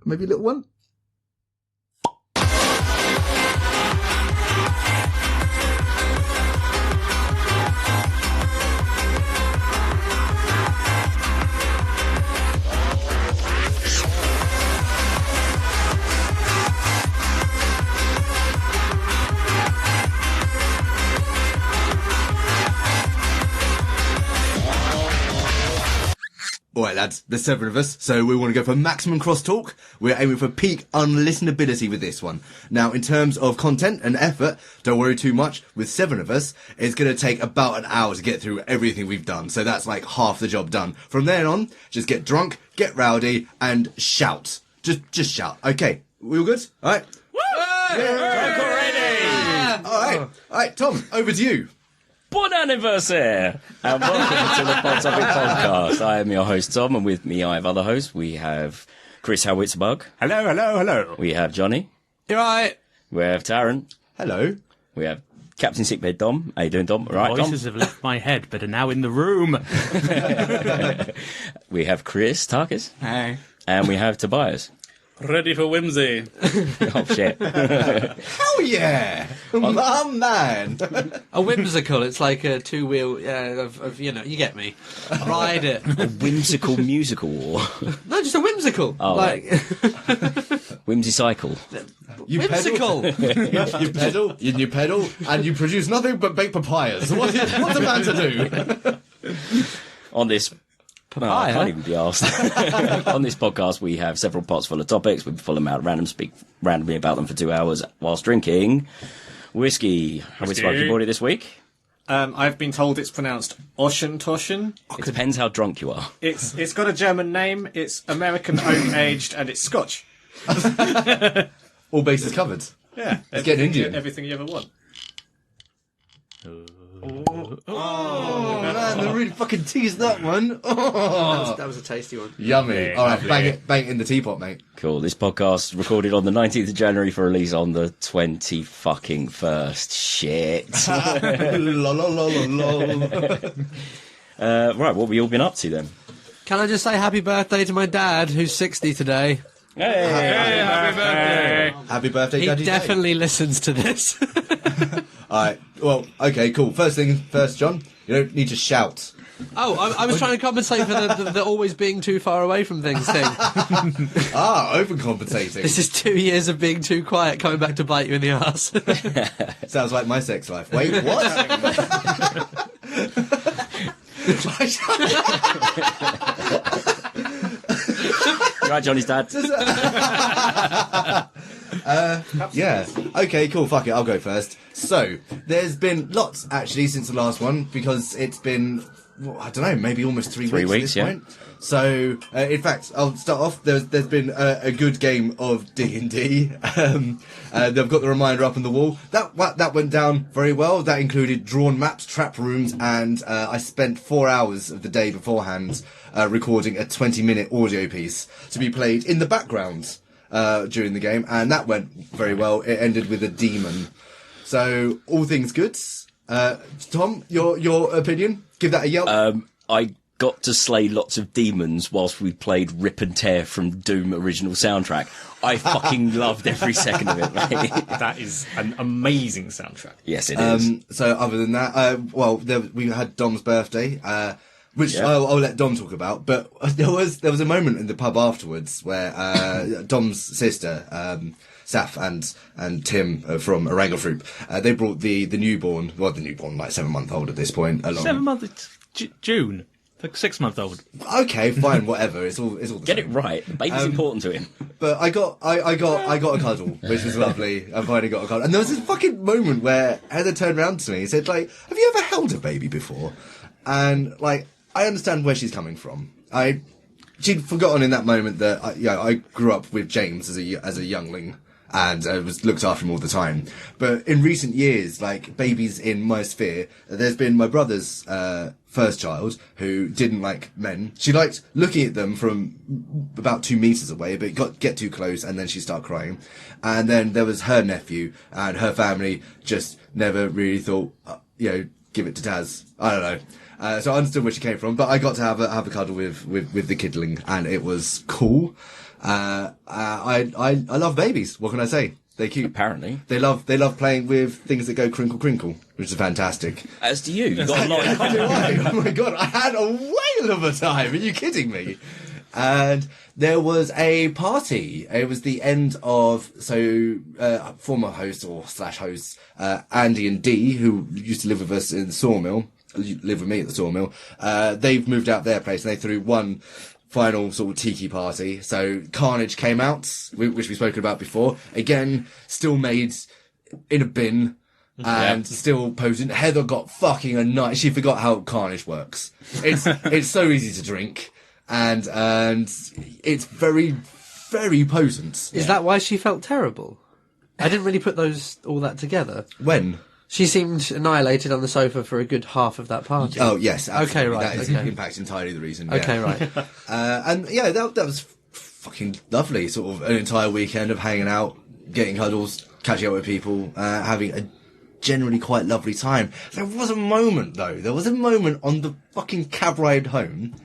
maybe a little one. Alright lads, there's 7 of us, so we want to go for maximum crosstalk. We're aiming for peak unlistenability with this one. Now, in terms of content and effort, don't worry too much. With 7 of us, it's going to take about an hour to get through everything we've done. So that's like half the job done. From then on, just get drunk, get rowdy, and shout. Just shout. Okay, we all good? Alright. Woo! Drunk already! Alright, Tom, over to you. Bon anniversaire! And welcome to the Pod Topic Podcast. I am your host, Tom, and with me I have other hosts. We have Chris Howitzerbug. Hello. We have Jonny. You're right. We have Taryn. Hello. We have Captain Sickbeard, Dom. How you doing, Dom? Right, Dom? Voices have left my head, but are now in the room. We have Christakis. Hey. And we have Tobias. Ready for whimsy. Oh, shit. Hell yeah! Oh, man! A whimsical, it's like a two-wheel, you know, you get me. Ride it. A whimsical musical. No, just a whimsical. Oh, like, Whimsy cycle. You whimsical. you pedal, and you produce nothing but baked papayas. What's a man to do? On this... I can't even be asked. On this podcast, we have several pots full of topics. We pull them out at random, speak randomly about them for 2 hours whilst drinking whiskey. How we smoking body this week? I've been told it's pronounced Oschentoschen. It depends how drunk you are. It's got a German name, it's American oak-aged, and it's Scotch. All bases covered. Yeah. Let's get Indian. Everything you ever want. Oh man, they really fucking teased that one. Oh. That was a tasty one. Yummy. Yeah, All right, lovely. bang it in the teapot, mate. Cool. This podcast recorded on the 19th of January for release on the 21st. Shit. La la la la la. Right, what have we all been up to then? Can I just say happy birthday to my dad, who's 60 today? Hey, Happy birthday. Happy birthday, He Daddy. definitely listens to this. Alright, well, okay, cool. First thing first, John, you don't need to shout. Oh, I was trying to compensate for the always being too far away from things thing. Overcompensating. This is 2 years of being too quiet coming back to bite you in the arse. Sounds like my sex life. Wait, what? Right, Johnny's dad. Yeah. Okay, cool. Fuck it. I'll go first. So, there's been lots, actually, since the last one, because it's been, well, I don't know, maybe almost 3 weeks at this point. So, in fact, I'll start off. There's been a good game of D&D. They've got the reminder up on the wall. That went down very well. That included drawn maps, trap rooms, and I spent 4 hours of the day beforehand recording a 20-minute audio piece to be played in the background during the game, and that went very well. It ended with a demon. So, all things good. Tom, your opinion? Give that a yelp. I got to slay lots of demons whilst we played Rip and Tear from Doom original soundtrack. I fucking loved every second of it, mate. That is an amazing soundtrack. Yes, it is. So other than that, we had Dom's birthday, which I'll let Dom talk about. But there was a moment in the pub afterwards where Dom's sister, Saf and Tim from Orangafruüp, they brought the newborn, like 7-month-old at this point, along. 7 months, June. Like 6-month-old. Okay, fine, whatever. It's all the Get same. it right. The baby's important to him. But I got a cuddle, which was lovely. I finally got a cuddle. And there was this fucking moment where Heather turned around to me and said, like, have you ever held a baby before? And, like, I understand where she's coming from. She'd forgotten in that moment that, I grew up with James as a youngling. And was looked after him all the time. But in recent years, like, babies in my sphere, there's been my brother's first child who didn't like men. She liked looking at them from about 2 meters away, but get too close and then she'd start crying. And then there was her nephew, and her family just never really thought, give it to Taz. I don't know. So I understood where she came from, but I got to have a cuddle with the kidling, and it was cool. I love babies. What can I say? They're cute. Apparently. They love playing with things that go crinkle crinkle, which is fantastic. As do you. You've got a lot in common. Oh my god, I had a whale of a time. Are you kidding me? And there was a party. It was the end of, former host or slash hosts, Andy and Dee, who used to live with us in the Sawmill, live with me at the Sawmill. They've moved out their place and they threw one final sort of tiki party. So Carnage came out, which we've spoken about before. Again, still made in a bin and still potent. Heather got fucking a night. She forgot how Carnage works. It's so easy to drink and it's very, very potent. Is that why she felt terrible? I didn't really put all that together. When? She seemed annihilated on the sofa for a good half of that party. Oh, yes. Absolutely. Okay, right. That is, in fact, entirely the reason. Yeah. Okay, right. And yeah, that was fucking lovely. Sort of an entire weekend of hanging out, getting cuddles, catching up with people, having a generally quite lovely time. There was a moment, though. There was a moment on the fucking cab ride home.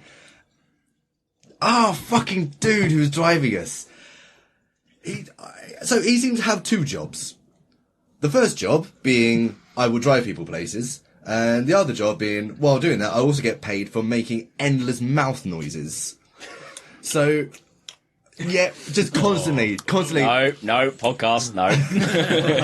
Fucking dude who was driving us. He seemed to have two jobs. The first job being I will drive people places, and the other job being, while doing that, I also get paid for making endless mouth noises. So, yeah, just constantly. No, podcast, no.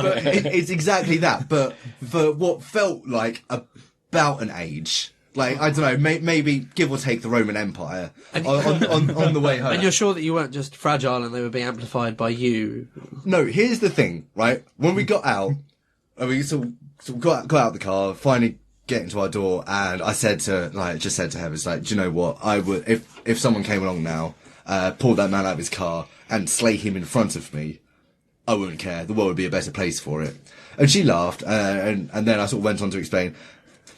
But it's exactly that, but for what felt like about an age. Like, I don't know, maybe give or take the Roman Empire on the way home. And you're sure that you weren't just fragile and they were being amplified by you? No, here's the thing, right? When we got out, we sort of got out the car, finally getting to our door, and I said to Heather, it's like, do you know what? I would, if someone came along now, pulled that man out of his car and slay him in front of me, I wouldn't care. The world would be a better place for it. And she laughed, and then I sort of went on to explain,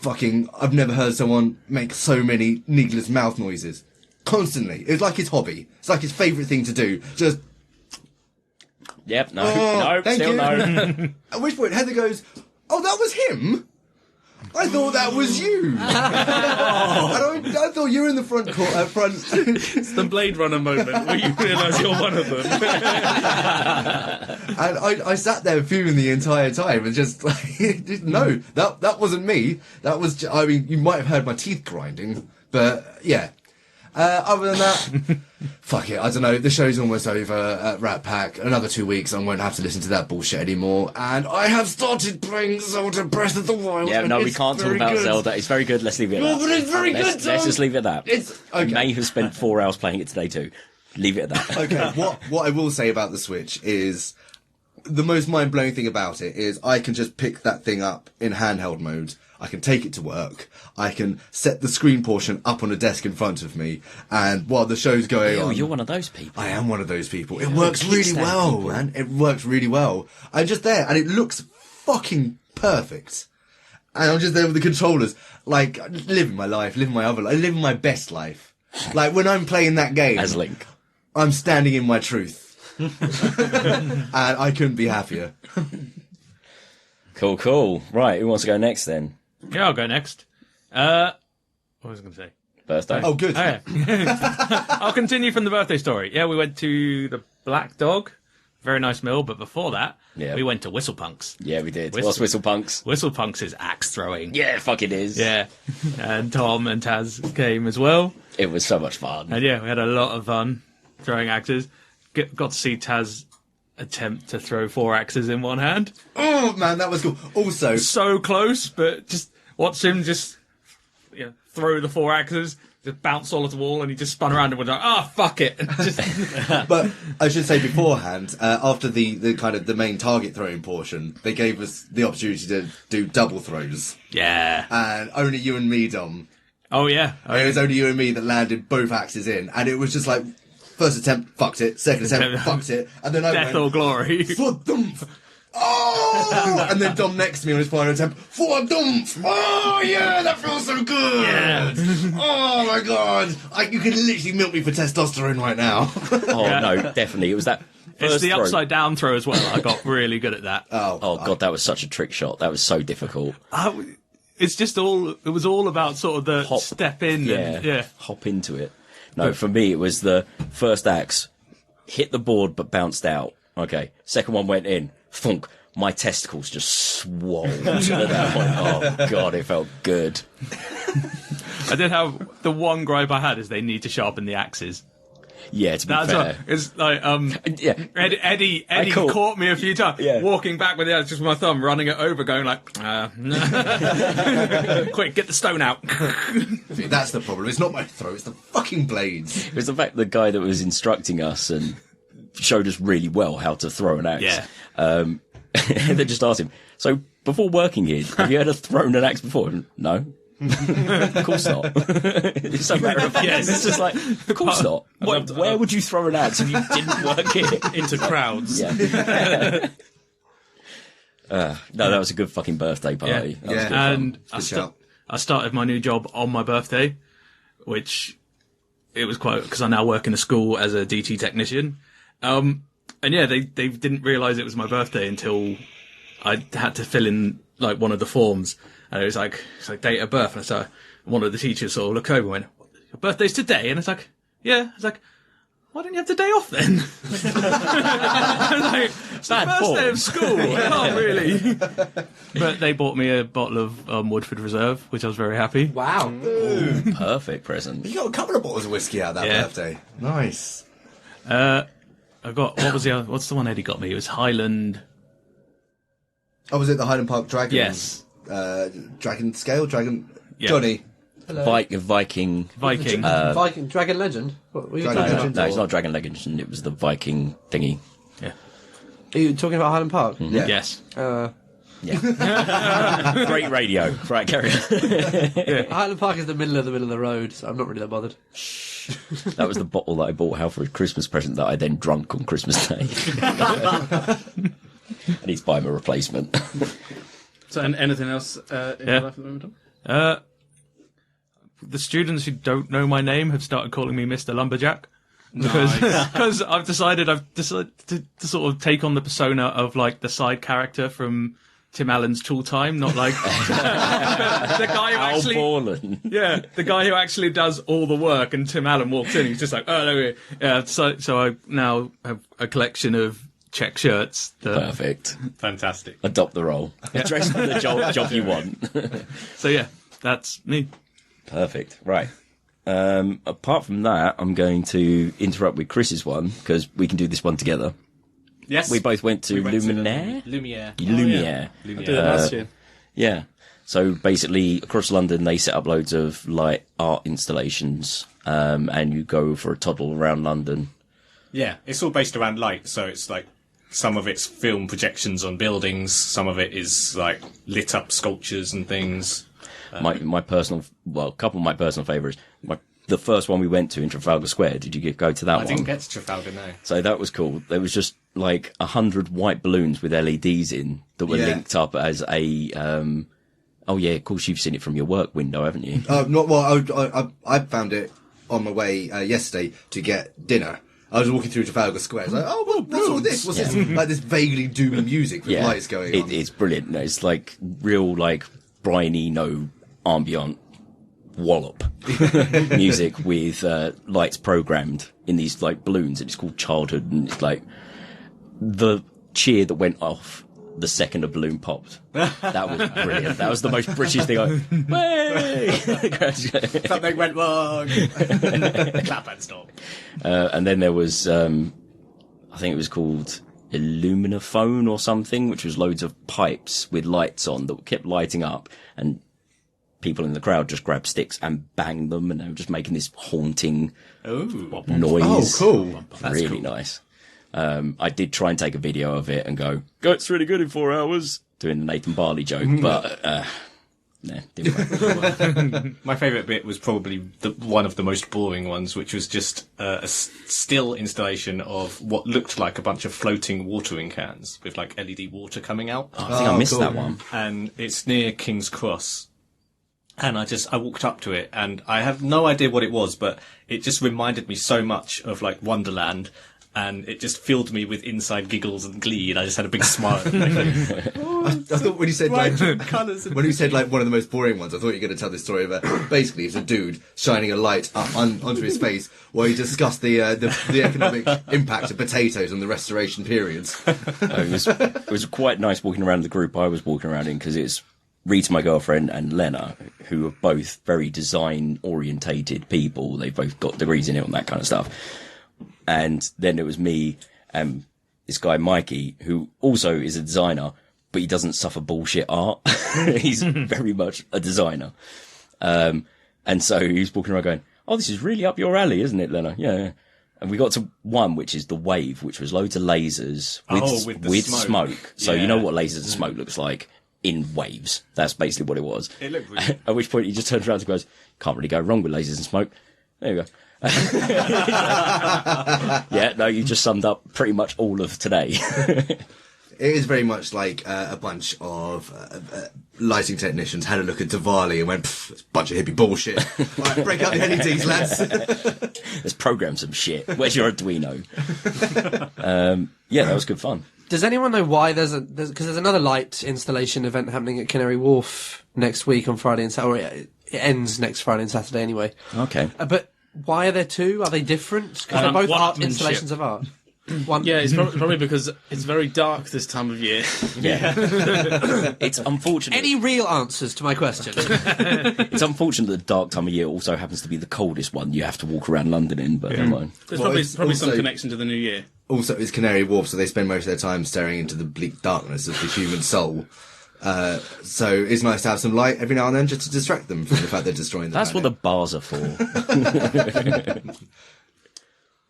I've never heard someone make so many needless mouth noises. Constantly. It's like his hobby. It's like his favourite thing to do. Just... Yep, no, still no. At which point Heather goes, oh, that was him? I thought that was you. I thought you were in the front. It's the Blade Runner moment where you realise you're one of them. And I sat there fuming the entire time and just like, no, that wasn't me. That was, you might have heard my teeth grinding, but yeah. Other than that, fuck it, I don't know, the show's almost over at Rat Pack. Another 2 weeks, I won't have to listen to that bullshit anymore. And I have started playing Zelda Breath of the Wild. Yeah, no, we can't talk about Zelda. It's very good, let's leave it at that. No, but it's very good, Tom. Let's just leave it at that. It's, okay. May have spent 4 hours playing it today too. Leave it at that. Okay, what I will say about the Switch is, the most mind-blowing thing about it is I can just pick that thing up in handheld mode. I can take it to work. I can set the screen portion up on a desk in front of me, and while the show's going on... You're one of those people. I am one of those people. It works really well, man. It works really well. I'm just there, and it looks fucking perfect. And I'm just there with the controllers, like, living my life, living my other life, living my best life. Like, when I'm playing that game... As Link. I'm standing in my truth. And I couldn't be happier. Cool. Right, who wants to go next then? Yeah, I'll go next. What was I going to say? Birthday. Oh, good. Oh, yeah. I'll continue from the birthday story. Yeah, we went to the Black Dog. Very nice meal, but before that, we went to Whistlepunks. Yeah, we did. What's Whistlepunks? Whistlepunks is axe throwing. Yeah, fuck it is. Yeah. And Tom and Taz came as well. It was so much fun. And yeah, we had a lot of fun throwing axes. Got to see Taz attempt to throw 4 axes in one hand. Oh, man, that was cool. Also... So close, but just watch him just throw the 4 axes, just bounce all at the wall, and he just spun around and was like, fuck it. And just... But I should say beforehand, after the kind of the main target throwing portion, they gave us the opportunity to do double throws. Yeah. And only you and me, Dom. Oh, yeah. It was only you and me that landed both axes in, and it was just like... First attempt, fucked it. Second attempt, fucked it. And then I Death or glory. For dumph. Oh! And then Dom next to me on his final attempt. For dumph. Oh, yeah, that feels so good. Yeah. Oh, my God. You can literally milk me for testosterone right now. No, definitely. It was that first It's the throw. upside down throw as well. I got really good at that. Oh, God, that was such a trick shot. That was so difficult. It's just it was all about sort of the step in. Yeah. Hop into it. No, for me, it was the first axe, hit the board but bounced out. Okay. Second one went in. Thunk. My testicles just swole to that point. Oh God, it felt good. I did have the one gripe I had is they need to sharpen the axes. Yeah, to be fair. It's like Yeah. Eddie caught me a few times walking back with just with my thumb running it over, going like, quick, get the stone out. See, that's the problem. It's not my throat, it's the fucking blades. It was the fact the guy that was instructing us and showed us really well how to throw an axe. Yeah. And they just asked him, so before working here, have you ever thrown an axe before? No. Of course not. It's so matter of fact. Yes. It's just like, of course not. Where would you throw an axe if you didn't work here? Into crowds. Yeah. No, that was a good fucking birthday party. That was good fun. And I started my new job on my birthday, which it was quite, because I now work in a school as a DT technician. And yeah, they didn't realise it was my birthday until I had to fill in like one of the forms, and it was like date of birth, and so one of the teachers sort of looked over and went, "Your birthday's today," and it's like, "Yeah." It's like, "Why don't you have the day off then?" I was like, "It's the first day of school, I can't really." But they bought me a bottle of Woodford Reserve, which I was very happy. Wow. Perfect present. You got a couple of bottles of whiskey out of that birthday. Nice. I got what's the one Eddie got me? It was Highland. Oh, was it the Highland Park Dragon? Yes. Dragon Scale? Dragon... Yeah. Johnny. Viking. Viking Dragon Legend? What were you Dragon talking Legend. No, it's not Dragon Legend. It was the Viking thingy. Yeah. Are you talking about Highland Park? Yeah. Yes. Yeah. Great radio. Right, carry on. Highland Park is the middle of the road, so I'm not really that bothered. That was the bottle that I bought Hal for a Christmas present that I then drunk on Christmas Day. I need to buy him a replacement. So, and anything else in your life at the moment, Tom? The students who don't know my name have started calling me Mr. Lumberjack. Because I've decided to sort of take on the persona of like the side character from Tim Allen's Tool Time, not like the guy who Al actually Borland. the guy who actually does all the work, and Tim Allen walks in, he's just like, oh, there we go. Yeah, so I now have a collection of check shirts. Perfect. Fantastic. Adopt the role. Dress for the job you want. So yeah, that's me. Perfect. Right. Apart from that, I'm going to interrupt with Chris's one, because we can do this one together. Yes. We both went to Luminaire? Lumiere. Lumiere. I did it last year. Yeah. So basically, across London, they set up loads of light art installations, and you go for a toddle around London. Yeah, it's all based around light, so it's like some of it's film projections on buildings, some of it is like lit up sculptures and things. My personal, well, a couple of my personal favourites. The first one we went to in Trafalgar Square, did you go to that one? I didn't get to Trafalgar, no. So that was cool. There was just like 100 white balloons with LEDs in that were linked up as a, oh yeah, of course you've seen it from your work window, haven't you? I found it on my way yesterday to get dinner. I was walking through Trafalgar Square. I was like, oh, what's all this? What's this? Like this vaguely doomy music with lights going on. It's brilliant. It's like real, like, briny, no ambient wallop music with lights programmed in these like balloons. It's called Childhood, and it's like the cheer that went off the second a balloon popped. That was brilliant. That was the most British thing. Something went wrong. Clap and stop. And then there was, I think it was called Illuminaphone or something, which was loads of pipes with lights on that kept lighting up, and people in the crowd just grabbed sticks and banged them, and they were just making this haunting noise. Oh, cool. Really cool. Nice. I did try and take a video of it and go, it's really good in 4 hours, doing the Nathan Barley joke, but nah, didn't work. My favourite bit was probably one of the most boring ones, which was just a still installation of what looked like a bunch of floating watering cans with like LED water coming out. Oh, I think I missed that one. And it's near King's Cross. And I walked up to it, and I have no idea what it was, but it just reminded me so much of like Wanderland. and it just filled me with inside giggles and glee, and I just had a big smile. I thought when you said like one of the most boring ones, I thought you were going to tell this story about basically it's a dude shining a light onto his face while he discussed the economic impact of potatoes on the Restoration periods. It was quite nice walking around the group I was walking around in, because it's Rita, my girlfriend, and Lena, who are both very design orientated people. They've both got degrees in it and that kind of stuff. And then it was me and this guy, Mikey, who also is a designer, but he doesn't suffer bullshit art. He's very much a designer. And so he was walking around going, oh, this is really up your alley, isn't it, Lena? Yeah. And we got to one, which is the Wave, which was loads of lasers with smoke. So you know what lasers and smoke looks like in waves. That's basically what it was. It looked really... At which point he just turns around and goes, can't really go wrong with lasers and smoke. There you go. Yeah, no, you just summed up pretty much all of today. It is very much like a bunch of lighting technicians had a look at Diwali and went, it's a bunch of hippie bullshit. Right, break out the LEDs, lads. Let's program some shit. Where's your Arduino? Yeah, that was good fun. Does anyone know why because there's another light installation event happening at Canary Wharf next week on Friday and Saturday. It ends next Friday and Saturday anyway. Okay. But why are there two? Are they different? Because they're both art installations of art. Yeah, it's probably because it's very dark this time of year. Yeah. It's unfortunate. Any real answers to my question? It's unfortunate that the dark time of year also happens to be the coldest one you have to walk around London in, but never mind. There's probably some connection to the new year. Also, it's Canary Wharf, so they spend most of their time staring into the bleak darkness of the human soul. So it's nice to have some light every now and then just to distract them from the fact they're destroying the That's planet. what the bars are for.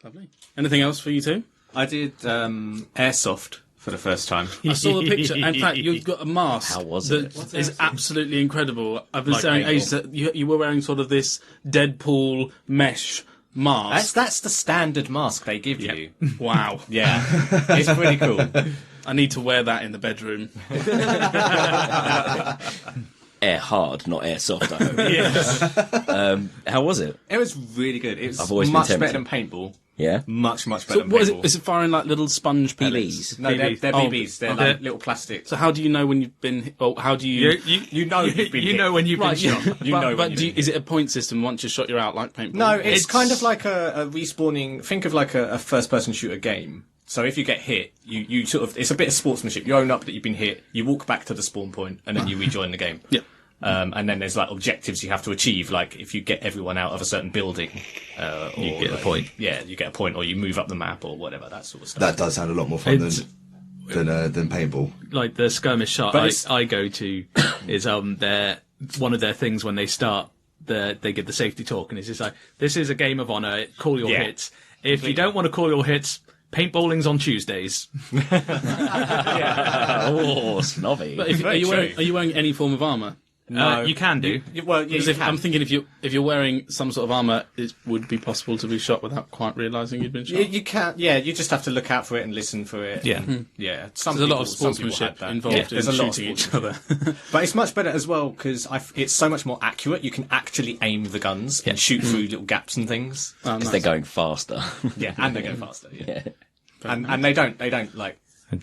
Lovely. Anything else for you two? I did airsoft for the first time. I saw the picture. In fact, you've got a mask. How was that it? is absolutely incredible. I've been Like saying paintball. ages that you were wearing sort of this Deadpool mesh mask. That's the standard mask they give you. Wow. Yeah, it's pretty cool. I need to wear that in the bedroom. Air hard, not air soft, I hope. Yes. How was it? It was really good. It I've was always been much tempted. better than paintball. Yeah? Much better So than what is paintball. it? Is it firing like little sponge pellets? BBs. No, they're Oh, BBs. They're okay. like little plastic. So how do you know when you've been? Oh, how do you? You know you've been hit. when you've Right, yeah. You know when But you've been is it a point system? Once you're shot, you're out, like paintball. No, it's kind of like a respawning. Think of like a first-person shooter game. So if you get hit, you sort of, it's a bit of sportsmanship. You own up that you've been hit. You walk back to the spawn point, and then you rejoin the game. Yeah. And then there's like objectives you have to achieve. Like if you get everyone out of a certain building, You get a point. Yeah, you get a point, or you move up the map, or whatever, that sort of stuff. That does sound a lot more fun It's- than paintball. Like the skirmish shot But it's- I go to is their one of their things when they start. They give the safety talk, and it's just like, this is a game of honour. Call your Yeah. hits. If you don't want to call your hits, paintballing's on Tuesdays. Oh, snobby. But are very you wearing any form of armour? No. You can do. Well, yeah, Because you can. I'm thinking if you're wearing some sort of armour, it would be possible to be shot without quite realising you'd been shot. You can't. Yeah, you just have to look out for it and listen for it. Yeah. Yeah. There's a lot of some people sportsmanship had that. involved Yeah, in there's a lot of shooting each sportsmanship. other. But it's much better as well because it's so much more accurate. You can actually aim the guns and shoot through little gaps and things. Oh, Because nice. they're going faster. Yeah, and they go faster. Yeah. Yeah. And they don't like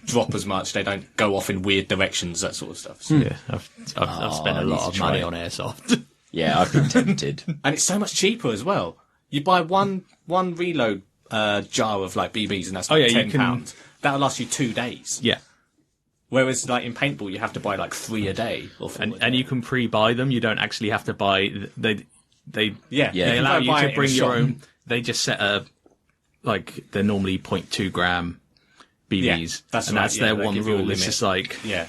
drop as much. They don't go off in weird directions. That sort of stuff. So- Yeah, I've spent I a need lot to of try money it. on airsoft. Yeah, I've been tempted. And it's so much cheaper as well. You buy one reload jar of like BBs, and that's like yeah, you £10. That'll last you 2 days. Yeah. Whereas like in paintball, you have to buy like 3 a day. Or 4 a day. and you can pre-buy them. You don't actually have to buy. They Yeah, Yeah. they allow can you buy it to in a bring your shop. own. They just set they're normally 0.2 gram BBs. Yeah, that's and right, that's yeah, their they one give you a rule. It's limit. just like Yeah,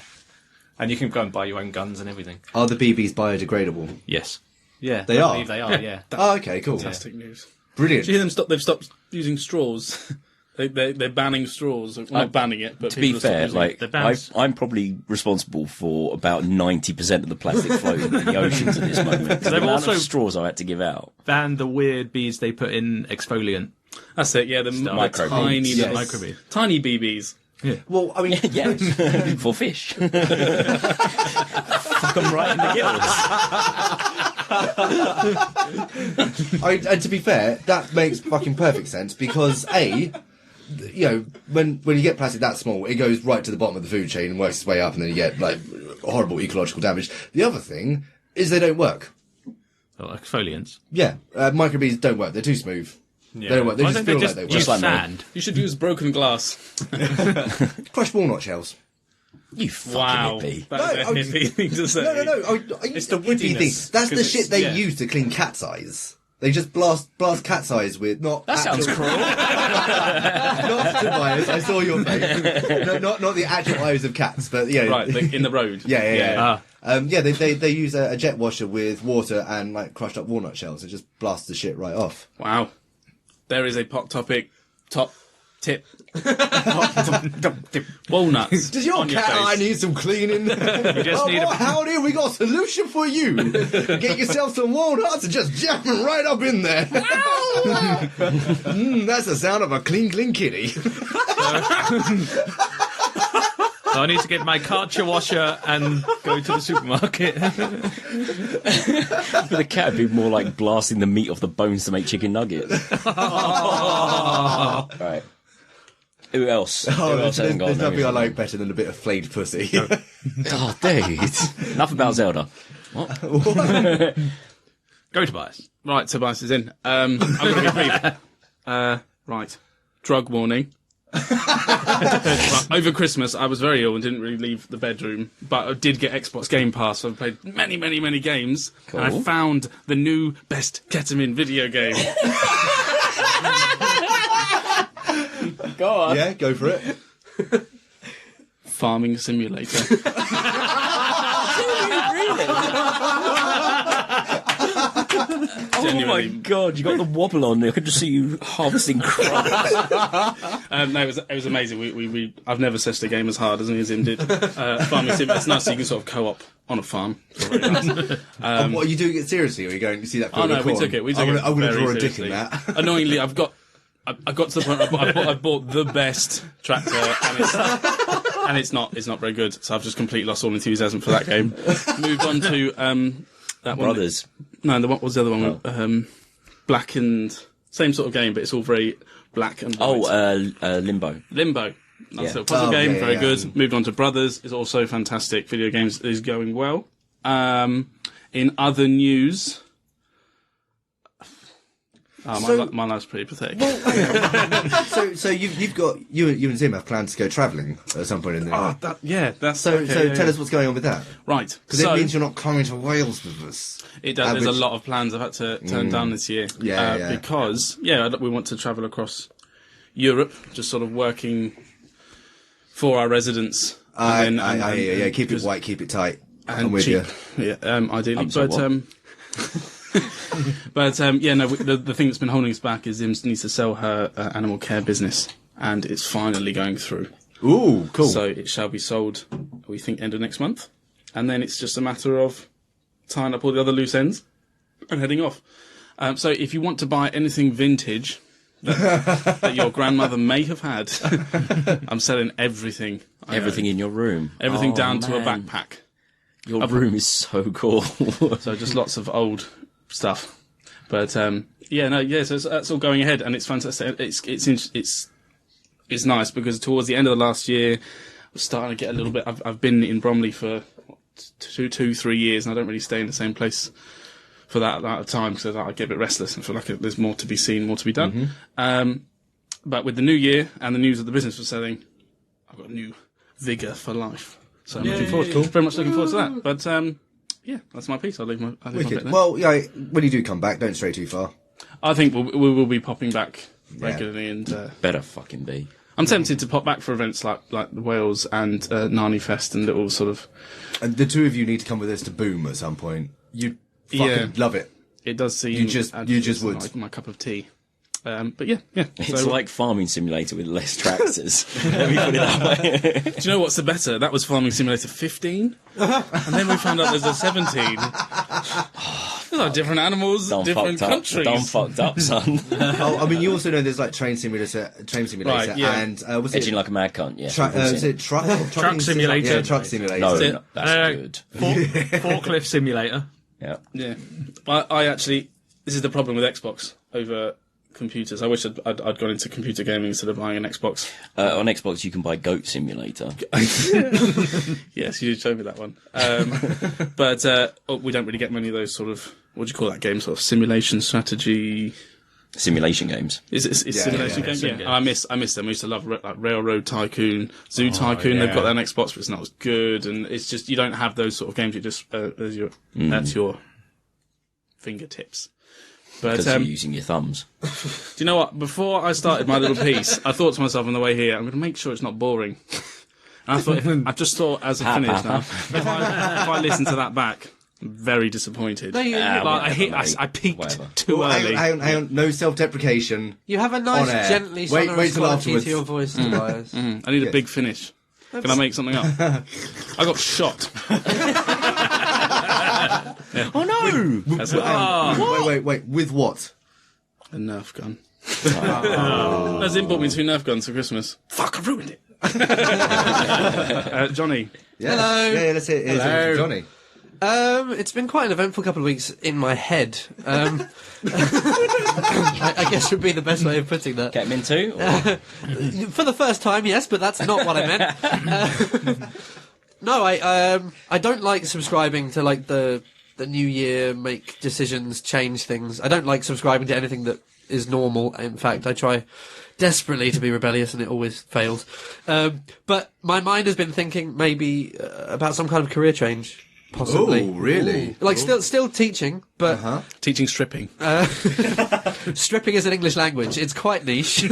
and you can go and buy your own guns and everything. Are the BBs biodegradable? yes. Yeah, They I are? believe they are. Yeah. Oh, okay, cool. Fantastic news. Brilliant. Do you hear them they've stopped using straws? They're banning straws. Not banning it, but To be people have stopped fair, using like it. They're banned. I'm probably responsible for about 90% of the plastic floating in the oceans at this moment. Because the They've amount also- of straws I had to give out. And the weird beads they put in exfoliant. That's it. Yeah, the Micro tiny, beads. little Yes. micro beads. Tiny BBs. Well, I mean, Yeah, for fish. Fuck them right in the gills. and to be fair, that makes fucking perfect sense because A, you know, when you get plastic that small, it goes right to the bottom of the food chain and works its way up, and then you get like horrible ecological damage. The other thing is they don't work. Oh, exfoliants. Yeah, microbeads don't work. They're too smooth. Yeah. They don't work. They Why just don't feel they like they just work. use sand? You should use broken glass. Crushed walnut shells. You fucking Wow. hippie. That's a hippie thing to say. No. It's the hippie thing. wittiness, That's the 'cause shit it's- they yeah. use to clean cat's eyes. They just blast cat's eyes with not. That sounds cruel. Not Tobias. I saw your face. No, not the actual eyes of cats, but yeah. Right, like in the road. Yeah. They use a jet washer with water and like crushed up walnut shells and just blast the shit right off. Wow. There is a top tip. Walnuts. Does your on cat face. eye need some cleaning? just need a- howdy, we got a solution for you. Get yourself some walnuts and just jam them right up in there. That's the sound of a clean kitty. So I need to get my Karcher washer and go to the supermarket. But the cat would be more like blasting the meat off the bones to make chicken nuggets. Right. Who else? Who else hasn't got There's nothing I anything? like better than a bit of flayed pussy. Oh, dude. Enough about Zelda. Go to Tobias. Right, Tobias is in. I'm going to be brief. Right. Drug warning. Right, over Christmas, I was very ill and didn't really leave the bedroom, but I did get Xbox Game Pass, so I played many, many, many games, Cool. and I found the new best ketamine video game. Go on. Yeah, go for it. Farming Simulator. Oh my god, you got the wobble on there. I could just see you harvesting crops. No, it was amazing. I've never sessioned a game as hard as Zim did. Farming Simulator. It's nice so you can sort of co-op on a farm. It's very nice. What are you doing it seriously? Or are you going to see that? Oh no, we took it. I'm very going to draw a dick seriously. in that. Annoyingly, I got to the point where I bought the best tractor, and it's not very good. So I've just completely lost all enthusiasm for that game. Moved on to that one. Brothers. No, what was the other one? Black and same sort of game, but it's all very black and white. Limbo. Limbo. That's Yeah. a puzzle game, yeah, very yeah. good. Moved on to Brothers, is also fantastic. Video games is going well. In other news, my life's pretty pathetic. So you've got you and Zim have plans to go travelling at some point in the year. That's So tell us what's going on with that, right. because it means you're not coming to Wales with us. It does. There's a which- lot of plans I've had to turn down this year. Yeah. Because we want to travel across Europe, just sort of working for our residents. I hear you. Keep it because- white, keep it tight. and I'm with cheap. you. Yeah, ideally. I'm sorry, what? The thing that's been holding us back is Zim needs to sell her animal care business, and it's finally going through. Ooh, cool. So it shall be sold, we think, end of next month, and then it's just a matter of tying up all the other loose ends and heading off. So if you want to buy anything vintage that your grandmother may have had, I'm selling everything. Everything in your room. Everything Oh, down to a man. backpack. Your room is so cool. So just lots of old stuff. But so that's all going ahead, and it's fantastic. It's nice because towards the end of the last year, I was starting to get a little bit. I've been in Bromley for 3 years, and I don't really stay in the same place for that amount of time, so that I get a bit restless and feel like there's more to be seen, more to be done. But with the new year and the news that the business was selling, I've got new vigour for life. So I'm looking forward. Very much looking forward to that. But that's my piece. I'll leave my bit Wicked. there. Well, yeah, when you do come back, don't stray too far. I think we will be popping back regularly, and Better fucking be. I'm tempted to pop back for events like the Wales and Narni Fest and little sort of. And the two of you need to come with us to Boom at some point. You fucking love it. It does seem You just would. like my cup of tea. But yeah. It's So, like Farming Simulator with less tractors. Let me put it that way. do you know what's the better? That was Farming Simulator 15, and then we found out there's a 17. Those are different animals, different countries. Done fucked up, son. Oh, I mean, you also know there's like Train Simulator, Right, yeah. and was Edging it like a mad cunt, yeah. was it Truck Simulator? Yeah, Truck Simulator. No, it. no, that's good. Forklift simulator. Yeah. Yeah, I actually, this is the problem with Xbox over computers. I wish I'd gone into computer gaming instead of buying an Xbox. On Xbox, you can buy Goat Simulator. Yes, you did show me that one. But we don't really get many of those sort of, what do you call that game? Sort of simulation strategy. Simulation games. Is simulation games? Yeah. I miss them. I used to love like Railroad Tycoon, Zoo Tycoon. They've got that on Xbox, but it's not as good. And it's just, you don't have those sort of games. You just at your fingertips. But Because you're using your thumbs. do you know what? Before I started my little piece, I thought to myself on the way here, I'm going to make sure it's not boring. And I just thought as a finish now, if I listen to that back, I'm very disappointed. No, I peaked Whatever. too early. Hang on, no self-deprecation. you have a nice, On air. gently Wait sonorous till quality afterwards. to your voice, Tobias. I need a big finish. Can I make something up? I got shot. Oh no! That's it. Wait. With what? A Nerf gun. Zim bought me 2 Nerf guns for Christmas. Fuck, I ruined it. Jonny. Yes. Hello. Yeah, let's hear it from Johnny. It's been quite an eventful couple of weeks in my head. I guess would be the best way of putting that. Get him in too? Or? For the first time, yes, but that's not what I meant. No, I don't like subscribing to like the new year, make decisions, change things. I don't like subscribing to anything that is normal. In fact, I try desperately to be rebellious and it always fails. But my mind has been thinking maybe about some kind of career change. Possibly. Oh, really? Like still teaching, but Teaching stripping. stripping is an English language. It's quite niche.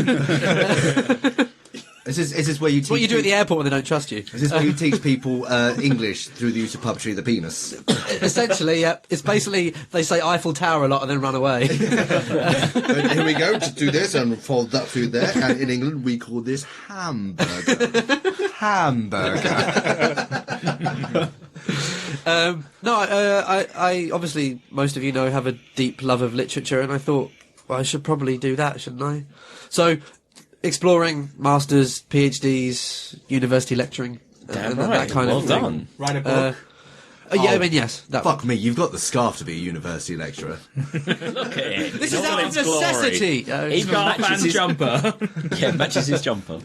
Is this where you teach What you do at the airport when they don't trust you. Is this where you teach people English through the use of puppetry of the penis? Essentially, yeah. It's basically, they say Eiffel Tower a lot and then run away. And here we go, just do this and fold that through there. And in England, we call this hamburger. Hamburger. No, I obviously, most of you know, have a deep love of literature, and I thought, well, I should probably do that, shouldn't I? So, exploring masters, PhDs, university lecturing, Damn that right. kind Well of thing. done. Write a book. Yeah, I mean, yes. That Fuck me, you've got the scarf to be a university lecturer. Look at it. This In is all out of its glory. necessity. Even Scarf matches and his jumper. Yeah, matches his jumper.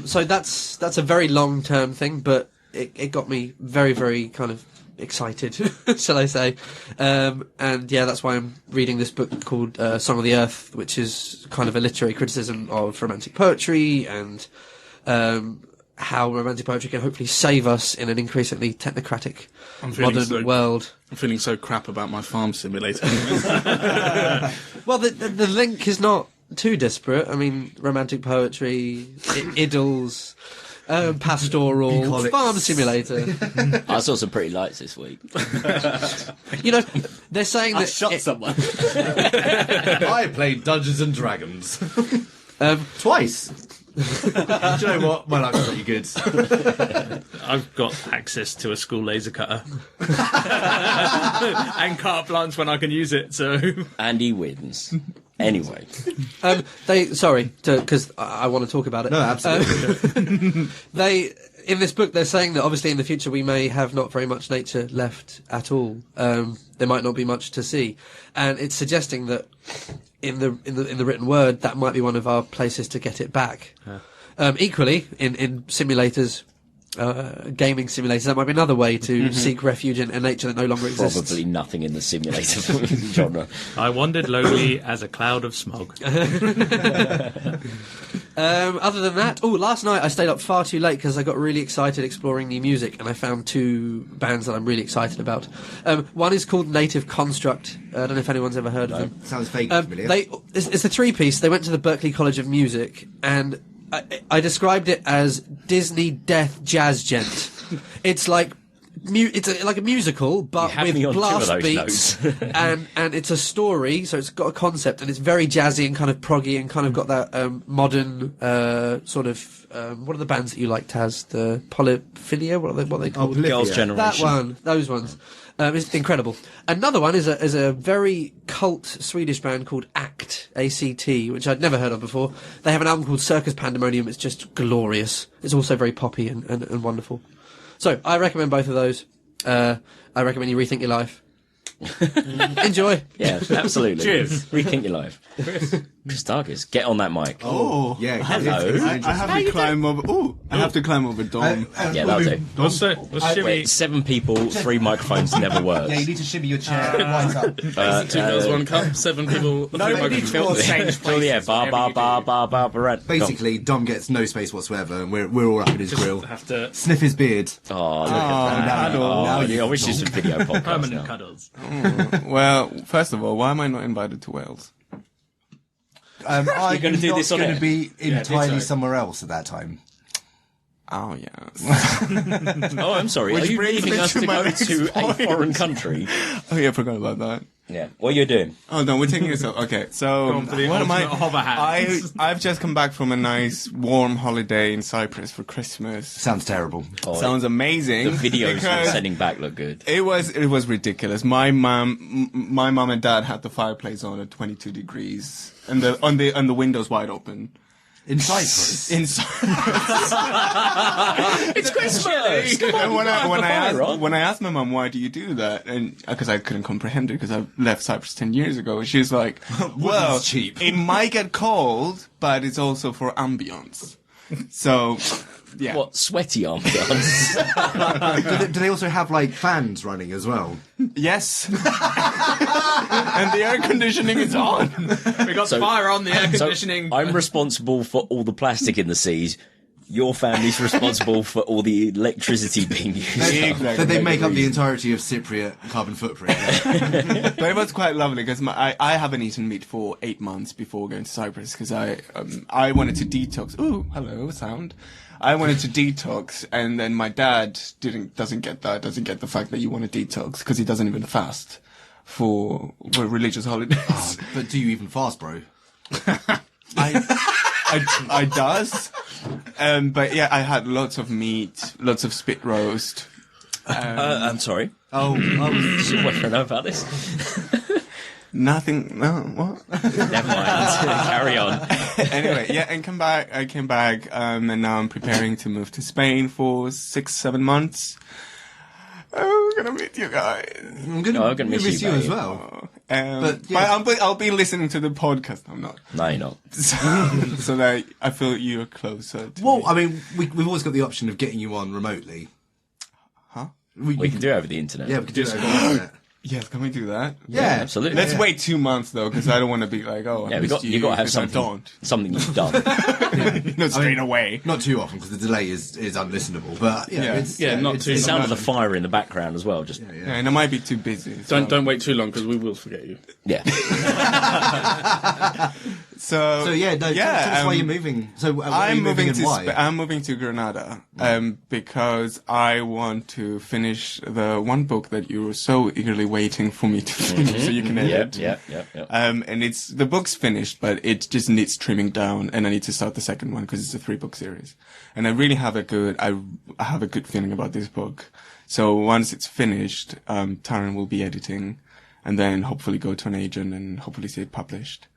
So that's a very long term thing, but it got me very, very kind of excited, shall I say? And yeah, that's why I'm reading this book called Song of the Earth, which is kind of a literary criticism of romantic poetry and how romantic poetry can hopefully save us in an increasingly technocratic modern world. I'm feeling so crap about my farm simulator. Well, the link is not too disparate. I mean, romantic poetry, idyls, pastoral, Bucolics. farm simulator. I saw some pretty lights this week. You know, they're saying that Shot someone. I played Dungeons and Dragons. Twice. Do you know what? My life's pretty good. I've got access to a school laser cutter. And carte blanche when I can use it, so... And he wins. Anyway. because I want to talk about it. No, absolutely. In this book, they're saying that obviously in the future we may have not very much nature left at all. There might not be much to see, and it's suggesting that in the written word that might be one of our places to get it back. Equally, in simulators, gaming simulators, that might be another way to seek refuge in a nature that no longer exists. Probably nothing in the simulator genre. I wandered lowly as a cloud of smog. Other than that, last night I stayed up far too late because I got really excited exploring new music, and I found 2 bands that I'm really excited about. One is called Native Construct. I don't know if anyone's ever heard of them. Sounds vague familiar. It's a 3-piece. They went to the Berklee College of Music, and I described it as Disney Death Jazz Gent. It's like like a musical, but You had me with on 2 of blast those beats, notes. and it's a story, so it's got a concept, and it's very jazzy and kind of proggy, and kind of got that modern sort of what are the bands that you like, Taz? The Polyphilia? What are they called? Girls' Generation. That one, those ones. It's incredible. Another one is a very cult Swedish band called ACT, A-C-T, which I'd never heard of before. They have an album called Circus Pandemonium. It's just glorious. It's also very poppy and wonderful. So, I recommend both of those. I recommend you rethink your life. Enjoy. Yeah, absolutely. Cheers. Rethink your life. Christakis, get on that mic. Oh, Yeah, hello. I have to climb over. Oh, I have to climb over Dom. Yeah, that'll do. Let's shimmy. Wait, 7 people, 3 microphones never works. Yeah, you need to shimmy your chair right up. 2 girls, 1 cup, 7 people. Nobody draws change Well, yeah, places bar, whenever you do. Barrett. Basically, Dom gets no space whatsoever, and we're all up in his grill. Have to Sniff his beard. Oh, look at that. Now Oh, you I wish this was a video podcast permanent now. cuddles. Well, first of all, why am I not invited to Wales? I'm gonna do this on going air? to be entirely so. somewhere else at that time. Oh, yeah. Oh, I'm sorry. Which Are you brings leaving me us to to my go next to a point. foreign country? Oh, yeah, I forgot about that. Yeah. What are you doing? Oh, no, we're taking this off. Okay, so Going for the what am I? ultimate hover hands. I've just come back from a nice warm holiday in Cyprus for Christmas. Sounds terrible. Oh, Sounds amazing. the videos you're because sending back look good. It was ridiculous. My mum and dad had the fireplace on at 22 degrees and the windows wide open. In Cyprus. In Cyprus. It's Christmas! Come on, And when have the fire on. I asked my mum, why do you do that? And because I couldn't comprehend it because I left Cyprus 10 years ago. She was like, well, cheap. it might get cold, but it's also for ambience. So, yeah. What, sweaty ambiance? Do they also have like fans running as well? Yes. And the air conditioning is on. We got the fire on, the air conditioning. I'm responsible for all the plastic in the seas. Your family's responsible for all the electricity being used. Exactly. That they make up the entirety of Cypriot carbon footprint. But it was quite lovely because I haven't eaten meat for 8 months before going to Cyprus because I wanted to detox. Ooh, hello, sound. I wanted to detox, and then my dad doesn't get the fact that you want to detox because he doesn't even fast for religious holidays. But do you even fast, bro? I does, but yeah, I had lots of meat, lots of spit roast. I'm sorry. Oh, Does your boyfriend know about this? Nothing. No, what? Never mind. Carry on. Anyway, yeah, and I came back, and now I'm preparing to move to Spain for 6-7 months. Oh, we're gonna meet you guys. I'm gonna miss you as well. But yeah. I'll be listening to the podcast. I'm not. No, you're not. So that I feel you're closer to Well, me. I mean, we've always got the option of getting you on remotely. Huh? We can do it over the internet. Yeah, we can do it over the internet. Yes, can we do that? Yeah, absolutely. Let's wait 2 months though, because I don't want to be like, oh, Yeah, I you got missed to have 'cause I something. don't. Something you've done. Not straight away. Not too often because the delay is unlistenable. But yeah, Yeah. it's, Yeah, not it's, too The it's sound of much. the fire in the background as well. Just Yeah, and I might be too busy. So. Don't wait too long because we will forget you. yeah. So yeah, no, tell us why you're moving. So where are I'm you moving and to why? I'm moving to Granada because I want to finish the one book that you were so eagerly waiting for me to finish, so you can edit. Yep. And the book's finished, but it just needs trimming down, and I need to start the second one because it's a 3-book series. And I really have I have a good feeling about this book. So once it's finished, Taryn will be editing, and then hopefully go to an agent and hopefully see it published.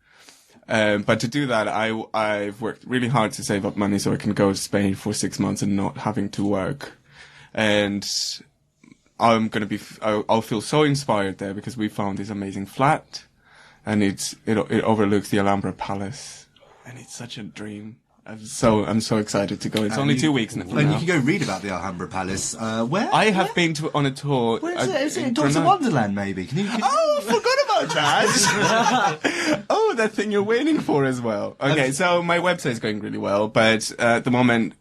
But to do that, I've worked really hard to save up money so I can go to Spain for 6 months and not having to work. And I'll feel so inspired there because we found this amazing flat, and it overlooks the Alhambra Palace, and it's such a dream. I'm so excited to go. It's only 2 weeks now. And you can go read about the Alhambra Palace. Where? I have been on a tour. Where is it? Is it in Dr. Granada. Wonderland, maybe? Can you Oh, I forgot about that. Oh, that thing you're waiting for as well. Okay, so my website's going really well, but at the moment,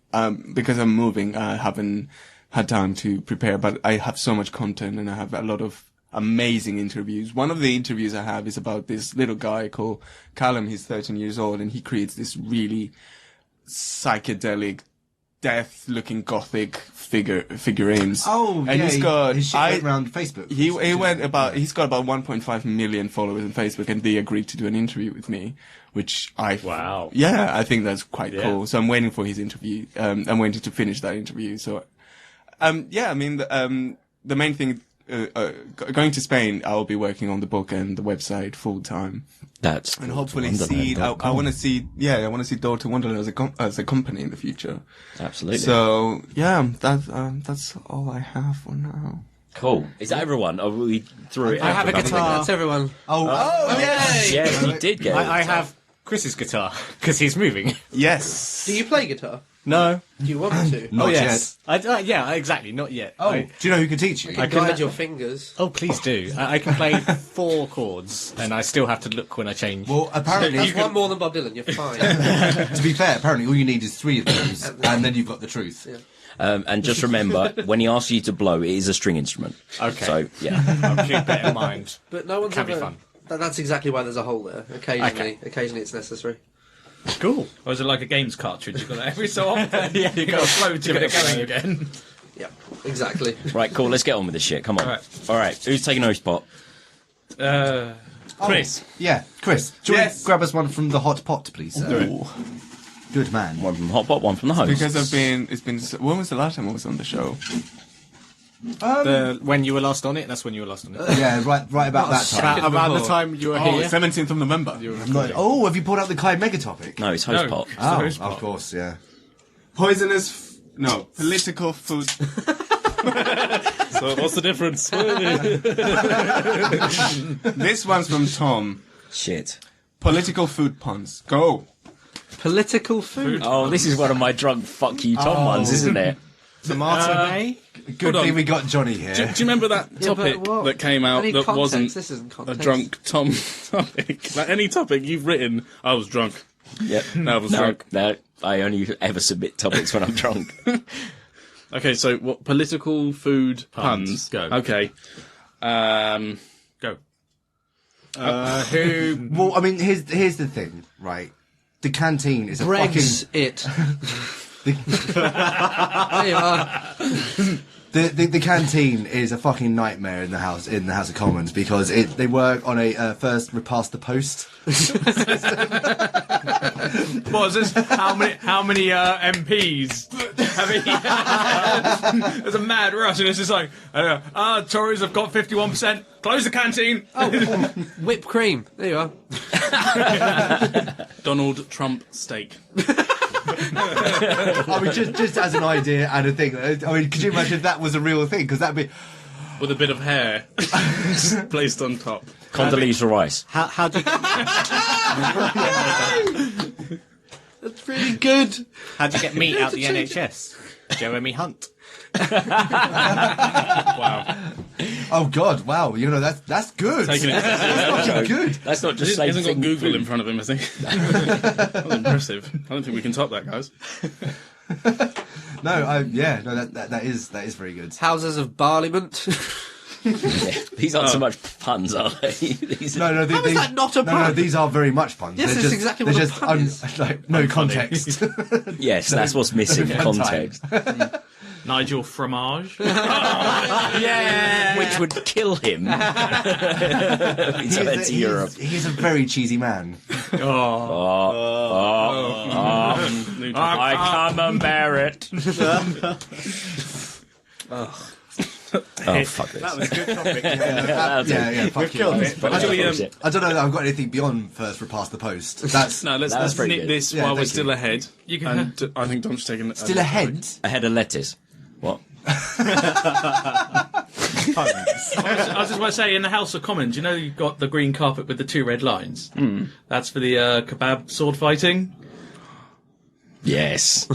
because I'm moving, I haven't had time to prepare, but I have so much content and I have a lot of amazing interviews. One of the interviews I have is about this little guy called Callum. He's 13 years old and he creates this really psychedelic, death-looking gothic figurines. Oh, and yeah, he's got his shit went around Facebook. He's got about 1.5 million followers on Facebook, and they agreed to do an interview with me, which Wow. yeah, I think that's quite cool. So I'm waiting for his interview. I'm waiting to finish that interview. So, yeah, I mean, the main thing. Going to Spain, I'll be working on the book and the website full time. And hopefully see. I want to see. Yeah, I want to see Dr. Wanderland as a company in the future. Absolutely. So yeah, that's all I have for now. Cool. Is that everyone? Are we through it? I have a I think guitar. that's everyone. Oh, yes. Yes, you did get it. I have Chris's guitar, because he's moving. Yes. Do you play guitar? No. Do you want me to? Not yes. Yeah, exactly, not yet. Oh, do you know who can teach you? I can guide your fingers. Oh, please do. I can play 4 chords, and I still have to look when I change. Well, apparently, That's one more than Bob Dylan. You're fine. to be fair, apparently all you need is 3 of those, and then you've got the truth. Yeah. And just remember, when he asks you to blow, it is a string instrument. Okay. So, yeah. I'll keep that in mind. But no one's Can be ever. fun. That's exactly why there's a hole there. Occasionally it's necessary. Cool. Or is it like a games cartridge? You've got that every so often. Yeah, you've got to flow to get it going again. Yeah, exactly. Right, cool, let's get on with this shit. Come on. Right. All right, who's taking whose spot? Chris. Yeah, Chris, do you want Yes. to grab us one from the hot pot, please? Sir? Good man. One from Hotpot, one from the host. Because it's been. When was the last time I was on the show? When you were last on it, that's when you were last on it. Yeah, right about that time. About the time you were here. 17th of November. Oh, have you pulled out the Kai mega topic? No, it's host No. pot. Oh, Host pot. of course, yeah. Political food. So what's the difference? This one's from Tom. Shit. Political food puns. Go. Political food. Oh, this is one of my drunk fuck you Tom ones, isn't it? Tomato May. Good on. thing we got Johnny here. Do you remember that Yeah, but topic what? that came out I need that context. wasn't This isn't a context. drunk Tom topic? Like any topic you've written, I was drunk. Yep. No, I was No, drunk. no, I only ever submit topics when I'm drunk. Okay, so what political food puns? Go. Okay. Go. Who? Well, I mean, here's the thing, right? The canteen is a Bregs fucking... it. There you are. The canteen is a fucking nightmare in the House of Commons because they work on a first repast the post. What is this? How many MPs have he? There's a mad rush, and it's just like, Tories have got 51%. Close the canteen. Whipped cream. There you are. Donald Trump steak. I mean, just as an idea and a thing. I mean, could you imagine if that was a real thing? Because that'd be... With a bit of hair placed on top. Condoleezza Rice. How do you? That's really good. How do you get meat out the NHS? Jeremy Hunt. Wow. Oh God! Wow, you know that's good. Taking it. That's fucking good. That's not He just hasn't saying got Google in front of him, I think. That's impressive. I don't think we can top that, guys. No, that is very good. Houses of Parliament. These aren't so much puns, are they? These No, How is that not a No, pun? these are very much puns. Yes, They're it's just, exactly they're what a just pun is. like no context. Yes, that's what's missing, Fun context. Nigel Fromage. Yeah. Which would kill him. He's went to Europe. He's a very cheesy man. I come and bear it. Oh, fuck this. That was a good topic. Yeah, fuck you. Actually, I don't know that I've got anything beyond first repast the post. That's no, let's pretty nick good. this Yeah, while we're thank still you. ahead. You can- And I think Dom's taking still ahead. A head of lettuce. What? I was just about to say, in the House of Commons, you know you've got the green carpet with the 2 red lines? That's for the kebab sword fighting. Yes.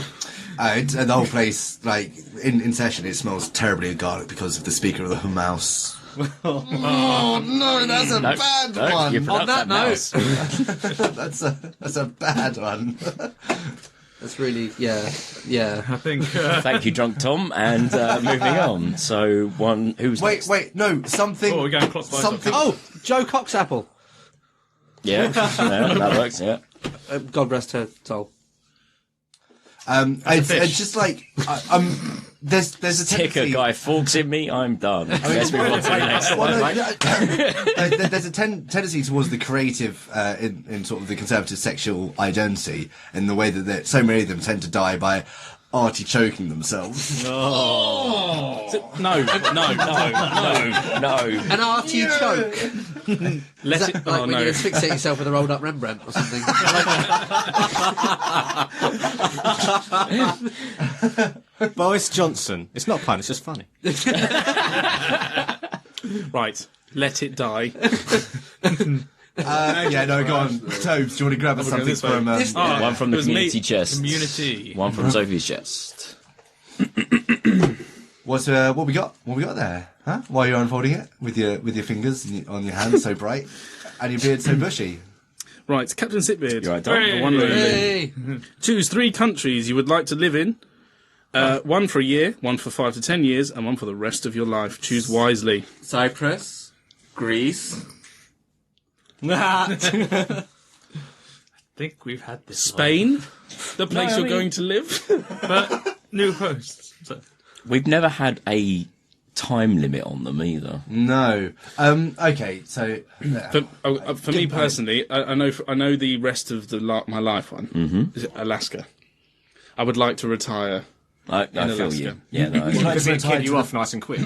And the whole place, like in session, it smells terribly of garlic because of the Speaker of the House. Oh no, that's a bad one. You pronounced that note. mouse. That's a bad one. That's really, yeah. I think. Thank you, drunk Tom, and moving on. So who's next? Wait, no, something. Oh, we're going clockwise. Something. Oh, Joe Coxapple. Yeah, that works. Yeah. God rest her soul. It's just like there's a Ticker tendency. guy forks in me, I'm done. Let's move on to the next one. There's a tendency towards the creative in sort of the conservative sexual identity in the way that so many of them tend to die by artichoking themselves. No. No. An artichoke. Let Is it. that like Oh when no. you asphyxiate yourself with a rolled up Rembrandt or something? Boris Johnson. It's not fun. It's just funny. Right. Let it die. Yeah, no, go on. Tobes, do you want to grab us something this way. from... One from the It was me. community chest. Community. One from Sophie's chest. What we got? What we got there? Huh? While you're unfolding it with your fingers on your hands so bright and your beard so bushy. Right, Captain Sickbeard. You're right, Dom. The one and only. Hey. Choose 3 countries you would like to live in. One for a year, one for 5 to 10 years, and one for the rest of your life. Choose wisely. Cyprus, Greece. I think we've had this. Spain, the place you're going to live. But new posts. So. We've never had a time limit on them either. No. Okay, so... For me personally, I know the rest of my life one. Mm-hmm. Is it Alaska? I would like to retire. I feel Alaska. you. Yeah, no, Because it'd kill you off nice and quick.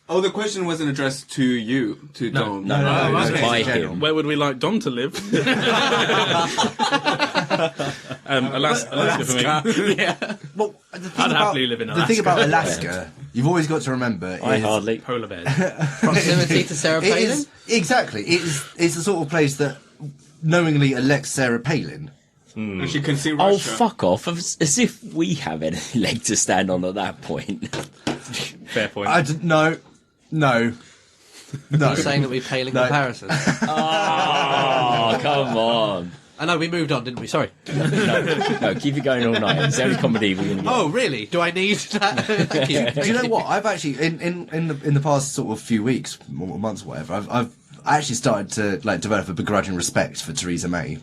Oh, the question wasn't addressed to you, to Dom. No, it's okay. by him. Where would we like Dom to live? Alaska for me. Yeah. Well, the thing I'd happily live in The thing about Alaska, you've always got to remember I is... hardly. Polar bears. Proximity to Sarah It Palin? is, exactly. It's the sort of place that knowingly elects Sarah Palin. And she can see Oh, Russia. fuck off. As if we have any leg to stand on at that point. Fair point. No. You're saying that we pale in No. comparison. Oh, come on. I know, we moved on, didn't we? Sorry. No, keep it going all night. It's the only comedy we're going to get. Oh, really? Do I need that? Thank you. Do you know what? I've actually in the past sort of few weeks, or months, or whatever, I've actually started to like develop a begrudging respect for Theresa May.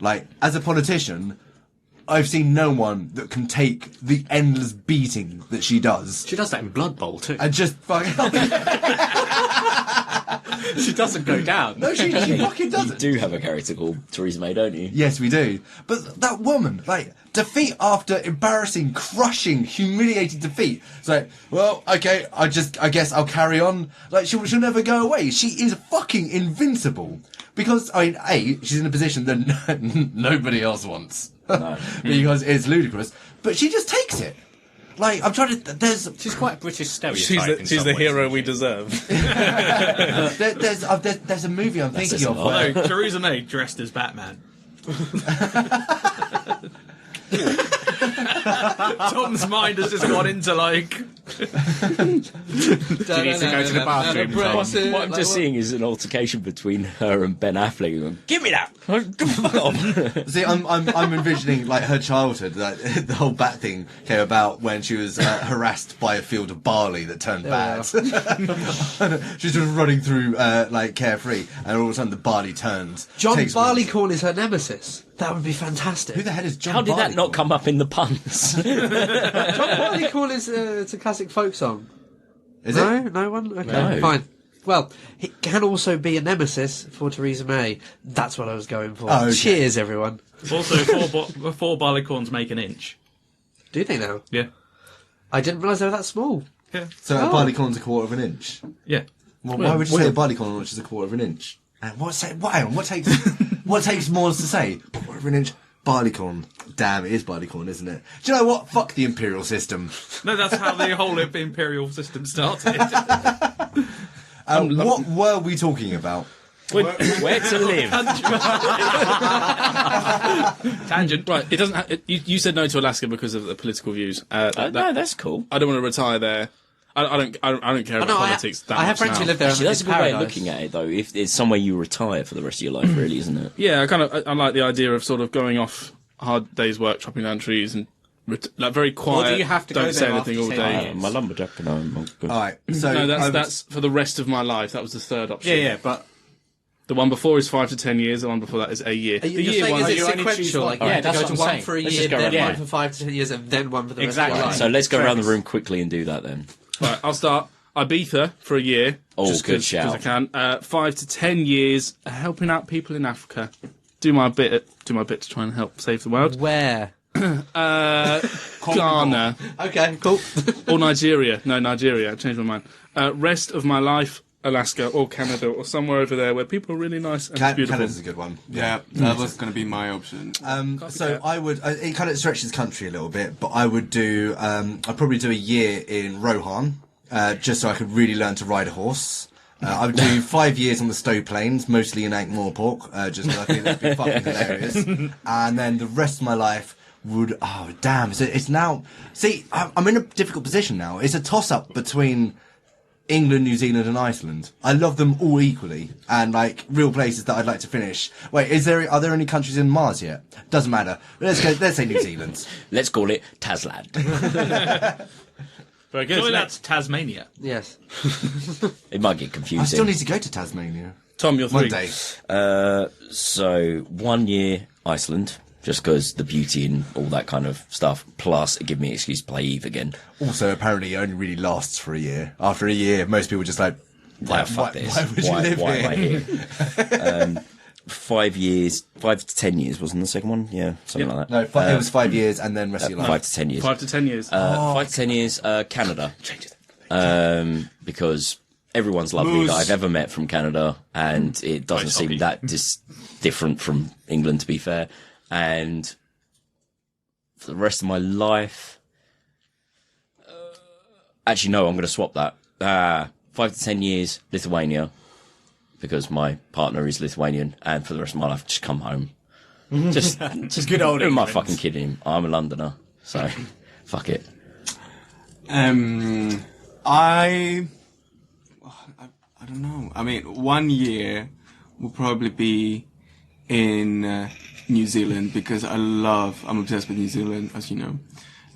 Like, as a politician, I've seen no one that can take the endless beating that she does She does that in Blood Bowl too. and just fucking. She doesn't go down. No, she fucking You doesn't. do have a character called Theresa May, don't you? Yes, we do. But that woman, like, defeat after embarrassing, crushing, humiliating defeat. It's like, well, okay, I guess I'll carry on. Like, she'll never go away. She is fucking invincible. Because, I mean, A, she's in a position that nobody else wants. No. Because it's ludicrous. But she just takes it. Like, I'm trying to, She's quite a British stereotype. She's the hero we deserve. there's a movie I'm thinking says a of lot. where... No, Theresa May dressed as Batman. Tom's mind has just gone into like. She needs to go to the bathroom. Tom. What I'm just seeing is an altercation between her and Ben Affleck. Going, give me that! Fuck off! See, I'm envisioning like her childhood. Like, the whole bat thing came about when she was harassed by a field of barley that turned bad. She's just running through like carefree, and all of a sudden the barley turns. John takes Barleycorn is her nemesis. That would be fantastic. Who the hell is John? How did that not Barleycorn? come up in the puns? John Barleycorn is it's a classic folk song. Is No? it? No one? Okay, No. fine. Well, it can also be a nemesis for Theresa May. That's what I was going for. Oh, okay. Cheers, everyone. Also, four barleycorns make an inch. Do they now? Yeah. I didn't realise they were that small. So Oh. a barleycorn's a quarter of an inch. Yeah. Well, why would you say a barleycorn which is a quarter of an inch? And what takes more to say? Quarter of an inch barleycorn. Damn, it is barleycorn, isn't it? Do you know what? Fuck the imperial system. No, that's how the whole imperial system started. What were we talking about? Where to live? Tangent. Right, it doesn't. You said no to Alaska because of the political views. No, that's cool. I don't want to retire there. I don't care about politics that I have much friends now. who live there. Actually, and that's a it's good way of paradise. looking at it, though. If it's somewhere you retire for the rest of your life, really, isn't it? Yeah, I like the idea of sort of going off hard days work, chopping down trees, and like very quiet. Or do you have to don't go say there anything all after day. 10 years? My lumberjack and I'm good. All right. So No, that's for the rest of my life. That was the third option. Yeah, but The one before is 5 to 10 years. The one before that is a year. Are you, The you're year saying one, is it you only choose sequential? one. Like, Yeah, you have to that's go what to I'm one saying. for a Let's year, just go then around. one for 5 to 10 years, and then one for the Exactly. rest of your life. So let's go around the Trends. room quickly and do that then. Right, I'll start Ibiza for a year. Oh, just good 'cause shout. I can. 5 to 10 years helping out people in Africa. Do my bit to try and help save the world. Where? Ghana Okay, cool. or Nigeria. No, Nigeria. I changed my mind. Rest of my life, Alaska or Canada or somewhere over there where people are really nice and it's beautiful. Canada's a good one. Yeah, that was going to be my option. So I would. It kind of stretches the country a little bit, but I would do. I'd probably do a year in Rohan, just so I could really learn to ride a horse. I would do 5 years on the Stowe Plains, mostly in Ankh-Morpork, just because I think that'd be fucking hilarious. And then the rest of my life would... Oh, damn. So it's now... See, I'm in a difficult position now. It's a toss-up between England, New Zealand and Iceland. I love them all equally. And, like, real places that I'd like to finish. Wait, are there any countries in Mars yet? Doesn't matter. Let's say New Zealand. Let's call it Tasland. Very good. Surely So that's Tasmania. Yes. It might get confusing. I still need to go to Tasmania. Tom, you're 3. One day. So 1 year Iceland, just because the beauty and all that kind of stuff. Plus, it gave me an excuse to play Eve again. Also, apparently, it only really lasts for a year. After a year, most people just like, Fuck this. Why would you live why here? am I here? 5 years, 5 to 10 years wasn't the second one? Yeah, something like that. No, it was 5 years and then rest of your life. 5 to 10 years. 5 to 10 years. 5 to 10 years, Canada. Because everyone's lovely Moose. that I've ever met from Canada, and it doesn't seem hockey. that different from England, to be fair. And for the rest of my life, actually, no, I'm going to swap that. 5 to 10 years, Lithuania, because my partner is Lithuanian, and for the rest of my life, just come home. Just good old Who am I England. fucking kidding? I'm a Londoner, so fuck it. I don't know. I mean, 1 year will probably be in New Zealand because I'm obsessed with New Zealand, as you know.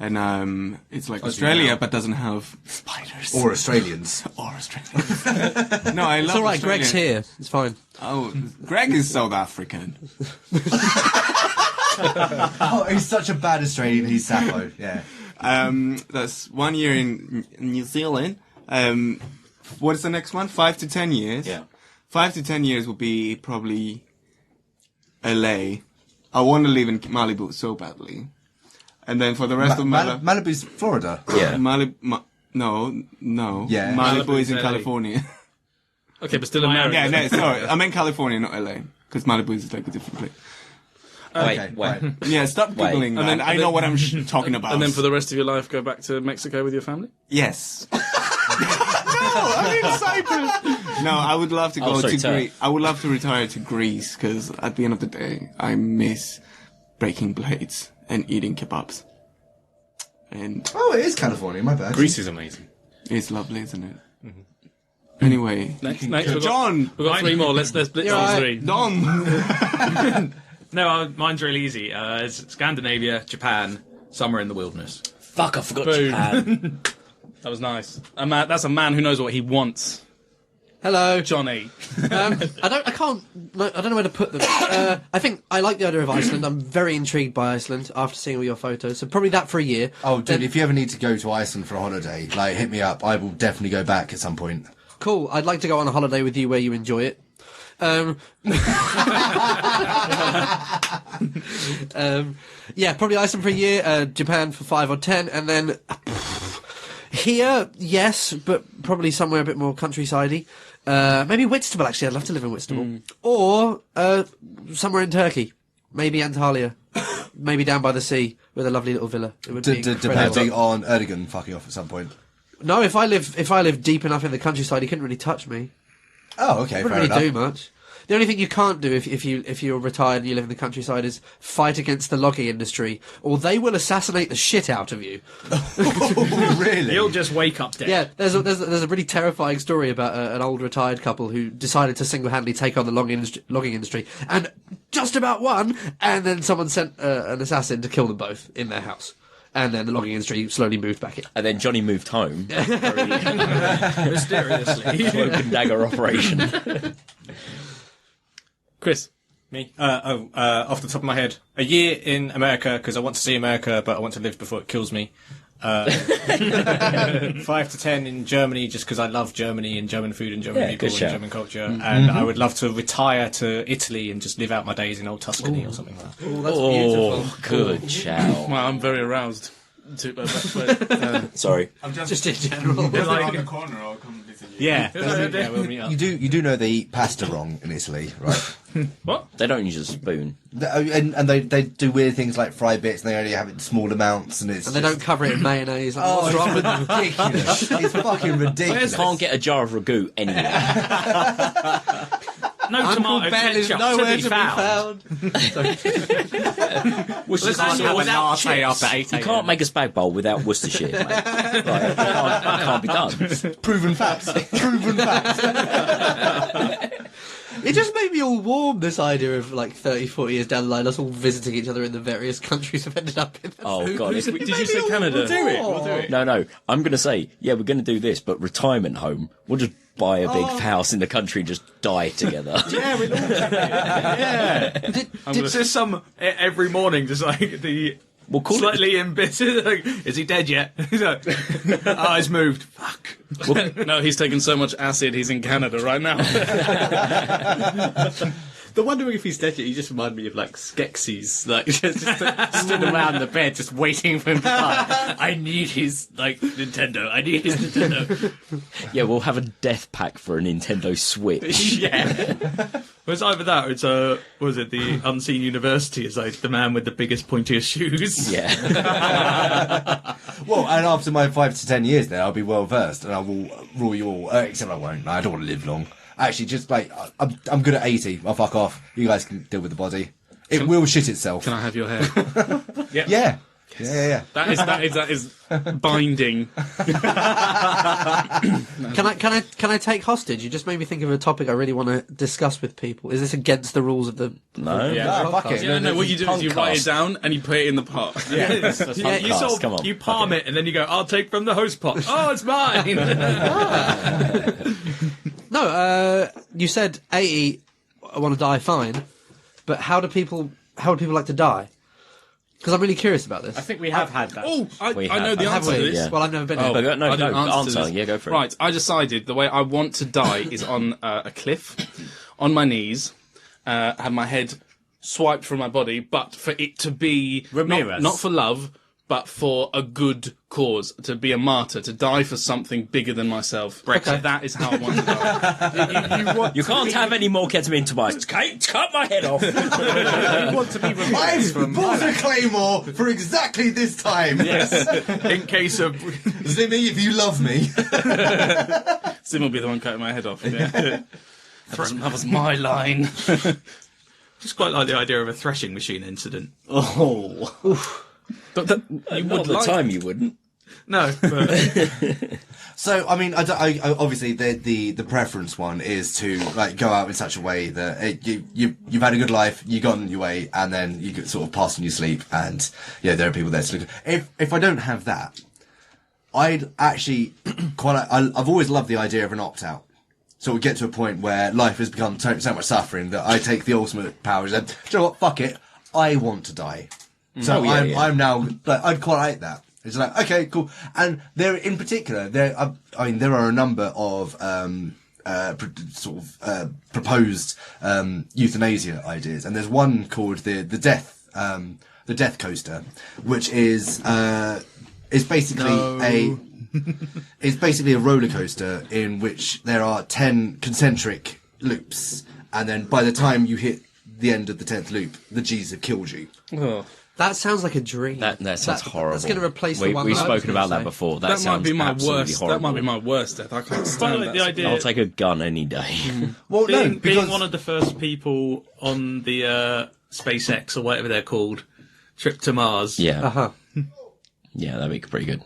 And it's like Australia, but doesn't have spiders. Or Australians. Or Australians. No, I love It's all right. Australia. Greg's here. It's fine. Oh, Greg is South African. Oh, he's such a bad Australian. He's Sappho. Yeah. That's 1 year in New Zealand. What is the next one? 5 to 10 years. Yeah. 5 to 10 years will be probably LA. I want to live in Malibu so badly. And then for the rest of my life, Malibu's Florida. Yeah. no. Yeah. Malibu is in LA. California. Okay, but still America. Yeah, no, sorry. I meant California, not LA. Because Malibu is like a different place. Okay, Wait. right. Yeah, stop Wait. Googling that. then- I know what I'm talking about. And then for the rest of your life, go back to Mexico with your family? Yes. No, I'm in Cyprus. No, I would love to go sorry, to Turk. Greece. I would love to retire to Greece because at the end of the day, I miss breaking blades and eating kebabs. And Oh, it is California. My bad. Greece is amazing. it's lovely, isn't it? Anyway, Next, we've got, John, we've got 3 more. Let's blitz You're on right. 3. Dom. No, mine's really easy. It's Scandinavia, Japan, summer in the wilderness. Fuck, I forgot Boom. Japan. That was nice. That's a man who knows what he wants. Hello. Johnny. I don't know where to put them. I think I like the idea of Iceland. I'm very intrigued by Iceland after seeing all your photos. So probably that for a year. Oh, dude, Then- if you ever need to go to Iceland for a holiday, like, hit me up. I will definitely go back at some point. Cool. I'd like to go on a holiday with you where you enjoy it. Yeah, probably Iceland for a year, Japan for 5 or 10, and then here, yes, but probably somewhere a bit more countryside-y. Maybe Whitstable, actually. I'd love to live in Whitstable. Or somewhere in Turkey. Maybe Antalya. Maybe down by the sea with a lovely little villa. It would be incredible. Depending on Erdogan fucking off at some point. No, if I live deep enough in the countryside, he couldn't really touch me. Oh, okay, Wouldn't fair really enough. do much. The only thing you can't do if you're retired and you live in the countryside is fight against the logging industry, or they will assassinate the shit out of you. Really? You'll just wake up dead. Yeah, there's a really terrifying story about an old retired couple who decided to single-handedly take on the logging industry, and just about won, and then someone sent an assassin to kill them both in their house. And then the logging industry slowly moved back in. And then Johnny moved home. Mysteriously. Cloak and dagger operation. Chris. Me? Off the top of my head, a year in America because I want to see America, but I want to live before it kills me. 5 to 10 in Germany, just because I love Germany and German food and German Yeah, people good and shout. German culture. And I would love to retire to Italy and just live out my days in old Tuscany or something like that. Oh, that's beautiful. Oh, good shout. Well, I'm very aroused. Sorry. I'm Just in general. around the corner. I'll come visit you. Yeah, we'll meet up. You do know they eat pasta wrong in Italy, right? What? They don't use a spoon. And they do weird things like fry bits, and they only have it in small amounts, and it's And they don't cover it in mayonnaise. Like, Oh, what's wrong with them? it's ridiculous! It's fucking ridiculous. Can't get a jar of ragu anywhere. No Uncle tomato Ben is ketchup nowhere to be found. Worcestershire Let's sauce have a without latte chips. after 8 You can't make a spag bowl without Worcestershire, mate. That can't be done. Proven facts. Proven facts. It just made me all warm, this idea of like 30, 40 years down the line, us all visiting each other in the various countries we've ended up in. Oh, God. Did you say Canada? We'll do it. No. I'm going to say, yeah, we're going to do this, but retirement home. We'll just buy a big house in the country and just die together. Yeah, we'll all Yeah. It's just every morning, just like the We'll call slightly embittered. Like, is he dead yet? He's like, oh, he's moved. Fuck. No, he's taken so much acid, he's in Canada right now. The wondering if he's dead yet, you just remind me of like Skeksis, like just stood around the bed, just waiting for him to die. I need his Nintendo. I need his Nintendo. Yeah, we'll have a death pack for a Nintendo Switch. Yeah. Well, it's either that or it's what was it, the Unseen University is like the man with the biggest, pointiest shoes. Yeah. Well, and after my 5 to 10 years there, I'll be well versed, and I will rule you all. Except I won't. No, I don't want to live long. Actually, just like I'm good at 80. I'll fuck off. You guys can deal with the body. It will shit itself. Can I have your hair? Yeah. Yeah. That is binding. Can I take hostage? You just made me think of a topic I really want to discuss with people. Is this against the rules of the? No. Yeah. No, fuck it. Yeah, no, what you do is you write it down and you put it in the pot. Yeah. You Podcast, come on. you palm it and then you go, I'll take from the host pot. Oh, it's mine. No, you said 80. I want to die fine, but how do people like to die? Because I'm really curious about this. I think we have had that. Oh, I We know have. the Have answer to we? this. Yeah. Well, I've never been. Oh, here. No, I didn't answer. this. Yeah, go for it. Right, I decided the way I want to die is on a cliff, on my knees, have my head swiped from my body, but for it to be Ramirez. not for love, but for a good cause, to be a martyr, to die for something bigger than myself. Okay. That is how I want to die. You can't have any more ketamine, Tobias. Cut my head off. You want to be removed I've from. bought a claymore for exactly this time. Yes. In case of Zimmy, if you love me. Sim will be the one cutting my head off. Yeah. that was my line. just quite like the idea of a threshing machine incident. Oh. But you Not would at the like time, you wouldn't. No, but So, I mean, I obviously the preference one is to like go out in such a way that you've had a good life, you got on your way, and then you could sort of pass in your sleep, and yeah, there are people there to look. If I don't have that, I'd actually I've always loved the idea of an opt out. So we get to a point where life has become so much suffering that I take the ultimate power and do you know what? Fuck it, I want to die. So I'm now like I'd quite like that. It's like okay, cool. And there, in particular, there are a number of proposed euthanasia ideas, and there's one called the death coaster, which is basically it's basically a roller coaster in which there are 10 concentric loops, and then by the time you hit the end of the 10th loop, the G's have killed you. Oh. That sounds like a dream. That sounds horrible. That's going to replace the one. We've that I was spoken gonna about that say. before. That might be my absolutely worst. horrible. That might be my worst death. I can't quite stand like that. the idea. I'll take a gun any day. Well, being, no, because being one of the first people on the SpaceX or whatever they're called trip to Mars. Yeah. Uh-huh. Yeah, that'd be pretty good.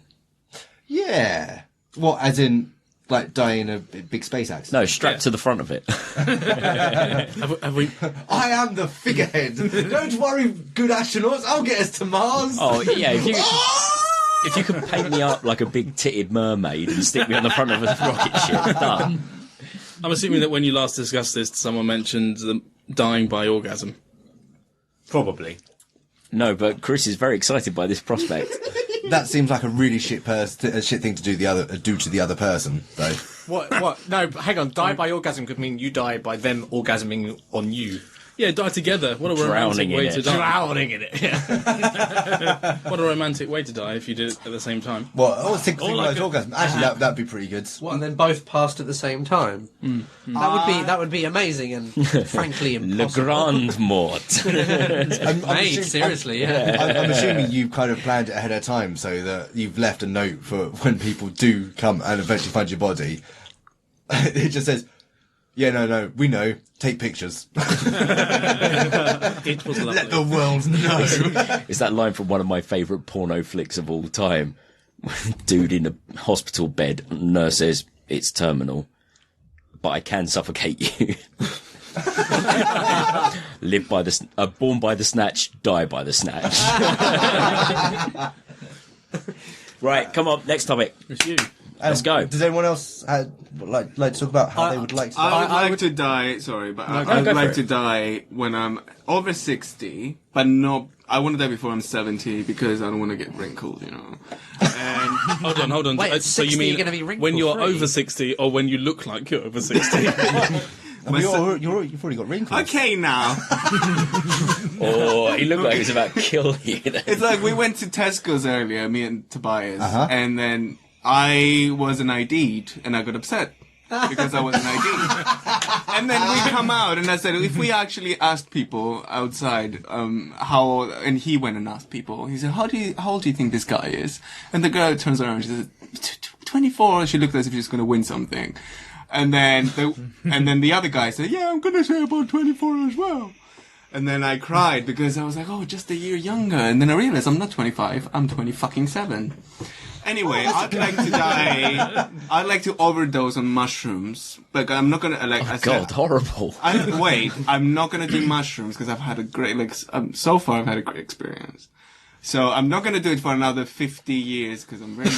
yeah, what as in like die in a big space accident? No, strapped to the front of it. Have we? I am the figurehead. Don't worry, good astronauts. I'll get us to Mars. Oh, yeah, if you could paint me up like a big titted mermaid and stick me on the front of a rocket ship, done. I'm assuming that when you last discussed this, someone mentioned the dying by orgasm. Probably. No, but Chris is very excited by this prospect. That seems like a really shit thing to do to the other person, though. What? No, hang on. Die by orgasm could mean you die by them orgasming on you. Yeah, die together. What a Drowning romantic in way it. to die. Drowning in it. Yeah. What a romantic way to die if you did it at the same time. Well, synchronized like orgasm. Actually, that'd be pretty good. What, and then both passed at the same time? That would be amazing and frankly Le impossible. Grand Mort. Mate, seriously, yeah. I'm assuming you've kind of planned it ahead of time so that you've left a note for when people do come and eventually find your body. It just says, yeah, no, we know. Take pictures. It was lovely. Let the world know. Is that line from one of my favourite porno flicks of all time? Dude in a hospital bed, nurse says, it's terminal, but I can suffocate you. Live by the, born by the snatch, die by the snatch. Right, come on, next topic. It's you. Let's go. Does anyone else like to talk about how they would like to I would die? like to die. Sorry, but I go would for like it. to die when I'm over 60, but not. I want to die before I'm 70 because I don't want to get wrinkled, you know. And Hold on. Wait, at So you 60 mean you're gonna be wrinkle when you're free? over 60 or when you look like you're over 60? You've already got wrinkles. okay, now Oh, he looked like he was about to kill you. it's like we went to Tesco's earlier, me and Tobias, Uh-huh. and then I wasn't ID'd, and I got upset. Because I wasn't ID'd. And then we come out, and I said, if we actually asked people outside, how, and he went and asked people, he said, how old do you think this guy is? And the girl turns around, she says, 24, she looked as if she was going to win something. And then the other guy said, yeah, I'm going to say about 24 as well. And then I cried because I was like, oh, just a year younger. And then I realized I'm not 25, I'm 20-fucking-7. Anyway, I'd like to die. I'd like to overdose on mushrooms. Like, I'm not gonna, like, I God, said, horrible. I'm not gonna do mushrooms because I've had a great, so far I've had a great experience. So I'm not gonna do it for another 50 years because I'm very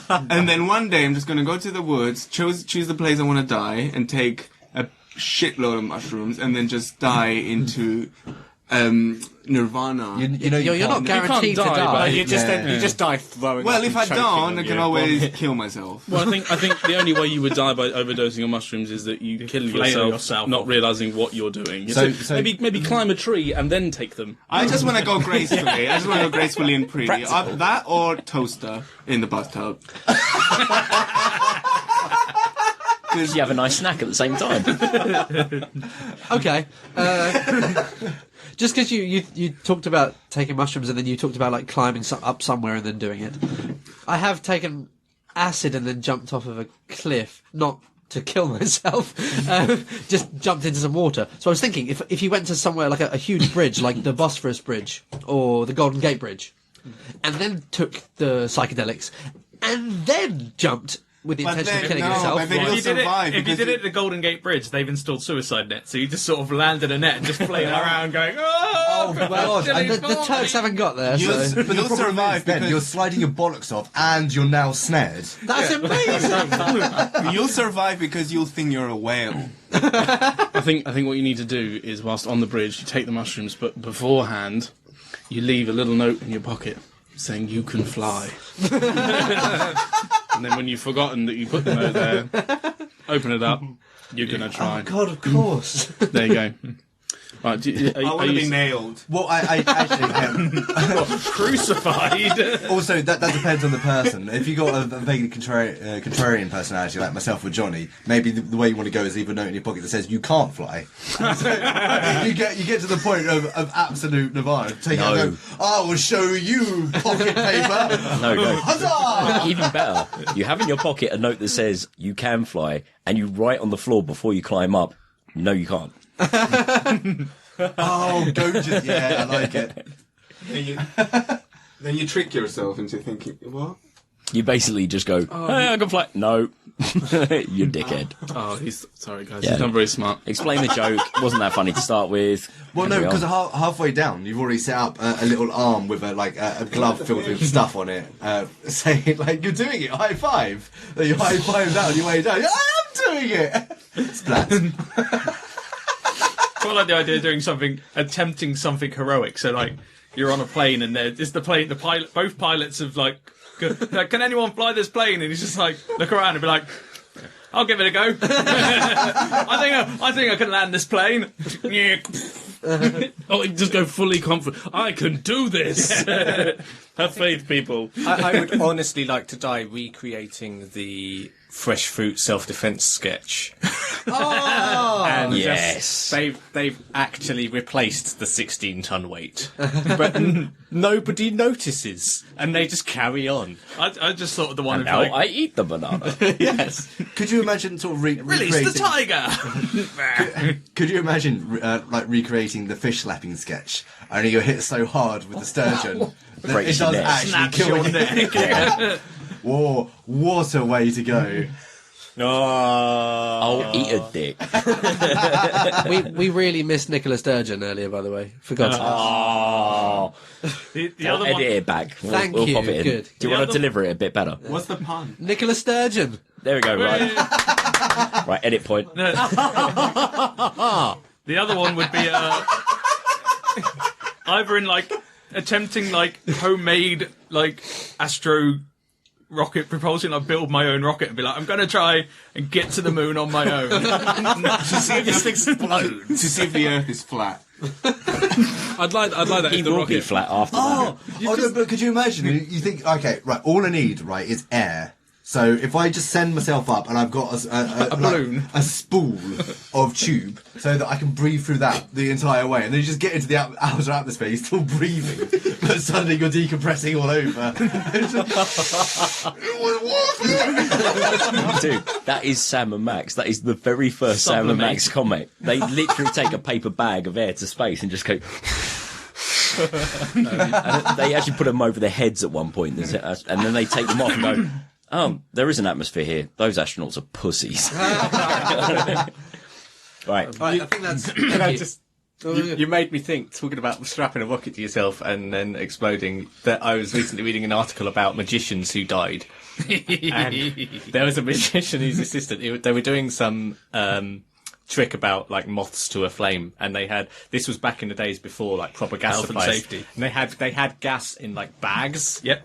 young. And then one day I'm just gonna go to the woods, choose the place I wanna die, and take a shitload of mushrooms, and then just die into, nirvana. You know, You're not guaranteed to die, die. but You just die throwing Well, up if and I choking don't, on I can your always vomit. kill myself. Well, I think the only way you would die by overdosing on mushrooms is that you kill flail yourself, yourself. not realizing what you're doing. So- maybe climb a tree and then take them. I just want to go gracefully. I just want to go gracefully and pretty. That or toaster in the bathtub. You have a nice snack at the same time. Okay. Just because you talked about taking mushrooms and then you talked about like climbing up somewhere and then doing it. I have taken acid and then jumped off of a cliff, not to kill myself, just jumped into some water. So I was thinking, if you went to somewhere like a huge bridge, like the Bosphorus Bridge or the Golden Gate Bridge, and then took the psychedelics, and then jumped with the intention of killing yourself. But then If you'll you did survive. if you because did it at the Golden Gate Bridge, they've installed suicide nets, so you just sort of landed a net and just flailing around going, oh God. And the Turks haven't got there, You'll, so... But the you'll problem survive is then because you're sliding your bollocks off and you're now snared. That's amazing! you'll survive because you'll think you're a whale. I think what you need to do is, whilst on the bridge, you take the mushrooms, but beforehand, you leave a little note in your pocket saying you can fly. And then when you've forgotten that you put the note there, open it up, you're going to try. Oh, God, of course. There you go. Right, I want to be nailed. Well, I actually crucified. also that depends on the person. If you got a vaguely contrarian personality like myself or Jonny, maybe the way you want to go is leave a note in your pocket that says you can't fly. So, you get to the point of absolute nirvana. Take out and go, I will show you pocket paper. No. Huzzah! Even better, you have in your pocket a note that says you can fly, and you write on the floor before you climb up, no, you can't. Oh, gorgeous! Yeah, I like it. Then you trick yourself into thinking, what? You basically just go, hey, I can fly. No. You dickhead. Oh, sorry guys, Yeah. he's not very smart. Explain the joke. Wasn't that funny to start with? Well, no, Carry on. because halfway down, you've already set up a little arm with a glove filled with stuff on it, saying like you're doing it. High five. Then you high five out on your way down. I am doing it. Splat. I like the idea of doing attempting something heroic. So, like, you're on a plane and both pilots have, like, can anyone fly this plane? And he's just like, look around and be like, I'll give it a go. I think I can land this plane. Oh, you just go fully confident. I can do this. Have faith, people. I would honestly like to die recreating the fresh fruit self-defense sketch. And Yes. they've actually replaced the 16-ton weight, but nobody notices, and they just carry on. I just thought of the one Now who's I eat the banana. Yes. Could you imagine sort of release recreating? the tiger. Could you imagine like recreating the fish slapping sketch? Only you're hit so hard with the sturgeon that Breaks it your does neck. actually Snaps kill your you. neck. Whoa, what a way to go! I'll eat a dick. We really missed Nicola Sturgeon earlier, by the way. Forgot to Oh. The I'll other edit one. it back. Thank We'll you, pop it in. good. Do you The want to other- deliver it a bit better? What's the pun? Nicola Sturgeon. There we go, right. Right, edit point. The other one would be either in like attempting like homemade like astro rocket propulsion. I build my own rocket and be like, I'm going to try and get to the moon on my own. To see if this explodes. To see if the Earth is flat. I'd like that. He if the will be rocket flat after that. No, but could you imagine? You think, okay, right, all I need, right, is air. So if I just send myself up and I've got a balloon. a spool of tube, so that I can breathe through that the entire way, and then you just get into the outer atmosphere, you're still breathing, but suddenly you're decompressing all over. Dude, that is Sam and Max. That is the very first Sam and Max comic. They literally take a paper bag of air to space and just go... And they actually put them over their heads at one point, and then they take them off and go, oh, there is an atmosphere here. Those astronauts are pussies. Right. I think that's. Can I just? You made me think, talking about strapping a rocket to yourself and then exploding, that I was recently reading an article about magicians who died. And there was a magician whose assistant, they were doing some trick about like moths to a flame, and this was back in the days before like proper gas Health and supplies. safety. And they had gas in like bags. Yep.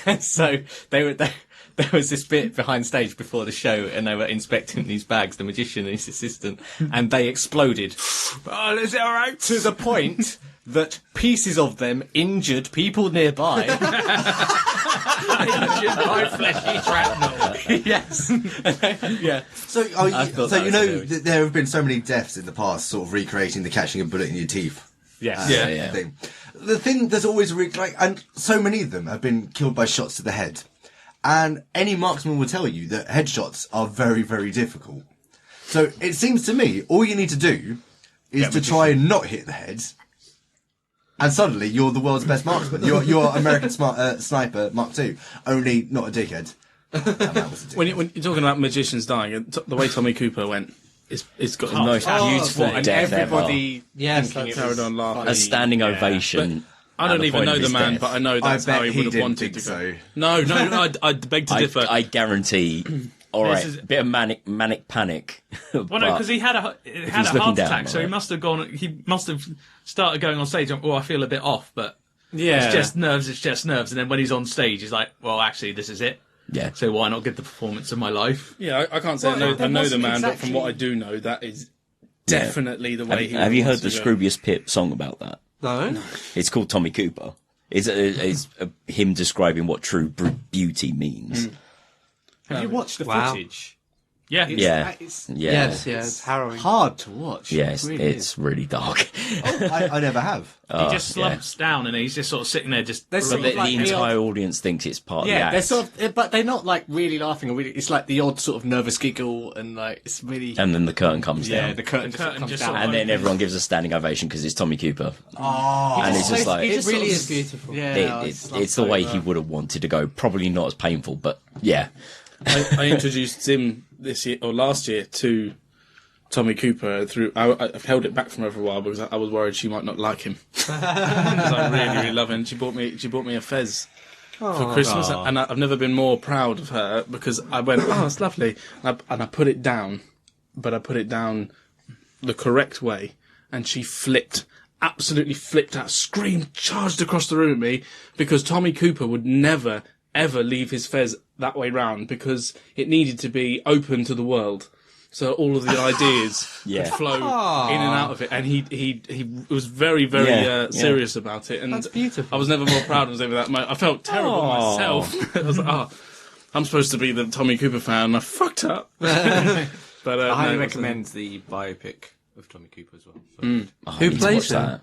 And so there was this bit behind stage before the show, and they were inspecting these bags, the magician and his assistant, and they exploded. Oh, is it all right? To the point that pieces of them injured people nearby. My fleshy shrapnel. Yes. Yeah. So, thought that you was know, hilarious. there have been so many deaths in the past, sort of recreating the catching a bullet in your teeth. Yes. Yeah. Thing. The thing there's always and so many of them have been killed by shots to the head, and any marksman will tell you that headshots are very, very difficult. So it seems to me all you need to do is to try and not hit the head, and suddenly you're the world's best marksman. You're American Sniper Mark II, only not a dickhead. That was a dickhead. when you're talking about magicians dying, the way Tommy Cooper went, it's got The most beautiful And death everybody Yes, thinking that's- it was carried on laughing. ever. A standing ovation. I don't at the even point know of the his man, death. but I know I that's bet how he he would have didn't wanted think to so. go. No, I beg to differ. I guarantee. All right, is- bit of manic panic. Well, no, because he had a he's heart looking down, attack, so he right? must have gone. He must have started going on stage. Oh, I feel a bit off, but Yeah. it's just nerves. It's just nerves. And then when he's on stage, he's like, "Well, actually, this is it. Yeah. So why not give the performance of my life?" Yeah, I can't say Well, I there know the wasn't man, but from exactly- what I do know, that is definitely the way he Have you heard wants the to go. Scroobius Pip song about that? No. It's called Tommy Cooper. It's him describing what true beauty means. Have you watched the Wow. footage? Yeah, Yeah. It's Yeah. Yes, it's harrowing. hard to watch. Yes, It really it's is. really dark. I never have. He just slumps down and he's just sort of sitting there, just. There's But sort the, of like the the entire odd- audience thinks it's part of the Yeah, act. they're sort of, but they're not like really laughing or really. It's like the odd sort of nervous giggle, and like it's really. And then the curtain comes Yeah, down. the curtain The just curtain comes just down. sort of And then opens. everyone gives a standing ovation because it's Tommy Cooper. And it's just like... It really is beautiful. Yeah, It's the way he would have wanted to go. Probably not as painful, but yeah. I introduced him this year or last year to Tommy Cooper through. I've held it back from her for a while because I was worried she might not like him. Because I really, really love him. She bought me a fez for Christmas, and I've never been more proud of her because I went, oh, it's lovely, and I put it down, but I put it down the correct way, and she absolutely flipped out, screamed, charged across the room at me because Tommy Cooper would never ever leave his fez that way round because it needed to be open to the world. So all of the ideas Yeah. would flow in and out of it, and he was very, very serious about it. And That's beautiful. I was never more proud of that. I felt terrible myself. I was like, I'm supposed to be the Tommy Cooper fan, and I fucked up. But I highly recommend the biopic of Tommy Cooper as well. So. Who plays that?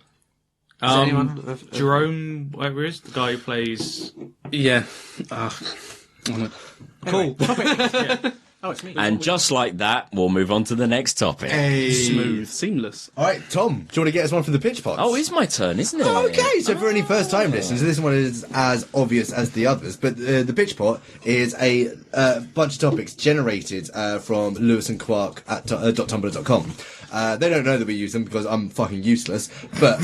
Anyone? Jerome, whatever it is, the guy who plays. Yeah. Cool. Oh, it's me. And just like that, we'll move on to the next topic. Smooth, seamless. All right, Tom, do you want to get us one for the pitch pods? Oh, it's my turn, isn't it? Okay, so for any first-time listeners, this one is as obvious as the others, but the pitch pot is a bunch of topics generated from Lewis and Quark at .tumblr.com. They don't know that we use them because I'm fucking useless, but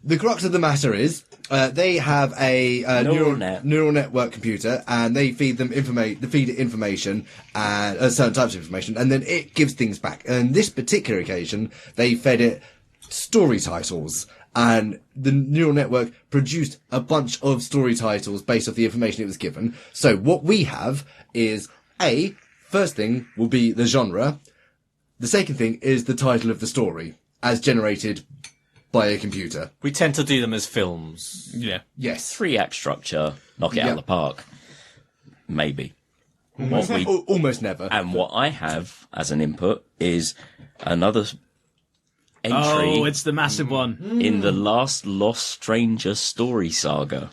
the crux of the matter is they have a neural network computer, and they feed them information and certain types of information, and then it gives things back. And this particular occasion, they fed it story titles, and the neural network produced a bunch of story titles based off the information it was given. So what we have is first thing will be the genre. The second thing is the title of the story, as generated by a computer. We tend to do them as films. Yeah. Yes. 3-act structure, knock it out of the park. Maybe. Almost never. And what I have as an input is another entry Oh, it's the massive one. in the last Lost Stranger story saga.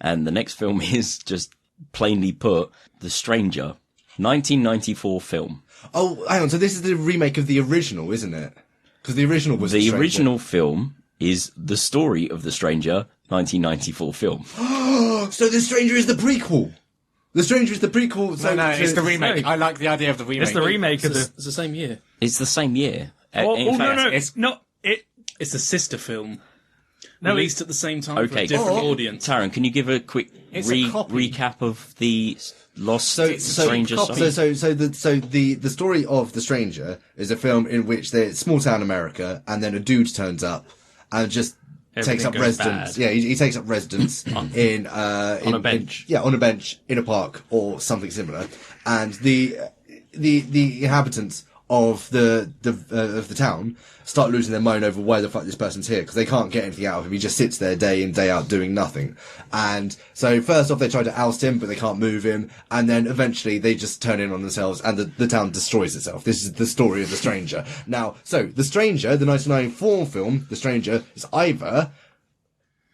And the next film is just plainly put, The Stranger. 1994 film. Oh, hang on. So this is the remake of the original, isn't it? Because the original was The Stranger. original film is The Story of the Stranger, 1994 film. So The Stranger is the prequel. The Stranger is the prequel. So No, it's the remake. I like the idea of the remake. It's the remake of the. It's the same year. It's the same year. Oh, In fact, no, it's- not it. It's a sister film. No, Released at the same time for Okay. a different audience. Taron, can you give a quick It's a copy. recap of the Lost So Stranger saga? the story of The Stranger is a film in which there's small town America, and then a dude turns up and just takes up goes residence. bad. Yeah, he takes up residence on a bench. on a bench in a park or something similar, and the inhabitants of the town start losing their mind over why the fuck this person's here, because they can't get anything out of him. He just sits there day in, day out doing nothing. And so first off they try to oust him, but they can't move him, and then eventually they just turn in on themselves and the town destroys itself. This is the story of The Stranger. Now, so The Stranger, the 1994 film, The Stranger, is either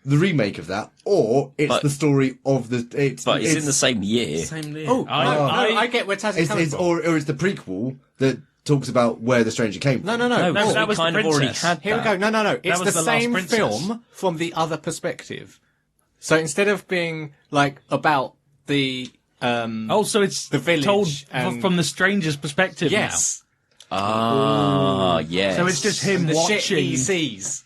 the remake of that, or it's the story of the... It's in the same year. Same year. Oh, I get where Taz's coming from. or it's the prequel that talks about where The Stranger came from. No. No, that we was kind the of already princess. had Here we that. go. No. It's was the The Last same Princess. film from the other perspective. So instead of being like about the So it's The village told and- from the stranger's perspective yes, Ah, yes. now. So it's just him the shit he watching. sees.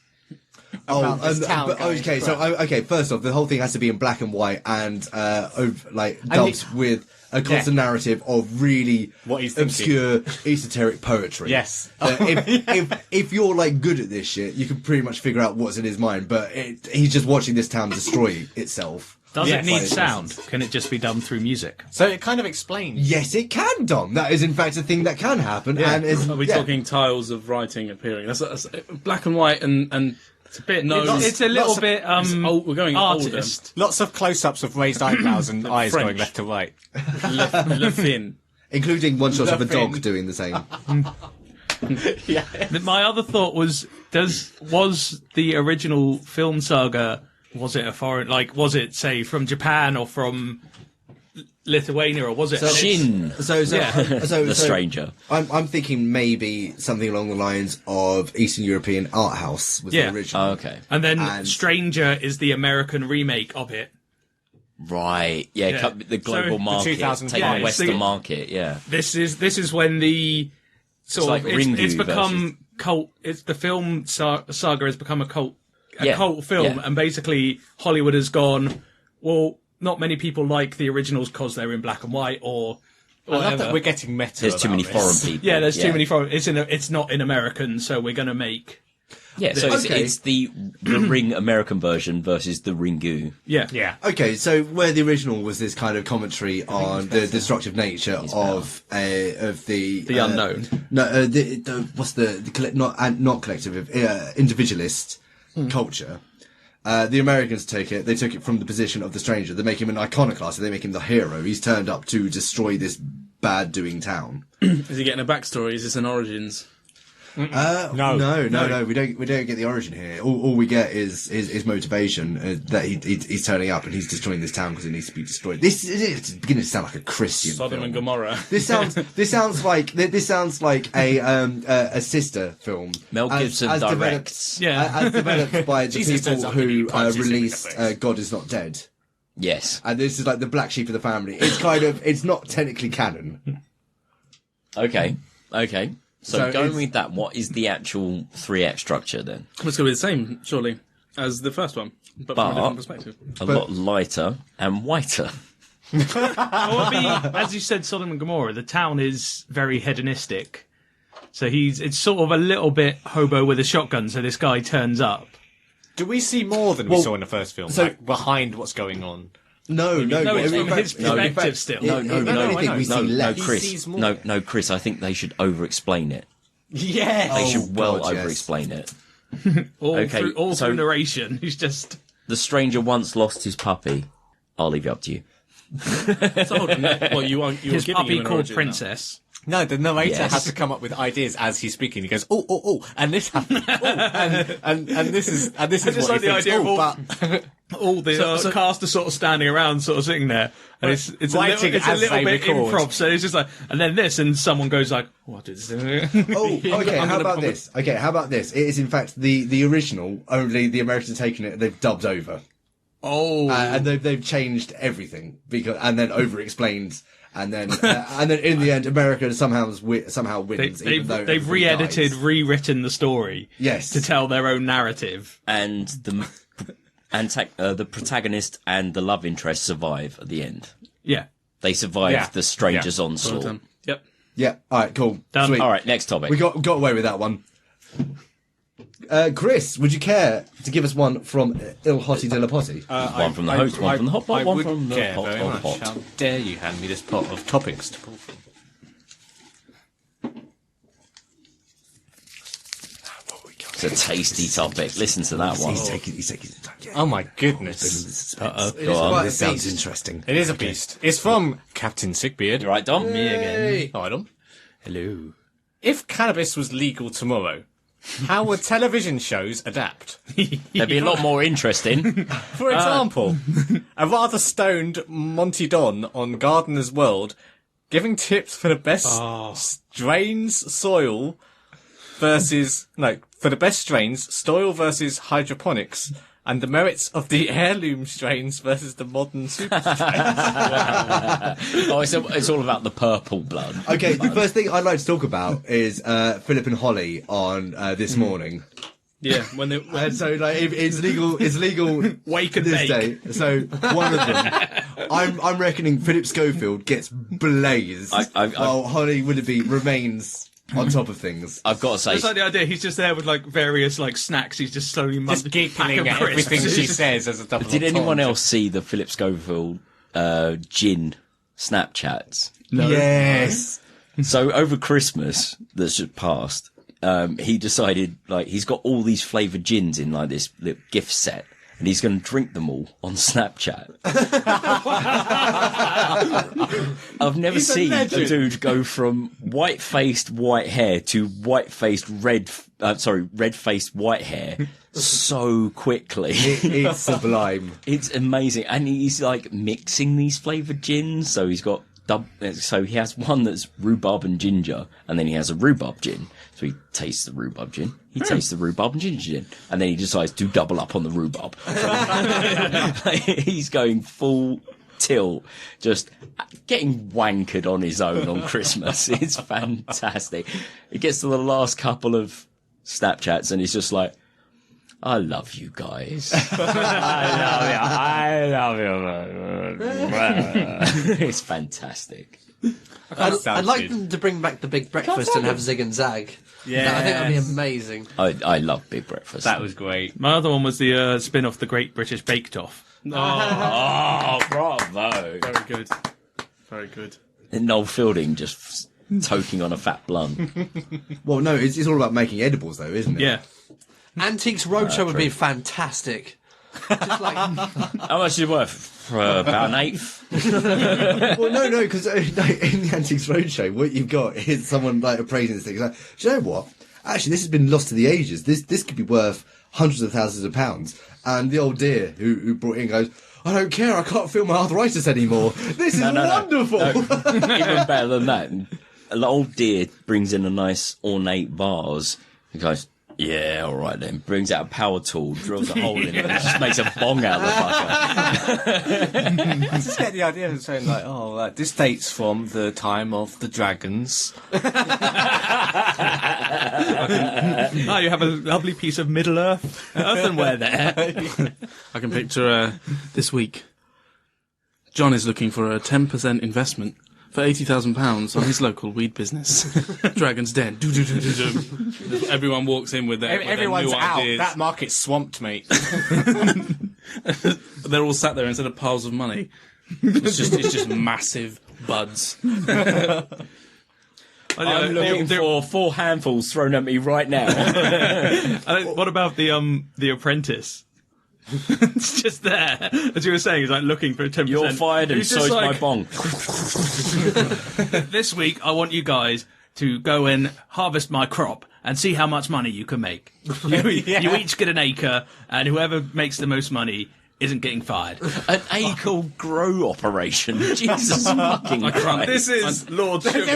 About this town going okay, so crap. first off, the whole thing has to be in black and white and dubs with a constant narrative of really What he's obscure esoteric poetry. Yes. If you're like good at this shit, you can pretty much figure out what's in his mind. But he's just watching this town destroy itself. Does Yes. it need By sound? essence. Can it just be done through music? So it kind of explains. Yes, it can, Dom. That is in fact a thing that can happen. And is, Are we talking tiles of writing appearing? That's black and white and It's a bit. No, it's a little lots of- bit. we're going artist. Lots of close-ups of raised eyebrows and eyes French. going left to right. Le Fin. including one shot of a Nothing. dog doing the same. My other thought was the original film saga, was it a foreign, was it, say, from Japan or from Lithuania, or was it Shin. The Stranger. I'm thinking maybe something along the lines of Eastern European art house was Yeah. the original. Oh, okay. And then And- Stranger is the American remake of it. Right. Yeah, Yeah. The global So, market. 2005. Take Yeah, the Western so- market, yeah. This is when the like Ringu it's become cult. It's the film saga has become a cult film, yeah. and basically Hollywood has gone, well, not many people like the originals because they're in black and white or I love whatever. that we're getting meta. There's too about many this. foreign people. Yeah, there's too many foreign. It's not in American, so we're gonna make. Yeah, so Okay. it's the Ring American version versus the Ringu. Yeah. Yeah. Okay, so where the original was this kind of commentary on the destructive nature of the unknown. No, what's not collective, individualist culture. The Americans took it from the position of the stranger. They make him an iconoclast. They make him the hero. He's turned up to destroy this bad-doing town. Is he getting a backstory? Is this an origins? No. We don't get the origin here. All we get is motivation that he's turning up and he's destroying this town because it needs to be destroyed. This is beginning to sound like a Christian Sodom film. and Gomorrah. This sounds like a sister film. Mel Gibson directs. As developed by the Jesus turns people up and he who punches him in the released face. God Is Not Dead. Yes. And this is like the black sheep of the family. It's not technically canon. Okay. So going it's- with that, what is the actual 3-act structure then? It's going to be the same, surely, as the first one, but from a different perspective. A lot lighter and whiter. Well, as you said, Sodom and Gomorrah, the town is very hedonistic. So it's sort of a little bit hobo with a shotgun. So this guy turns up. Do we see more than we saw in the first film? so- Like, behind what's going on? No. it's in from fact- his in fact, perspective still. if anything, we see less. He Chris. sees more. No, Chris. I think they should over-explain it. Yes. They should well God, yes. over-explain it. All so- through narration. He's just... The stranger once lost his puppy. I'll leave it up to you. So hold on. Well, you're His giving puppy you an called origin now. Princess. No, the narrator Yes. has to come up with ideas as he's speaking. He goes, oh, and this happened, and this is I just what like he the thinks. idea of all- But All the cast are sort of standing around, sort of sitting there, and it's a Writing little as they bit record. improv. So it's just like, and then this, and someone goes like, "What is this?" Oh, okay. How about this? Okay, how about this? It is in fact the original. Only the Americans have taken it. They've dubbed over, Oh, and they've changed everything and then over-explained, and then in the end, America somehow wins. even though they've everybody re-edited, dies. rewritten the story, Yes. to tell their own narrative. And the protagonist and the love interest survive at the end. Yeah, They survive Yeah. the stranger's Yeah. onslaught. Yep. Yeah. All right. Cool. Done. Sweet. All right, next topic. We got away with that one. Chris, would you care to give us one from Il Hotti de la Potti? One from the host, one from the hot pot, I one would from the care hot very of much. hot. How dare you hand me this pot of toppings to pull from? It's a tasty topic. Listen to that one. He's taking his time. Yeah. Oh my goodness! Go on. This sounds interesting. It is a beast. It's from Captain Sickbeard. You right, Dom? me again. Hi, Adam. Hello. If cannabis was legal tomorrow, how would television shows adapt? There'd be a lot more interesting. For example, a rather stoned Monty Don on Gardener's World giving tips for the best strains soil versus for the best strains soil versus hydroponics, and the merits of the heirloom strains versus the modern super strains. Oh, it's all about the purple blood. Okay, the first thing I'd like to talk about is Philip and Holly on This Morning. Yeah. When they And so, like, it's legal. Wake and this bake. day. So one of them, I'm reckoning Philip Schofield gets blazed, while Holly Willoughby remains on top of things. I've got to say, It's like the idea. He's just there with like various like snacks. He's just slowly Just giggling at crisps. everything she says as a double did anyone entendre. else see the Philip Schofield gin Snapchats? No. Yes. So over Christmas that's just passed, he decided he's got all these flavoured gins in like this little gift set, and he's going to drink them all on Snapchat. I've never seen a dude go from white-faced white hair to white-faced red-faced white hair so quickly. It's sublime. It's amazing, and he's like mixing these flavoured gins. So he's got so he has one that's rhubarb and ginger, and then he has a rhubarb gin. So he tastes the rhubarb gin, he tastes the rhubarb and ginger gin, and then he decides to double up on the rhubarb. He's going full tilt, just getting wankered on his own on Christmas. It's fantastic. It gets to the last couple of Snapchats, and he's just like, I love you guys. I love you. It's fantastic. I'd like them to bring back the big breakfast and have Zig and Zag. Yeah, I think that'd be amazing. I love Big Breakfast. That was great. My other one was the spin-off The Great British Bake Off. Oh, bravo. Very good. Very good. And Noel Fielding just toking on a fat blunt. Well, no, it's all about making edibles, though, isn't it? Yeah. Antiques Roadshow would be fantastic. Just like How much is it worth? For about an eighth. Well, no, because in the Antiques Roadshow, what you've got is someone like appraising this thing. It's like, do you know what? Actually, this has been lost to the ages. This could be worth hundreds of thousands of pounds. And the old dear who brought it in goes, I don't care, I can't feel my arthritis anymore. This is wonderful. No. Even better than that. An old dear brings in a nice ornate vase. He goes, yeah, all right then. Brings out a power tool, drills a hole in it, and just makes a bong out of the fucker. I just get the idea of saying like, oh, like, this dates from the time of the dragons. Oh, you have a lovely piece of Middle Earth earthenware there. I can picture this week. John is looking for a 10% investment for £80,000 on his local weed business. Dragon's Den. Do. Everyone walks in with their Everyone's new out. ideas. That market's swamped, mate. They're all sat there instead of piles of money. It's just massive buds. I'm looking for 4 handfuls thrown at me right now. What about the Apprentice? It's just there, as you were saying. He's like looking for 10%. You're fired, and He's just so's my like, bong. This week, I want you guys to go and harvest my crop and see how much money you can make. You each get an acre, and whoever makes the most money isn't getting fired. An acre grow operation. Jesus fucking Christ. This is Lord They're Sugar.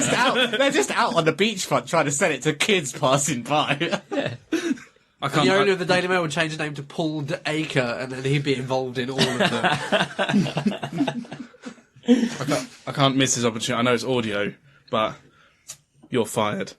just out on the beachfront trying to sell it to kids passing by. I can't. the owner of the Daily Mail would change his name to Pulled Acre, and then he'd be involved in all of them. I can't miss this opportunity. I know it's audio, but you're fired.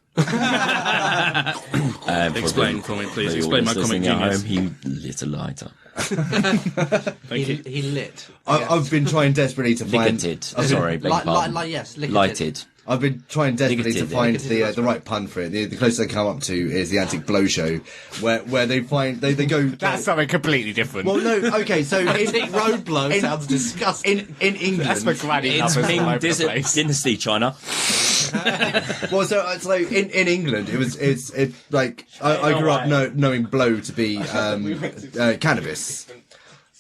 Explain for me, please. Explain my comic genius. He lit a lighter. Thank you. He lit. I've been trying desperately to find... Lighted. Sorry, beg your pardon. Yes, lickety. Lighted. I've been trying desperately to Lickety, find lickety, the right pun for it. The closest I come up to is the Antique Blow Show, where they find they go. That's something completely different. Well, no, okay, so Antique Road Blow sounds disgusting. in England. That's for granny It's lovers all Ming over the place. Dynasty, China. Well, so it's like in England, it's like I grew up knowing blow to be cannabis.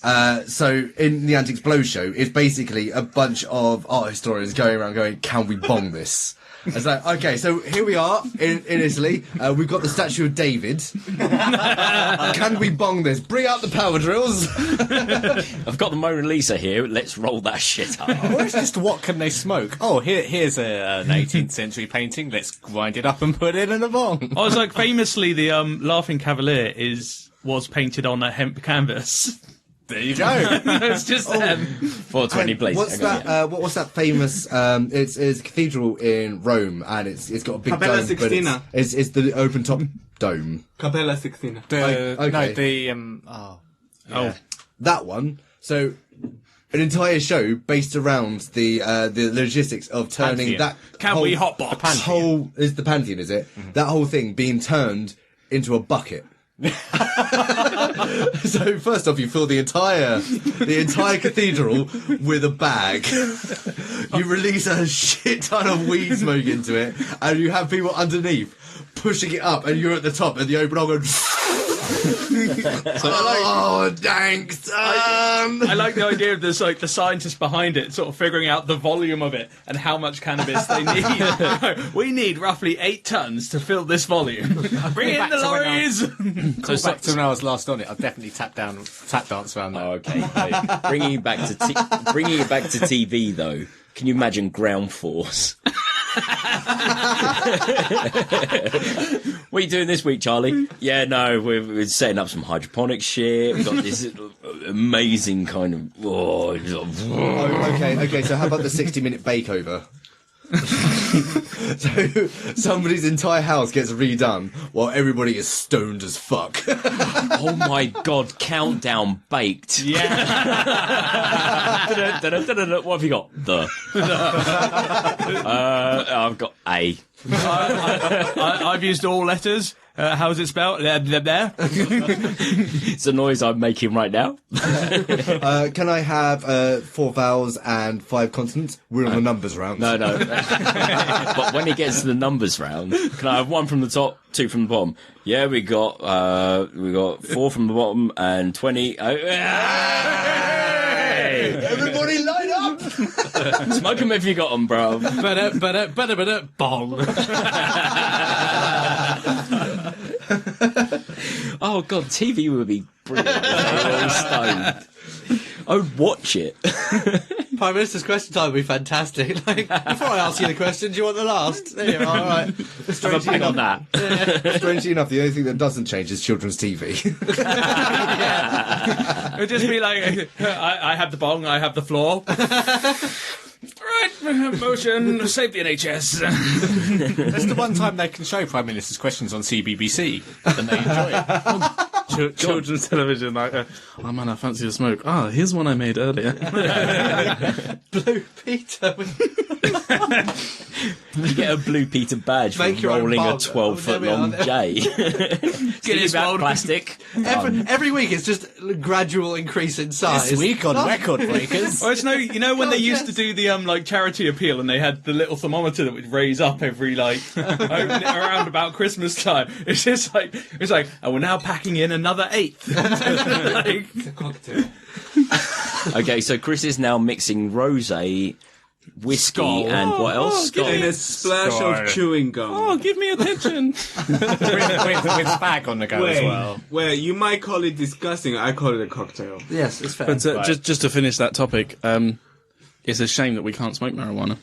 So in the Antiques Blow Show, it's basically a bunch of art historians going around going, can we bong this? It's like, okay, so here we are in Italy. We've got the statue of David. Can we bong this? Bring out the power drills. I've got the Mona Lisa here. Let's roll that shit up. Or it's just what can they smoke? Oh, here's an 18th century painting. Let's grind it up and put it in a bong. I was like, famously, the Laughing Cavalier was painted on a hemp canvas. There you go. It's just them. 420 place. What's that? What's that famous? It's a cathedral in Rome, and it's got a big Capella dome, Sixtina. but it's the open top dome. Capella Sixtina. That one. So an entire show based around the logistics of turning Pantheon. that. Can we hotbox? Whole is the Pantheon, is it? Mm-hmm. That whole thing being turned into a bucket. So first off, you fill the entire cathedral with a bag. You release a shit ton of weed smoke into it, and you have people underneath pushing it up, and you're at the top, and the open hole goes. Oh, thanks, son. I like the idea of this, like the scientists behind it, sort of figuring out the volume of it and how much cannabis they need. We need roughly 8 tons to fill this volume. Bring in the lorries. So back to when I was last on it, I'll definitely tap dance around that. Oh, okay. Bringing it back to TV though. Can you imagine Ground Force? What are you doing this week, Charlie? Yeah, no, we're setting up some hydroponic shit. We've got this amazing kind of. Okay. So how about the 60-minute bakeover? So somebody's entire house gets redone while everybody is stoned as fuck. Oh my god, countdown baked. Yeah. What have you got? I've got A. I've used all letters. How's it spelled? There. It's the noise I'm making right now. Can I have 4 vowels and 5 consonants? We're on the numbers round. No. But when it gets to the numbers round, can I have 1 from the top, 2 from the bottom? Yeah, we got 4 from the bottom and 20. Everybody line up! Smoke 'em if you got 'em, bro. Bong. Oh god, TV would be brilliant. All stoned. I would watch it. Prime Minister's question time would be fantastic. Like, before I ask you the question, do you want the last? There you are, all right. Have a bang on that. Strangely enough, the only thing that doesn't change is children's TV. It would just be like, I have the bong, I have the floor. Right, motion, save the NHS. That's the one time they can show Prime Minister's questions on CBBC, and they enjoy it. Children's television, like, oh man, I fancy a smoke. Ah, here's one I made earlier. Blue Peter. You get a Blue Peter badge Make for your own rolling a bong. 12-foot long J. Get it back plastic. Every week it's just a gradual increase in size. This week on Record Breakers. Well, it's you know when God, they used yes. to do the like charity appeal and they had the little thermometer that would raise up every like open it around about Christmas time. It's just like and we're now packing in another 8th. Like, Okay, so Chris is now mixing rosé, whiskey, Skull. and what else? give Skull. me And a splash of chewing gum. Oh, give me attention. with spag on the go as well. Well, you might call it disgusting. I call it a cocktail. Yes, it's fair. But just to finish that topic, it's a shame that we can't smoke marijuana.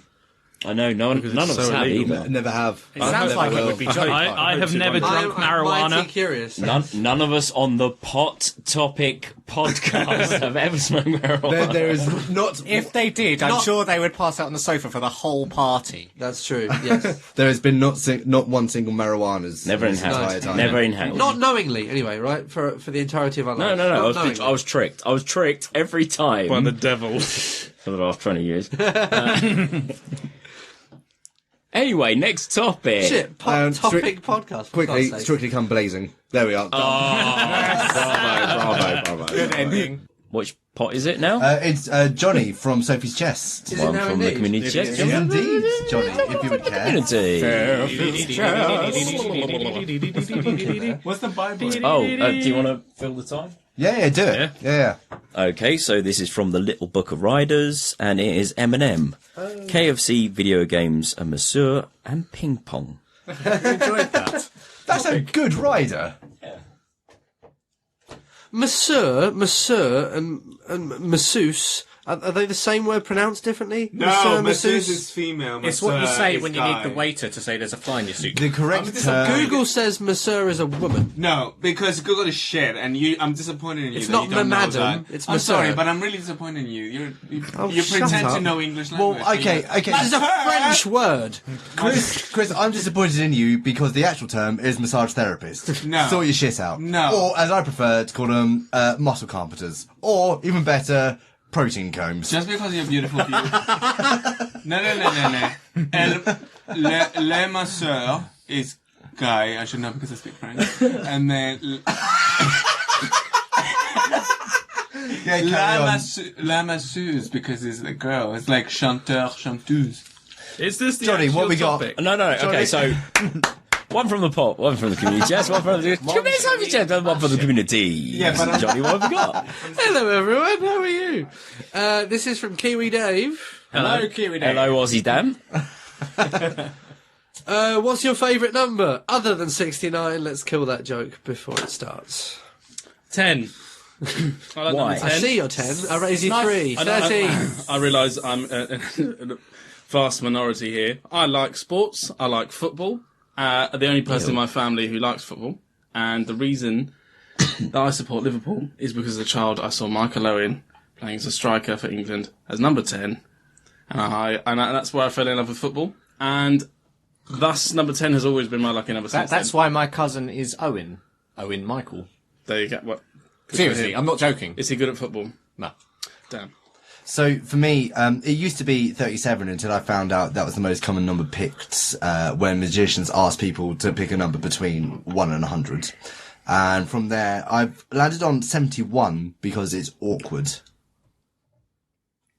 I know, none of us so have illegal. either. Never have. It sounds like it would be jolly fun. I have never drunk I'm mighty marijuana. curious. None of us on the Pot Topic podcast have ever smoked marijuana. There is not. If they did, I'm sure they would pass out on the sofa for the whole party. That's true, yes. There has been not one single marijuana's. Never this entire inhaled. time. Never inhaled. Not knowingly, anyway, right? For the entirety of our life. No. Not I knowingly. was tricked. I was tricked every time By the devil. for the last 20 years. Anyway, next topic. Shit, topic podcast. for Quickly, God's sake. Strictly Come Blazing. There we are. Bravo. Good ending. Which pot is it now? It's Jonny from Sophie's Chest. Is it One now from the indeed? community It chest. is indeed, Jonny, if you would care. Community. What's the Bible? Oh, do you want to fill the time? Yeah, do it. Yeah. Okay, so this is from the Little Book of Riders, and it is M&M, KFC, video games, a masseur, and ping pong. Enjoyed that. That's a good rider. Monsieur, and masseuse. Are they the same word pronounced differently? No, masseuse is female. It's what you masseur say is when you guy. need the waiter to say there's a fly in your suit. The correct term. Google says masseur is a woman. No, because Google is shit, and I'm disappointed in you. It's that not you don't know madam, that. it's I'm masseur. sorry, but I'm really disappointed in you. You shut pretend to up. know English Well, language. okay. This is a French word. Chris, I'm disappointed in you because the actual term is massage therapist. No. Sort your shit out. No. Or, as I prefer to call them, muscle carpenters. Or, even better, protein combs. Just because you're beautiful people. No. Le masseur is guy. I should know because I speak French. And then Yeah, carry on. la masseuse because it's a girl. It's like chanteur, chanteuse. Is this the Jonny, what actual we got? topic? No, okay, so... One from the pot, one from the community chest, one from the community chest, and one from the community. Yeah, but Johnny, what have we got? Hello, everyone. How are you? This is from Kiwi Dave. Hello, Kiwi Dave. Hello, Aussie Dan. What's your favourite number? Other than 69, let's kill that joke before it starts. 10. I like Why? number I 10. see your 10. I raise you 3. I know, 13. I realise I'm a vast minority here. I like sports. I like football. The only person in my family who likes football. And the reason that I support Liverpool is because as a child I saw Michael Owen playing as a striker for England as number 10. And that's where I fell in love with football. And thus, number 10 has always been my lucky number since That's then. why my cousin is Owen. Owen Michael. There you go. What? Seriously, I'm not joking. Is he good at football? No. Damn. So for me, it used to be 37 until I found out that was the most common number picked when magicians asked people to pick a number between 1 and 100. And from there, I've landed on 71 because it's awkward.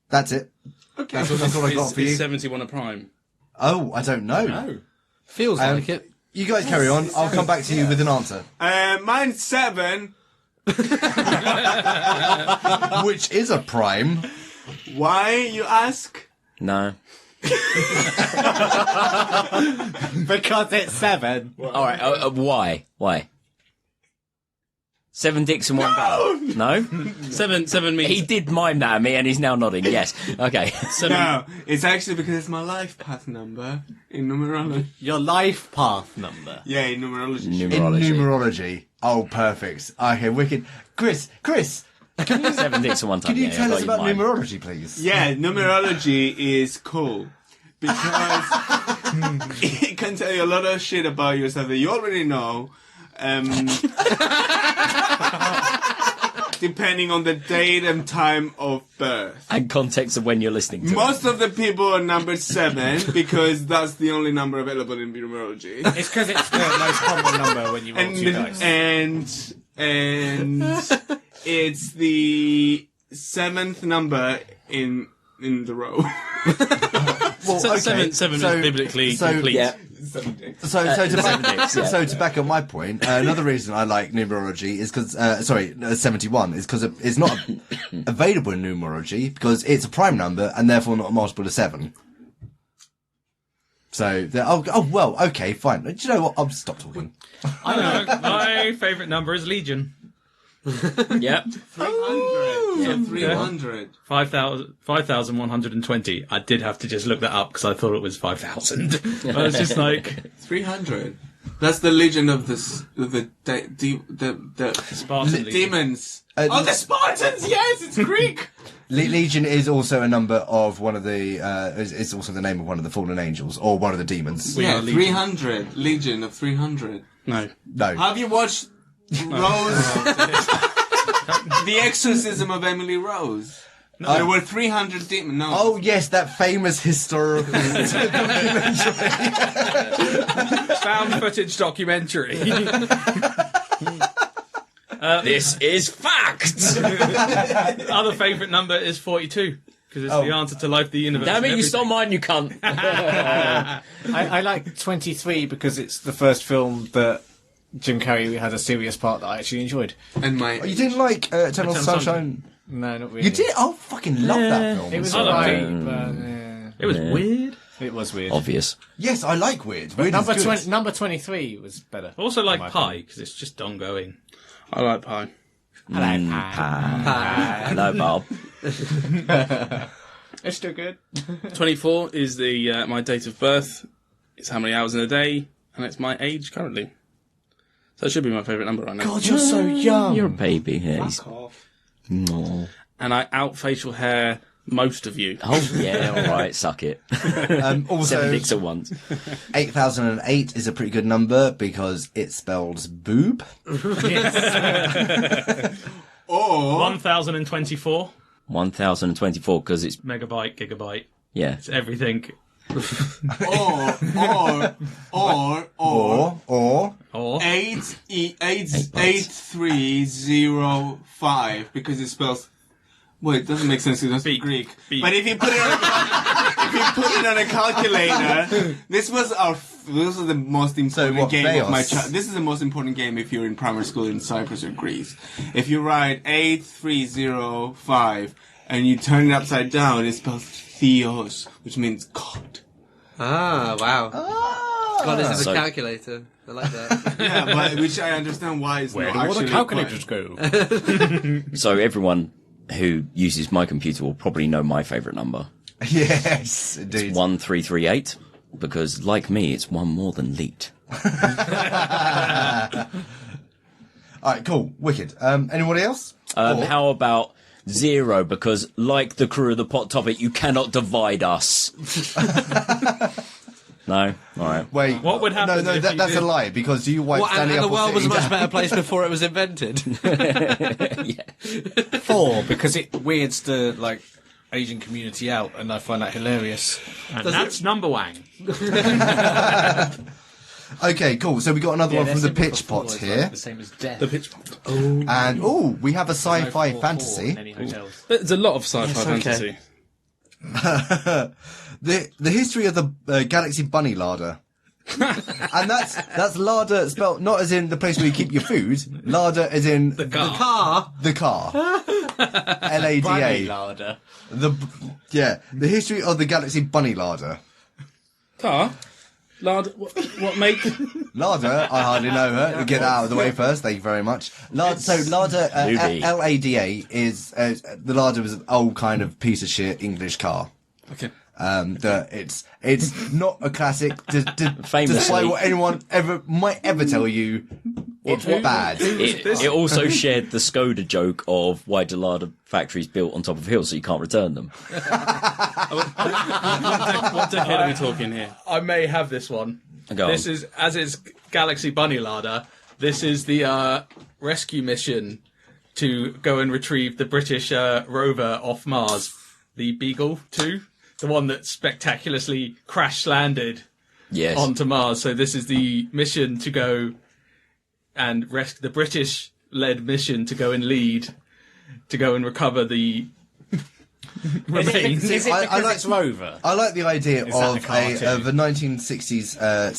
That's it. Okay. That's all I got for you. Is 71 a prime? Oh, I don't know. Feels like it. You guys carry on. I'll come back to you with an answer. Mine's 7. Which is a prime. Why, you ask? No. Because it's 7. All right. Why? Why? 7 dicks and 1 barrel. No. 7 means... He did mime that at me, and he's now nodding. Yes. Okay. No, it's actually because it's my life path number in numerology. Your life path number. Yeah, in numerology. In numerology. Oh, perfect. Okay, wicked. Chris, 7 dicks and 1 time. can you yeah, tell I us got about you mime. numerology, please? Yeah, numerology is cool. Because it can tell you a lot of shit about yourself that you already know. Depending on the date and time of birth. And context of when you're listening to Most of the people are number 7 because that's the only number available in numerology. It's because it's the most common number when you roll 2 dice. And it's the 7th number in the row. Well, Seven is biblically complete. Yeah. So to back up my point, another reason I like numerology is because 71 is because it's not available in numerology because it's a prime number and therefore not a multiple of 7. So well, okay, fine. Do you know what? I'll stop talking. I know. My favourite number is Legion. Yep. 300. Yeah, 300. 5,120. I did have to just look that up because I thought it was 5,000. I was just like 300. That's the legion of the Spartan Legion. demons. The Spartans. Yes, it's Greek. Legion is also a number of one of the. It's also the name of one of the fallen angels or one of the demons. Yeah, 300. Legion of 300. No. Have you watched Rose? The Exorcism of Emily Rose. No. There were 300 demons. No. Oh yes, that famous historical documentary. Found footage documentary. This is fact. Other favourite number is 42 because it's the answer to life, the universe. Damn it, and you stole mine, you cunt. I like 23 because it's the first film that Jim Carrey had a serious part that I actually enjoyed. And You didn't like Eternal Sunshine? No, not really. You did? Oh, fucking love that film. It was I loved alright, it. but It was weird. it was weird. Obvious. Yes, I like weird. Weird Number is good. number 23 was better. I also like in my Pi because it's just ongoing. I like pie. Hello, Bob. It's still good. 24 is the my date of birth. It's how many hours in a day, and it's my age currently. So it should be my favourite number right now. God, you're so young. You're a baby. Yeah, he's... Aw. And I out facial hair most of you. Oh, yeah, all right, suck it. Also, 7 dicks at once. 8,008 is a pretty good number because it spells boob. Or 1,024 1,024 because it's... megabyte, gigabyte. Yeah. It's everything. Or 8305 because it spells. Well, it doesn't make sense because that's Greek. Beep. But if you put it on a calculator, this was the most important game of my child. This is the most important game if you're in primary school in Cyprus or Greece. If you write 8305 and you turn it upside down, it spells Theos, which means God. Ah, wow. God, this is So- a calculator. I like that. Yeah, but which I understand why it's not actually go? So everyone who uses my computer will probably know my favourite number. yes, indeed. It's 1338, because like me, it's one more than Leet. All right, cool, wicked. Anybody else? How about 0, because like the crew of the Pot Topic, you cannot divide us. No? Alright. Wait. What would happen No, if you that's did- a lie, because you white What, and standing the up or world was a sitting much down. better place before it was invented. 4, because it weirds the, like, Asian community out, and I find that hilarious. And that's number one. Okay, cool. So we got another one from the Pitch Pot here. The same as death. The pitch pot. And, we have a sci-fi fantasy. Many hotels. There's a lot of sci-fi fantasy. The history of the Galaxy Bunny Larder. And that's larder spelt not as in the place where you keep your food. Larder as in the car. The car. Bunny LADA. larder. The history of the Galaxy Bunny Larder. Car? Lard, what make? Larder, I hardly know her. Get that out of the way first. Thank you very much. Larder, Newbie. LADA is the Larder was an old kind of piece of shit English car. Okay. It's not a classic. Famously. Despite what anyone might ever tell you, it's bad. It also shared the Skoda joke of why do Larder factories built on top of hills so you can't return them. What decade are we talking here? I may have this one. Go on. This is, as is Galaxy Bunny Larder, this is the rescue mission to go and retrieve the British rover off Mars, the Beagle 2, the one that spectacularly crash-landed Yes. onto Mars. So this is the mission to go and the British-led mission to go and recover the remains. Is it I because like- it's Rover? I like the idea Is that of the cartoon? of a 1960s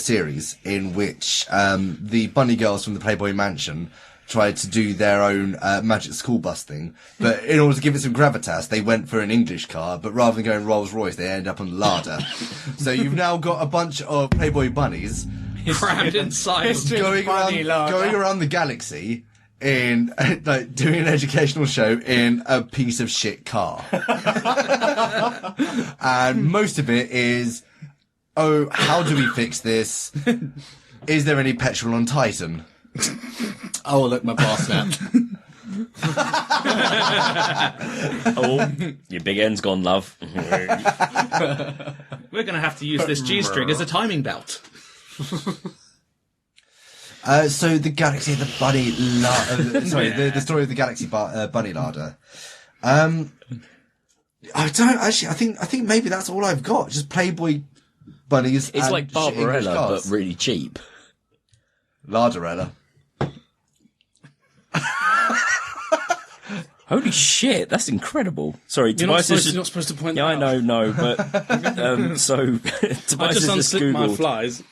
series in which the bunny girls from the Playboy Mansion tried to do their own magic school bus thing, but in order to give it some gravitas, they went for an English car, but rather than going Rolls Royce, they ended up on Larder. So you've now got a bunch of Playboy bunnies Crammed inside. going around the galaxy in like doing an educational show in a piece of shit car. And most of it is, how do we fix this? Is there any petrol on Titan? Oh, look, my bar snapped. Your big end's gone, love. We're going to have to use this G-string as a timing belt. So the Galaxy of the Bunny the story of the Galaxy Bunny Larder. I don't actually. I think maybe that's all I've got. Just Playboy bunnies. It's and like shit English Barbarella, cars. but really cheap. Larderella. Holy shit, that's incredible. Sorry, You're not Tobias supposed, supposed to point Yeah, that I out. know, but so Tobias I just has unzipped my Googled. flies.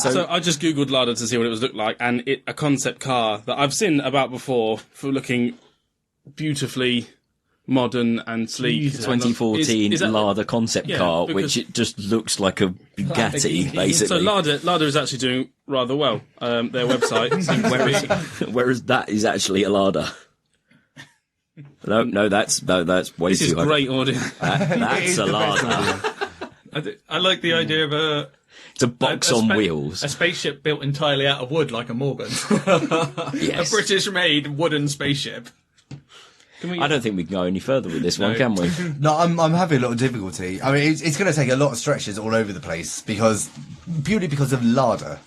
So I just googled Larder to see what it was looked like, and a concept car that I've seen about before for looking beautifully modern and sleek. 2014 Is that- Larder concept Yeah, car, because- which it just looks like a Bugatti, basically. So Larder is actually doing rather well. Their website seems to be. Whereas that is actually a Larder. No, that's way This is too high. great audio. That's a Larder. I like the idea of It's a box on wheels. a spaceship built entirely out of wood, like a Morgan. Yes. A British-made wooden spaceship. I don't think we can go any further with this one, can we? No, I'm having a lot of difficulty. I mean, it's going to take a lot of stretches all over the place purely because of Larder.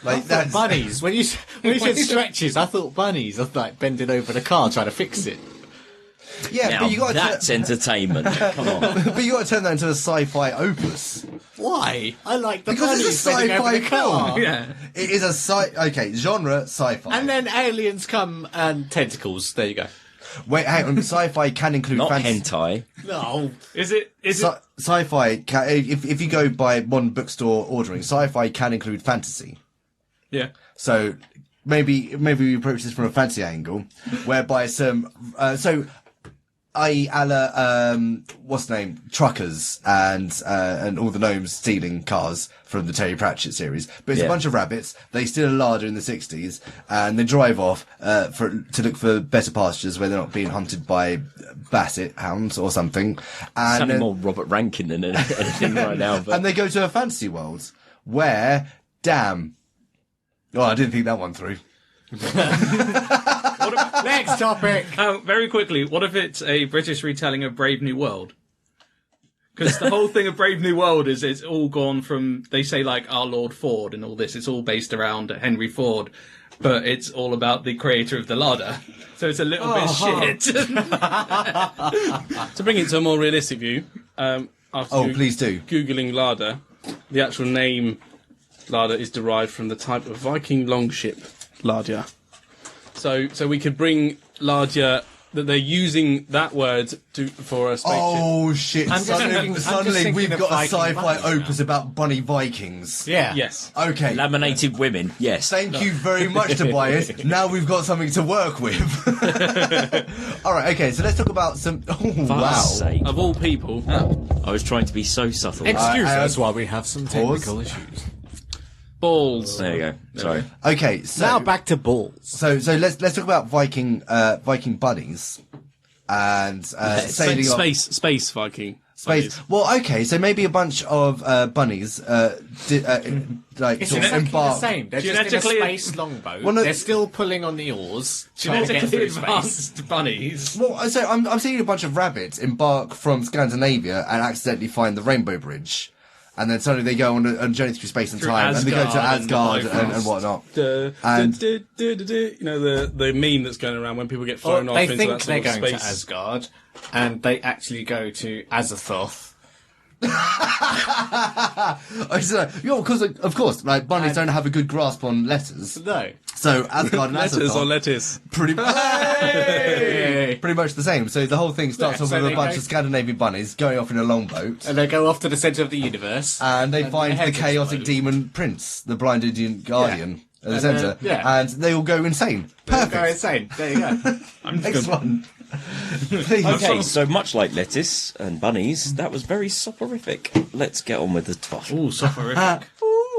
Like that's Bunnies. When you said stretches, I thought bunnies. I was like bending over the car trying to fix it. yeah, Now but you got that's entertainment. Come on. but you got to turn that into a sci-fi opus. Why? I like the Because it's a bunnies bending over sci-fi the car. film. Yeah. It is a genre sci-fi. And then aliens come and tentacles. There you go. Wait, hang on. Sci-fi can include Not fantasy. hentai. No. Is it? Sci-fi can, if you go by modern bookstore ordering, sci-fi can include fantasy. Yeah. So maybe we approach this from a fantasy angle, whereby i.e. a la, what's the name? Truckers and all the gnomes stealing cars from the Terry Pratchett series. But it's a Yeah. bunch of rabbits. They steal a larder in the 60s and they drive off, to look for better pastures where they're not being hunted by basset hounds or something. And Sounding then- more Robert Rankin than anything right now. But and they go to a fantasy world where, damn. Oh, I didn't think that one through. Next topic. Very quickly, what if it's a British retelling of Brave New World? Because the whole thing of Brave New World is it's all gone from, they say like our Lord Ford and all this, it's all based around Henry Ford, but it's all about the creator of the larder. So it's a little bit shit. To bring it to a more realistic view, Please do. Googling larder, the actual name larder is derived from the type of Viking longship larder. So we could bring larder, that they're using that word for a spaceship. Oh shit! Suddenly we've got a Viking sci-fi bunnies opus about bunny Vikings. Yeah. Yes. Okay. Laminated women, yes. Thank you very much, Tobias. Now we've got something to work with. All right. Okay. So let's talk about some. Oh wow! Sake. Of all people. I was trying to be so subtle. Excuse us while we have some technical issues. Balls. There you go. Sorry. Okay. So Now back to balls. So let's talk about Viking bunnies and sailing off Space Viking. space. Well, okay. So maybe a bunch of bunnies like It's sort of exactly the embark. same. They're just in a Genetically- space longboat. Well, no- They're still pulling on the oars. trying to get Genetically through space. advanced bunnies. Well, so I'm seeing a bunch of rabbits embark from Scandinavia and accidentally find the Rainbow Bridge. And then suddenly they go on a journey through space and Through time, and they go to Asgard and Asgard the and whatnot. And you know the meme that's going around when people get thrown off They into think that they're sort of going space. to Asgard, and they actually go to Azathoth. Because of course, like bunnies don't have a good grasp on letters. No. So Asgard and Letters or Azathoth, lettuce. pretty much the same. So the whole thing starts Yeah, off so with a they bunch go- of Scandinavian bunnies going off in a longboat. And they go off to the centre of the universe. And they find their the heads chaotic explode. demon prince, the blind Indian guardian at the And, centre. yeah. And they all go insane. They go Perfect. insane. There you go. Next one. Please. Okay, so much like lettuce and bunnies, that was very soporific. Let's get on with the tough. Ooh, soporific.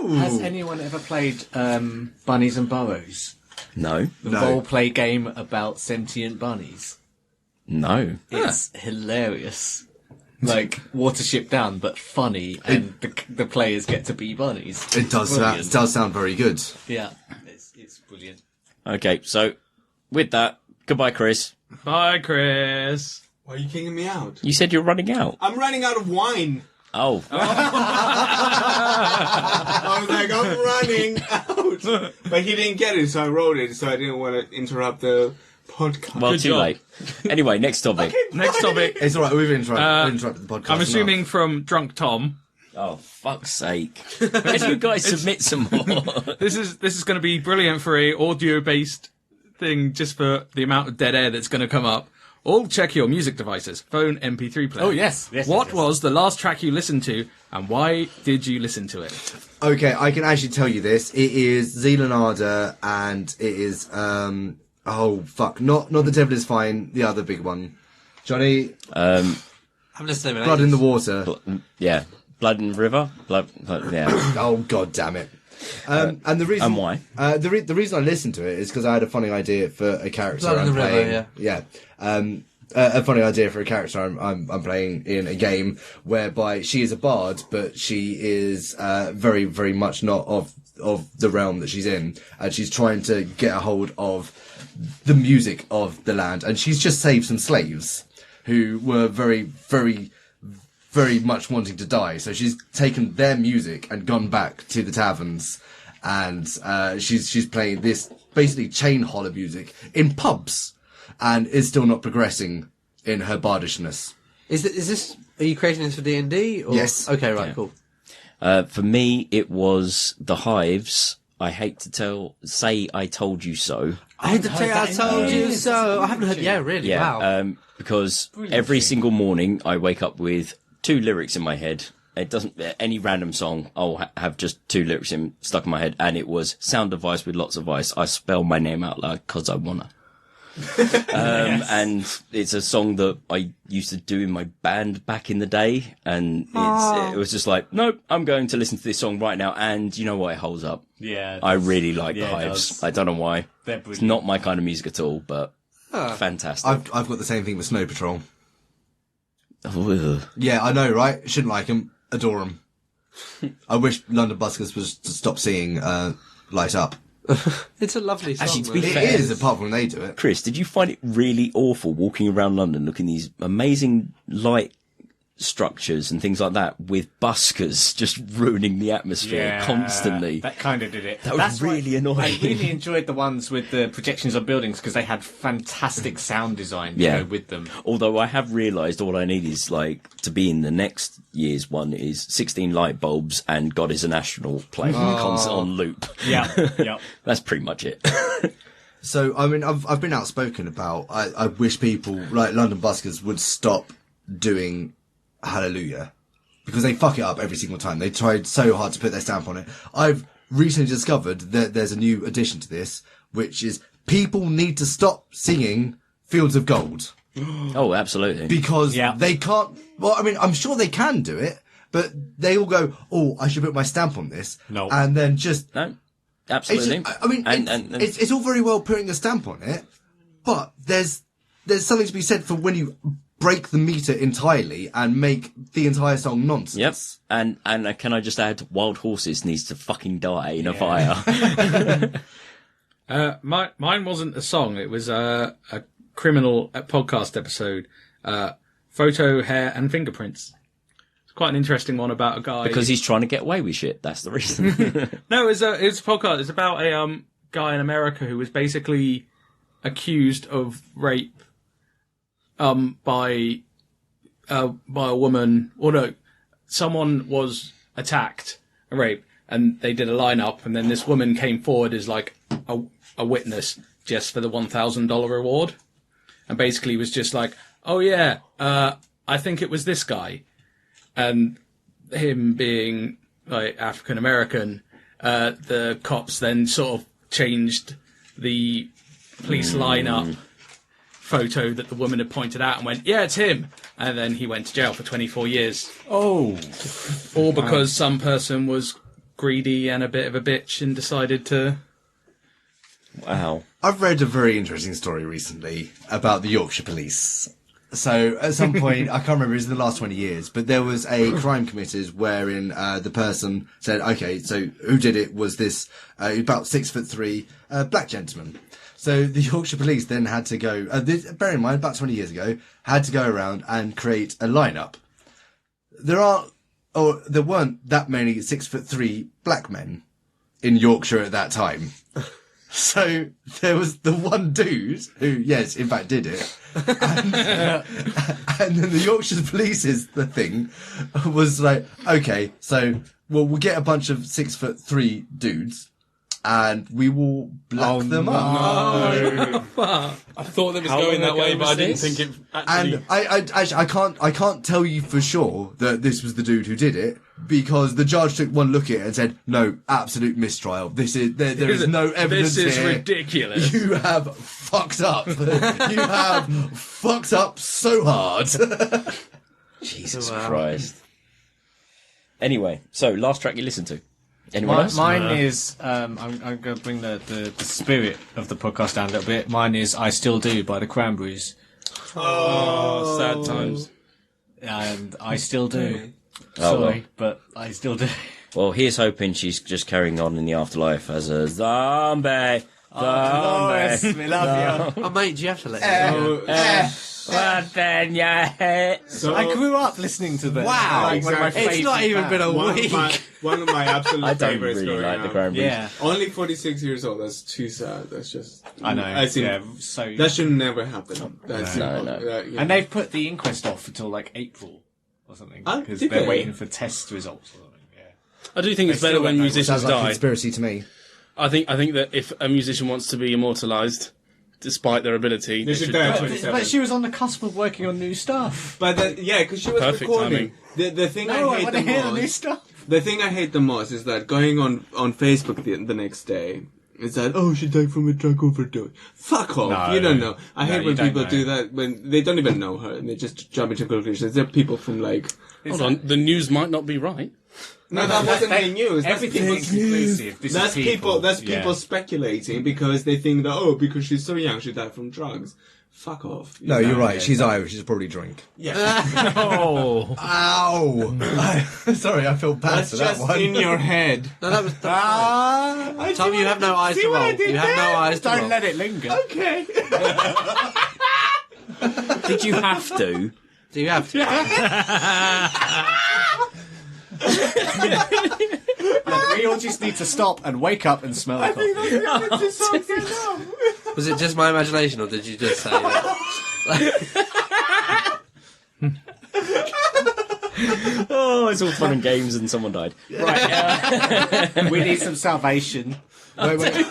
Has anyone ever played Bunnies and Burrows? No, The No. role-play game about sentient bunnies. no. It's hilarious. Like Watership Down, but funny, and the players get to be bunnies. It does Brilliant. sound very good. Yeah, it's brilliant. Okay, so with that, goodbye, Chris. Bye, Chris. Why are you kicking me out? You said you're running out. I'm running out of wine. Oh, I was like, I'm running out. But he didn't get it, so I wrote it, so I didn't want to interrupt the podcast. well, Good too job. late. Anyway, next topic. Next topic. It's alright, we've interrupted the podcast. I'm assuming from Drunk Tom. Oh, fuck's sake. Can you guys submit some more? This is going to be brilliant for a audio-based thing, just for the amount of dead air that's going to come up. All check your music devices, phone, MP3 player. Oh, yes. What was the last track you listened to, and why did you listen to it? Okay, I can actually tell you this. It is Zealanada, and it is oh fuck, not the Devil Is Fine, the other big one. Jonny, I'm listening. Blood in the Water. Yeah. Blood and River? Yeah. Oh god damn it. And the reason And why? The reason I listened to it is because I had a funny idea for a character Blood in I'm the River, playing. yeah. A funny idea for a character I'm playing in a game whereby she is a bard, but she is very very much not of the realm that she's in, and she's trying to get a hold of the music of the land, and she's just saved some slaves who were very very very much wanting to die. So she's taken their music and gone back to the taverns, and she's playing this basically chain hollow music in pubs, and is still not progressing in her bardishness. Is this? Are you creating this for D&D? Or? Yes. Okay, right, cool. For me, it was The Hives. I hate to say I told you so. I had to tell you, I told you so. I haven't heard. Yeah, really. Yeah, Wow. because every single morning I wake up with 2 lyrics in my head. It doesn't, any random song, I'll have just 2 lyrics stuck in my head, and it was sound of ice with lots of ice. I spell my name out loud 'cause I wanna. And it's a song that I used to do in my band back in the day, and it was just like, nope, I'm going to listen to this song right now, and you know what, it holds up. Yeah. I really like Yeah, The it Hives. does. I don't know why. They're It's brilliant. not my kind of music at all, but fantastic. I've got the same thing with Snow Patrol. Ugh. Yeah, I know, right? Shouldn't like them. Adore them. I wish London Buskers was to stop singing Light Up. It's a lovely song. Actually, to be though. It fair- is, apart from when they do it. Chris, did you find it really awful walking around London looking at these amazing light structures and things like that with buskers just ruining the atmosphere constantly. That kind of did it. That was really annoying. I really enjoyed the ones with the projections on buildings because they had fantastic sound design to go with them. Although I have realised all I need is, like, to be in the next year's one is 16 light bulbs and God is an Astronaut playing constant on loop. Yeah. That's pretty much it. So, I mean, I've been outspoken about, I wish people, like London buskers, would stop doing Hallelujah, because they fuck it up every single time. They tried so hard to put their stamp on it. I've recently discovered that there's a new addition to this, which is people need to stop singing Fields of Gold. Oh, absolutely. Because they can't, well, I mean, I'm sure they can do it, but they all go, oh, I should put my stamp on this. No. And then just... No, absolutely. I mean, it's all very well putting a stamp on it, but there's something to be said for when you break the meter entirely and make the entire song nonsense. Yep. And can I just add, Wild Horses needs to fucking die in a fire. Mine wasn't a song. It was a criminal podcast episode. Photo, hair, and fingerprints. It's quite an interesting one about a guy Because he's trying to get away with shit. That's the reason. No, it's a podcast. It's about a guy in America who was basically accused of rape by a woman, or no, someone was attacked, a rape, and they did a lineup, and then this woman came forward as like a witness just for the $1,000 reward, and basically was just like, oh yeah, I think it was this guy, and him being like African American, the cops then sort of changed the police lineup photo that the woman had pointed out and went, yeah, it's him. And then he went to jail for 24 years. Oh. All because some person was greedy and a bit of a bitch and decided to... Wow. I've read a very interesting story recently about the Yorkshire police. So at some point, I can't remember, it was in the last 20 years, but there was a crime committed wherein the person said, okay, so who did it was this about 6'3" black gentleman. So the Yorkshire police then had to go, bear in mind, about 20 years ago, had to go around and create a lineup. There weren't that many 6'3" black men in Yorkshire at that time. So there was the one dude who, yes, in fact did it. And then the Yorkshire police's thing was like, okay, so we'll get a bunch of 6'3" dudes and we will black them up. I thought that was going that way, but I didn't think it actually... And I can't tell you for sure that this was the dude who did it, because the judge took one look at it and said, no, absolute mistrial. There is no evidence here. This is ridiculous. You have fucked up. You have fucked up so hard. Jesus Christ. Anyway, so last track you listened to. Anyone else? Mine is, I'm going to bring the spirit of the podcast down a little bit. Mine is I Still Do by the Cranberries. Oh, sad times. And I still do. Oh, Sorry, but I still do. Well, here's hoping she's just carrying on in the afterlife as a zombie. Dolores, we love you. Oh, mate, do you have to let me know? What then, yeah? So I grew up listening to them. Wow. Like, one of my It's favourite not even been a bands. week. One of my absolute I don't favorites really going like the out. Cranberries. Yeah, Only 46 years old. That's too sad. That's just. I know. I think Yeah, so that should never happen. That's No. yeah. and they've put the inquest off until like April or something because did they're they? waiting for test results or something. Yeah. I do think it's better when musicians Sounds like a die. conspiracy to me. I think that if a musician wants to be immortalised, despite their ability, They should die at 27. But she was on the cusp of working on new stuff. But because she was Perfect recording. The thing No, I I hate want the to hear the new most. stuff. The thing I hate the most is that going on Facebook the next day is that, oh, she died from a drug overdose. Fuck off. No, you don't no. know. I No, hate you when don't people know. do that when they don't even know her and they just jump into conclusions. There are people from like... hold on, the news might not be right. No, that wasn't the news. That's Everything people, is conclusive. This that's is people. That's Yeah. people speculating because they think that because she's so young she died from drugs. Fuck off. No, you're right. She's Irish. She's probably drunk. Yeah. Oh. Ow! Sorry, I feel bad That's for that just one. in your head. No, that was... Tom, you have no eyes to roll. You have no eyes to roll. Don't let it linger. Okay. Did you have to? Do you have to? We all just need to stop and wake up and smell the coffee. Was it just my imagination, or did you just say that? Oh, it's all fun and games, and someone died. Right. We need some salvation. Wait.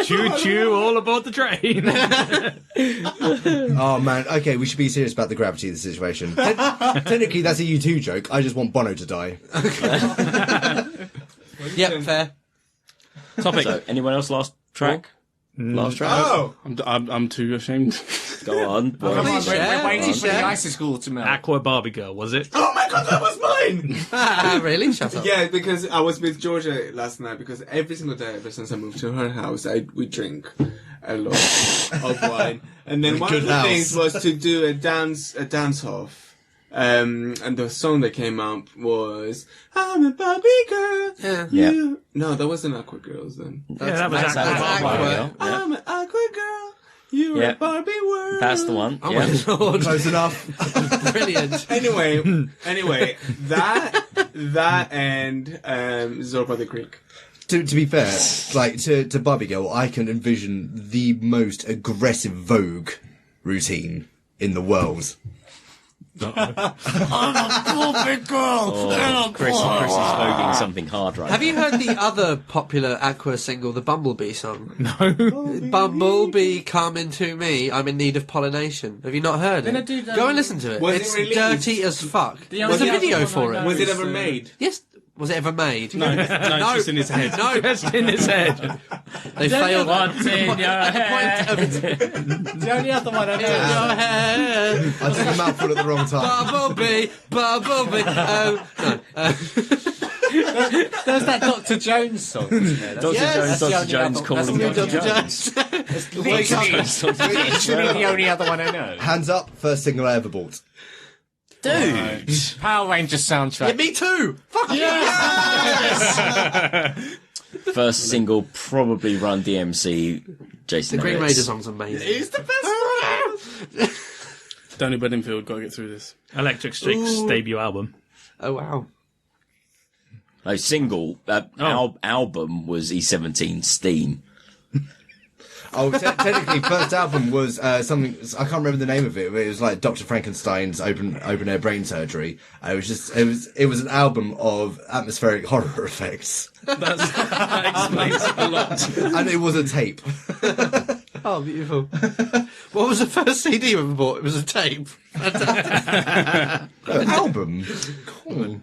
Choo choo, all aboard the train. Oh man, okay, we should be serious about the gravity of the situation. Technically, that's a U2 joke. I just want Bono to die. Yep, fair. Topic. So, anyone else last track? Last track? Oh! I'm too ashamed. Go on. Come on, Please we're share, waiting please for the share. icicle to melt. Aqua Barbie Girl, was it? Oh my god, that was mine! Really? Shut up. Yeah, because I was with Georgia last night, because every single day ever since I moved to her house, we drink a lot of wine. And then one of the things was to do a dance off. And the song that came up was I'm a Barbie girl. Yeah. No, that wasn't Aqua Girls then. That was That's Aqua Barbie Aqua. Girl. Yeah. I'm an Aqua Girl. You're Yeah. a Barbie world. That's the one. Oh Yeah. my lord. Close enough. Brilliant. Anyway, that and Zorba the Greek. To be fair, like to Barbie Girl, I can envision the most aggressive Vogue routine in the world. Oh, Chris is voguing something hard right Have you heard the other popular Aqua single, the Bumblebee song? No. Bumblebee, come into me. I'm in need of pollination. Have you not heard it? Go and listen to it. Was it It's released? dirty as fuck. There's only a video other for one I it. know Was it is, ever made? Yes. Was it ever made? No, it's just in his head. No, Just in his head. they failed. What's in your head? The only other one I know. Your head, I took a mouthful at the wrong time. Bumblebee, Bumblebee. There's that Dr. Jones song, isn't there? Dr. Yes, Jones, that's the Dr. only Jones other- calling that's the Dr. only Jones. Literally the only other one I know. Hands up, first single I ever bought. Dude! Power Rangers soundtrack. Yeah, me too. Fuck First single, probably Run DMC, Jason The Green Ellis. Raider song's amazing. It's the best one. Danny Bedingfield, gotta get through this. Electric Street's debut album. Oh wow. No, single, album was E17 Steam. Oh, technically, first album was something I can't remember the name of it. But it was like Dr. Frankenstein's open air brain surgery. It was an album of atmospheric horror effects, That explains a lot. and it was a tape. Oh, beautiful. What was the first CD you ever bought? It was a tape. Album. Cool.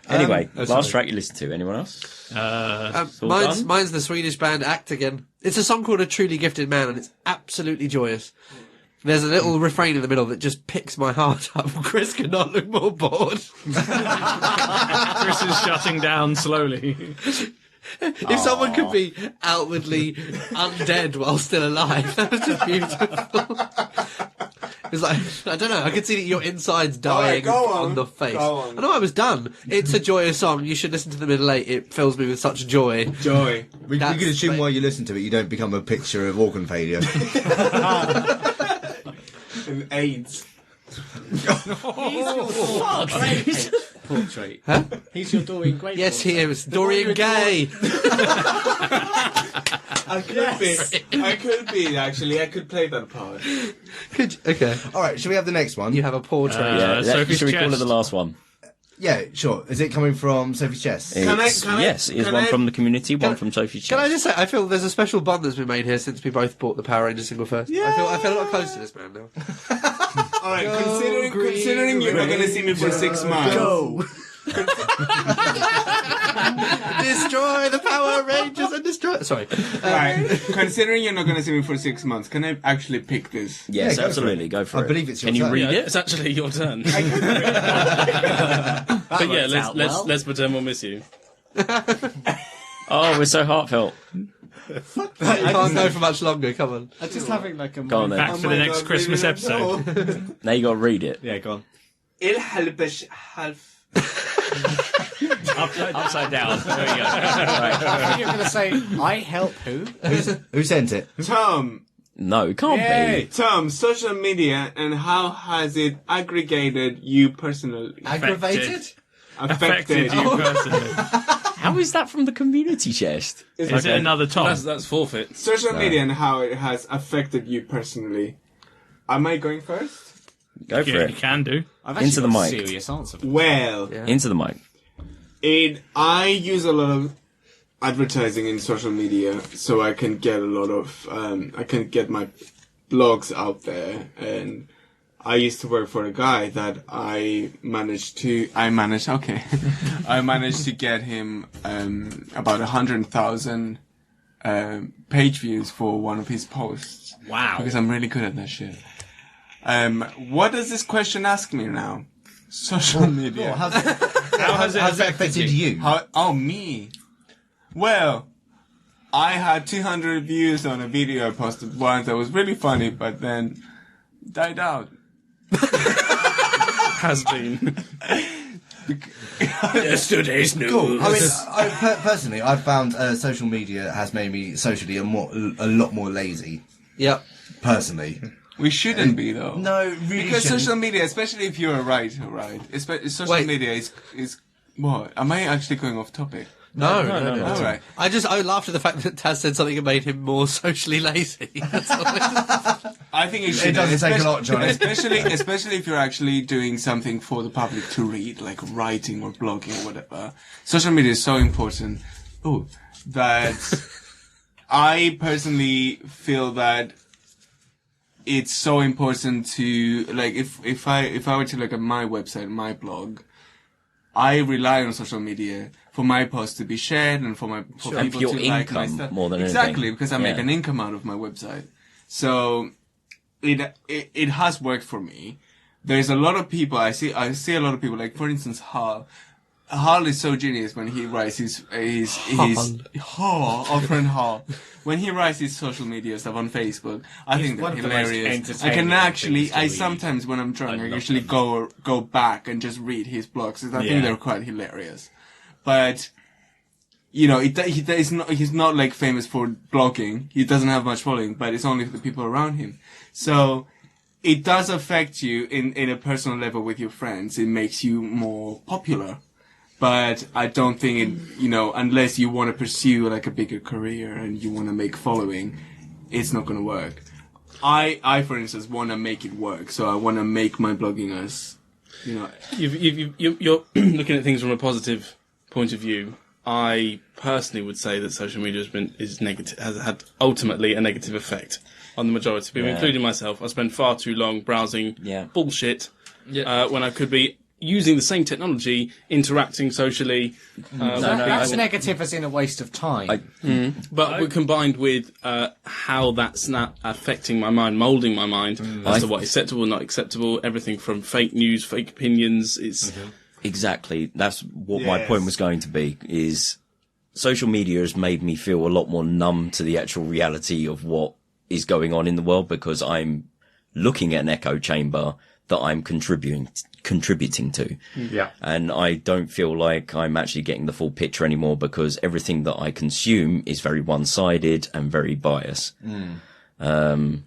Anyway, sorry. last track you listened to. Anyone else? all done? Mine's the Swedish band Act Again. It's a song called A Truly Gifted Man, and it's absolutely joyous. There's a little refrain in the middle that just picks my heart up. Chris could not look more bored. Chris is shutting down slowly. If someone could be outwardly undead while still alive, that was just beautiful. It was like, I don't know, I could see that your insides dying go on. on the face. Go on. I know I was done. It's a joyous song. You should listen to the middle eight. It fills me with such joy. Joy. We That's can assume like- while you listen to it, you don't become a picture of organ failure. And AIDS. Portrait. Huh? He's your Dorian Gray. Yes, he is. Dorian Gay. I could be, actually. I could play that part. Okay. All right, should we have the next one? You have a portrait. Sophie's should we call it Chest. the last one? Yeah, sure. Is it coming from Sophie's Chest? Yes, it is one from the community, one from Sophie's Chest. Can I just say, I feel there's a special bond that's been made here since we both bought the Power Rangers single first. I feel a lot closer to this man now. Alright, considering you're not gonna see me for 6 months. Destroy the Power Rangers and destroy. Sorry. Right, considering you're not gonna see me for 6 months, can I actually pick this? Yes, Yeah, go absolutely. for it. Go for I it. believe it's your Can you turn. read Yeah, it? it's actually your turn. That But yeah, worked out well. let's pretend we'll miss you. Oh, we're so heartfelt. I can't go for much longer. Come on. I'm just having like a Go on then. Back for the next Christmas episode. Now you got to read it. Yeah, go on. Upside down. There we go. Right. I think you're going to say, I help who? Who sent it? Tom, No, it can't Yay! be. Tom, social media and how has it aggregated you personally? Aggravated? Affected you personally. How is that from the community chest? Is it another Tom? That's forfeit. Social media and how it has affected you personally. Am I going first? Go for You it. can do. I've Into actually the got a mic. serious answer. For Well, Into the mic. I use a lot of advertising in social media, so I can get a lot of I can get my blogs out there. And I used to work for a guy that I managed to get him about 100,000 page views for one of his posts. Wow. Because I'm really good at that shit. What does this question ask me now? Social media. How has it affected you? Me? Well, I had 200 views on a video I posted once that was really funny, but then died out. Has been. Yesterday's news. Cool. I mean, personally, I've found social media has made me socially a lot more lazy. Yep. Personally. We shouldn't be though. No, really Because shouldn't. social media, especially if you're a writer, right? Social Wait. media is what? Am I actually going off topic? No. All right. I laughed at the fact that Taz said something that made him more socially lazy. That's all I think it should. doesn't take a lot, Johnny. Especially if you're actually doing something for the public to read, like writing or blogging or whatever. Social media is so important. That I personally feel that it's so important to like if I were to look at my website, my blog, I rely on social media for my posts to be shared and for And people for your to like my income stuff. more than exactly anything. because I make Yeah. an income out of my website. So it has worked for me. There's a lot of people I see a lot of people, like for instance Hal. Hal is so genius when he writes his our friend Hal. When he writes his social media stuff on Facebook, I think they're one of the most hilarious. I entertaining can actually, things to I read. sometimes when I'm drunk, I love usually them. go back and just read his blogs. 'Cause I think Yeah. they're quite hilarious. But you know, he's not like famous for blogging. He doesn't have much following, but it's only the people around him. So it does affect you in a personal level with your friends. It makes you more popular. But I don't think it, unless you want to pursue like a bigger career and you want to make following, it's not going to work. I, for instance, want to make it work. So I want to make my blogging as, You're looking at things from a positive point of view. I personally would say that social media has had ultimately a negative effect on the majority of people, including myself. I spend far too long browsing bullshit when I could be using the same technology, interacting socially. That's negative as in a waste of time. But combined with how that's not affecting my mind, moulding my mind as to what is acceptable, not acceptable, everything from fake news, fake opinions. It's Exactly. That's what my point was going to be, is social media has made me feel a lot more numb to the actual reality of what is going on in the world, because I'm looking at an echo chamber that I'm contributing to. Yeah. And I don't feel like I'm actually getting the full picture anymore, because everything that I consume is very one-sided and very biased. And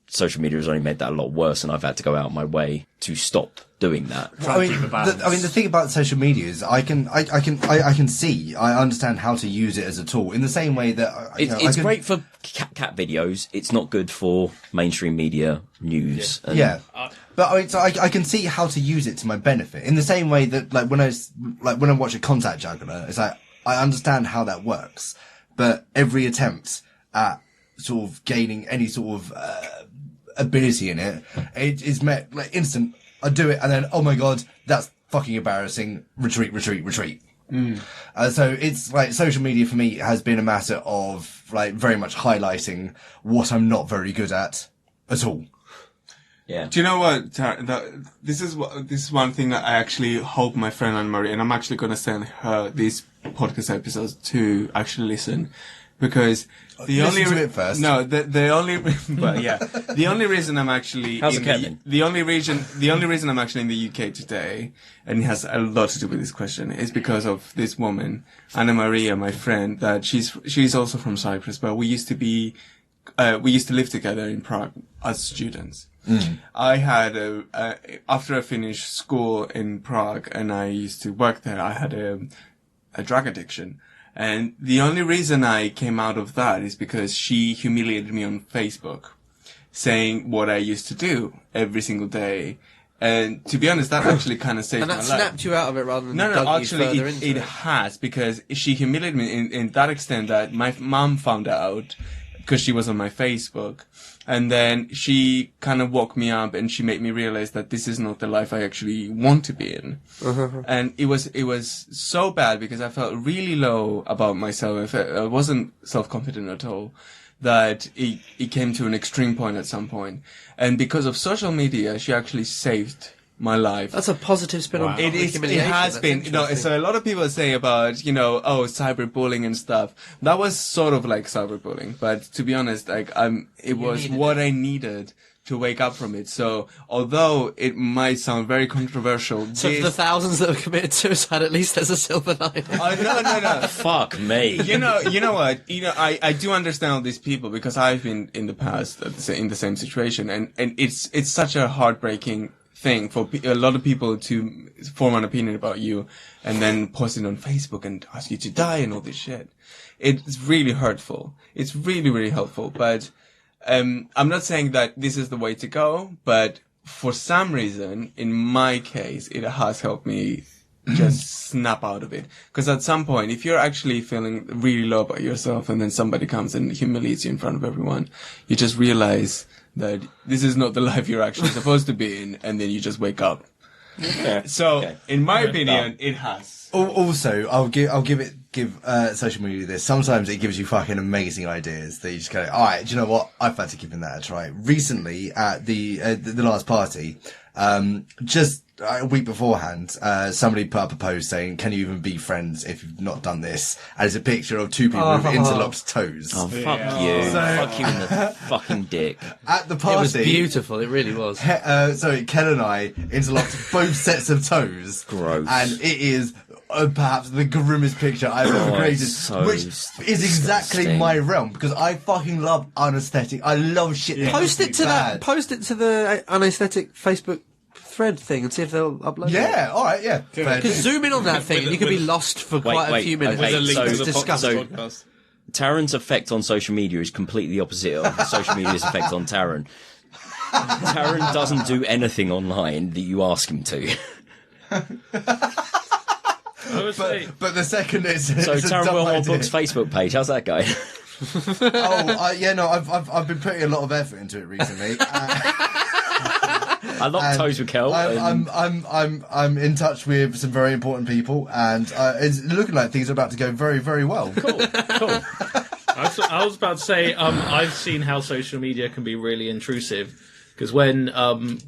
social media has only made that a lot worse, and I've had to go out of my way to stop doing that. The thing about social media is I can see, I understand how to use it as a tool in the same way that It's great for cat videos. It's not good for mainstream media news. Yeah. But I mean, so I can see how to use it to my benefit in the same way that when I watch a contact juggler, it's like I understand how that works, but every attempt at sort of gaining any sort of ability in it is met like instant. I do it and then, oh my god, that's fucking embarrassing. Retreat. So it's like social media for me has been a matter of like very much highlighting what I'm not very good at all. Yeah. Do you know what? This is one thing that I actually hope my friend Anne-Marie, and I'm actually going to send her these podcast episodes to actually listen, because the only to it first. No, the only well, yeah, the only reason I'm actually How's it, Kevin? the only reason I'm actually in the UK today, and it has a lot to do with this question, is because of this woman, Anna Maria, my friend, that she's also from Cyprus, but we used to be we used to live together in Prague as students. I had after I finished school in Prague and I used to work there, I had a drug addiction. And the only reason I came out of that is because she humiliated me on Facebook, saying what I used to do every single day. And to be honest, that actually kind of saved And my that life. snapped you out of it rather than No, dug you actually, further into it has, because she humiliated me in that extent that my mom found out because she was on my Facebook. And then she kind of woke me up and she made me realize that this is not the life I actually want to be in. And it was so bad because I felt really low about myself. I wasn't self-confident at all. That it came to an extreme point at some point. And because of social media, she actually saved my life. That's a positive spin on public It humiliation. has That's been, so a lot of people say about, cyberbullying and stuff. That was sort of like cyberbullying, but to be honest, it was what I needed to wake up from it. So, although it might sound very controversial, So for the thousands that have committed suicide, at least there's a silver lining. no. Fuck me. You know what? I do understand all these people because I've been in the past in the same situation, and it's such a heartbreaking thing for a lot of people to form an opinion about you and then post it on Facebook and ask you to die and all this shit. It's really hurtful. It's really, really helpful. But I'm not saying that this is the way to go, but for some reason, in my case, it has helped me just snap out of it. Because at some point, if you're actually feeling really low about yourself and then somebody comes and humiliates you in front of everyone, you just realize that this is not the life you're actually supposed to be in, and then you just wake up. So, in my opinion, it has. Also, I'll give social media this. Sometimes it gives you fucking amazing ideas that you just go, all right, do you know what? I fancy giving that a try. Recently, at the last party, just a week beforehand, somebody put up a post saying, "Can you even be friends if you've not done this?" And it's a picture of two people with interlocked toes. Oh, fuck you. Fuck you in the fucking dick. At the party, It was beautiful. It really was. Ken and I interlocked both sets of toes. Gross. And it is perhaps the grimmest picture I've ever created, so which is exactly disgusting. my realm because I fucking love unaesthetic. I love shit. that Post looks it to bad. Post it to the unaesthetic Facebook thread thing and see if they'll upload it. Yeah, all right, yeah. Because zoom in on that thing and you could be lost for quite a few minutes. okay, With a link so- to the disgusting. podcast. Taran's effect on social media is completely opposite of social media's effect on Taran. Taran doesn't do anything online that you ask him to. I would say But the second it's So it's a Taran dumb Wilmore idea. Book's Facebook page, how's that going? I've been putting a lot of effort into it recently. I locked toes with Kel. I'm in touch with some very important people, and it's looking like things are about to go very, very well. Cool. I was about to say, I've seen how social media can be really intrusive. Because when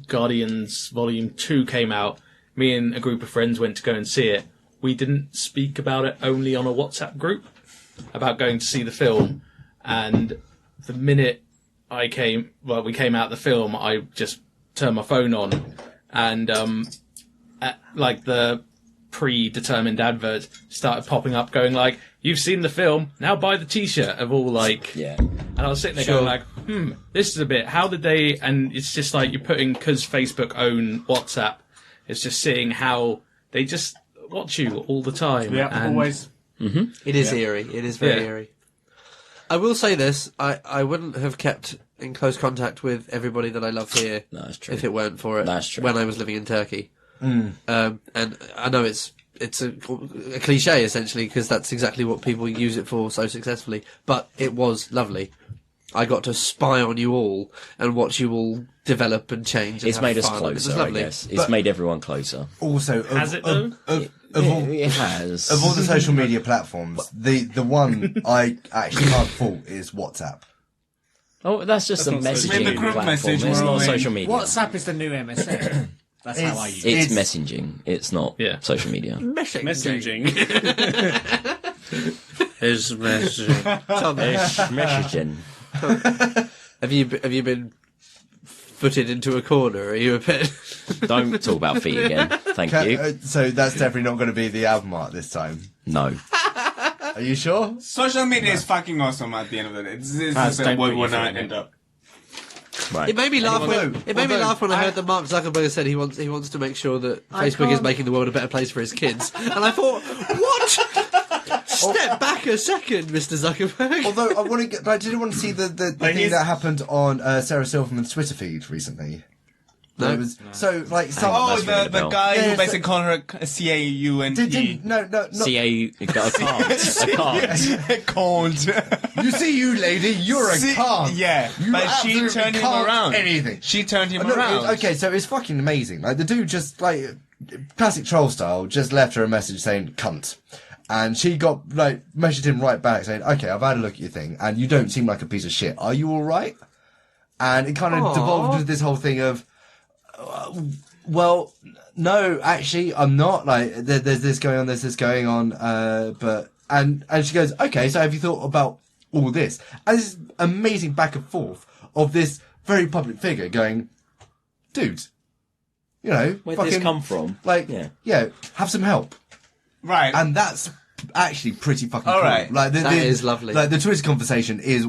Guardians Volume 2 came out, me and a group of friends went to go and see it. We didn't speak about it only on a WhatsApp group, about going to see the film. And the minute we came out the film, I just turned my phone on. And the predetermined adverts started popping up going like, "You've seen the film, now buy the t-shirt," of all like... Yeah. And I was sitting there going like, this is a bit, how did they... And it's just like you're putting, because Facebook own WhatsApp, it's just seeing how they just watch you all the time. Yeah, and always. It is eerie. It is very eerie. I will say this, I wouldn't have kept in close contact with everybody that I love here No, that's true. if it weren't for it That's true. when I was living in Turkey. And I know it's a cliche essentially because that's exactly what people use it for so successfully, but it was lovely. I got to spy on you all and watch you all develop and change. And It's have made us fun. It was closer, I lovely. guess. It's made everyone closer. Also, Has it though? It has. Of all the social media platforms, the one I actually can't fault is WhatsApp. Oh, that's just a not social messaging media. The group platform. message It's not where social media. WhatsApp is the new MSN. That's how I use it. It's It's- messaging. It's not social media. Messaging. Is messaging. It's messaging. Have you been footed into a corner? Are you a bit? Don't talk about feet again. Thank you. So that's definitely not going to be the album art this time. No. Are you sure? Social media is fucking awesome at the end of the day. It's Don't what put your we're foot not in it. end up. Right. It made me laugh when I although- heard that Mark Zuckerberg said he wants to make sure that Facebook is making the world a better place for his kids. And I thought, what? Step back a second, Mr. Zuckerberg. Although I want to get, I didn't want to see the thing that happened on Sarah Silverman's Twitter feed recently. No. It was, so like some. Oh, That's ringing a the bell. guy Yeah, who so- basically called her a C-A-U-N-T. No, not. CA got a card. A card. Called. You see, you lady, you're a cunt. Yeah, You but she absolutely turned him can't around. Anything. She turned him No, around. okay, so it's fucking amazing. Like the dude just like classic troll style, just left her a message saying "cunt," and she got like messaged him right back saying, "Okay, I've had a look at your thing, and you don't seem like a piece of shit. Are you all right?" And it kind of devolved into this whole thing of, well, no, actually, I'm not. Like, there's this going on, there's this going on, but and she goes, "Okay, so have you thought about all this?" And this amazing back and forth of this very public figure going, "Dude, you know, Where'd this come from? Like, Yeah. have some help." Right. And that's actually pretty fucking All cool. right. Like That is lovely. Like the Twitter conversation is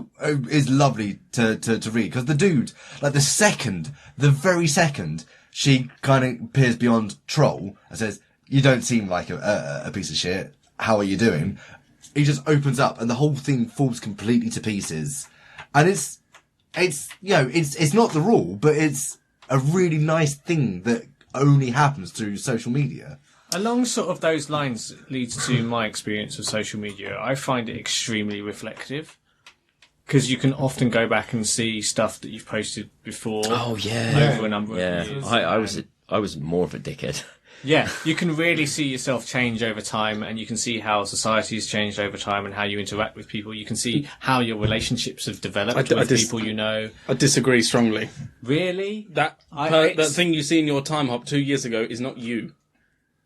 lovely to read because the dude, like the very second she kind of peers beyond troll and says, "You don't seem like a piece of shit. How are you doing?" He just opens up and the whole thing falls completely to pieces. And it's you know it's not the rule, but it's a really nice thing that only happens through social media. Along sort of those lines leads to my experience of social media. I find it extremely reflective because you can often go back and see stuff that you've posted before. Oh yeah. Over a number of years. I was more of a dickhead. Yeah, you can really see yourself change over time, and you can see how society has changed over time and how you interact with people. You can see how your relationships have developed with people you know. I disagree strongly. Really? That thing you see in your time hop 2 years ago is not you.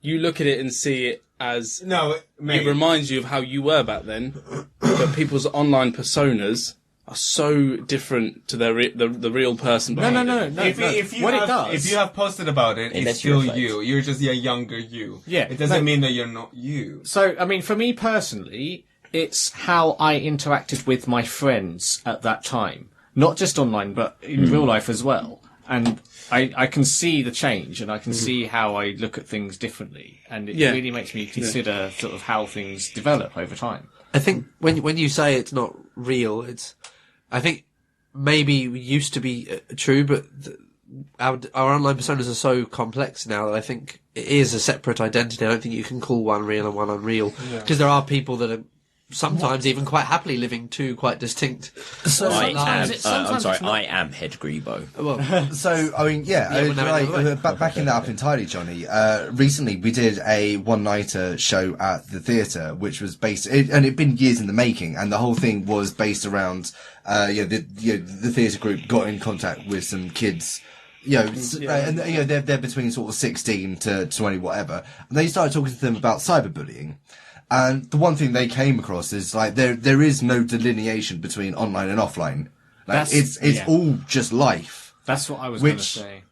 You look at it and see it as No, mate. it reminds you of how you were back then, but people's online personas are so different to their the real person. No. If you What have, it does. if you have posted about it, It it's lets you still reflect. you. You're just a younger you. Yeah, It doesn't mean that you're not you. So, I mean, for me personally, it's how I interacted with my friends at that time. Not just online, but in real life as well. And I can see the change, and I can see how I look at things differently. And it really makes me consider sort of how things develop over time. I think when you say it's not real, I think maybe it used to be true, but our online personas are so complex now that I think it is a separate identity. I don't think you can call one real and one unreal because there are people that are sometimes even quite happily living two quite distinct lives. I am Head Grebo. Well, So, I mean, we'll never know. backing that up entirely, Johnny, recently we did a one-nighter show at the theatre, which was based, and it'd been years in the making, and the whole thing was based around, the theatre group got in contact with some kids, and they're between sort of 16 to 20, whatever, and they started talking to them about cyberbullying. And the one thing they came across is like there is no delineation between online and offline. Like it's all just life. That's what I was going to Which- say.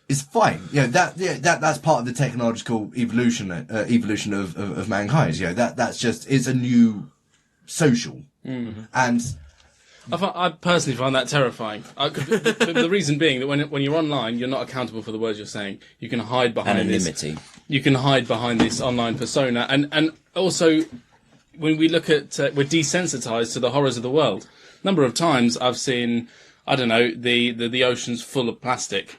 Is fine. That's part of the technological evolution of mankind. That's just it's a new social. And I personally find that terrifying. The reason being that when you're online, you're not accountable for the words you're saying. You can hide behind Anonymity. You can hide behind this online persona, and also when we look at we're desensitized to the horrors of the world. Number of times I've seen, I don't know, the oceans full of plastic,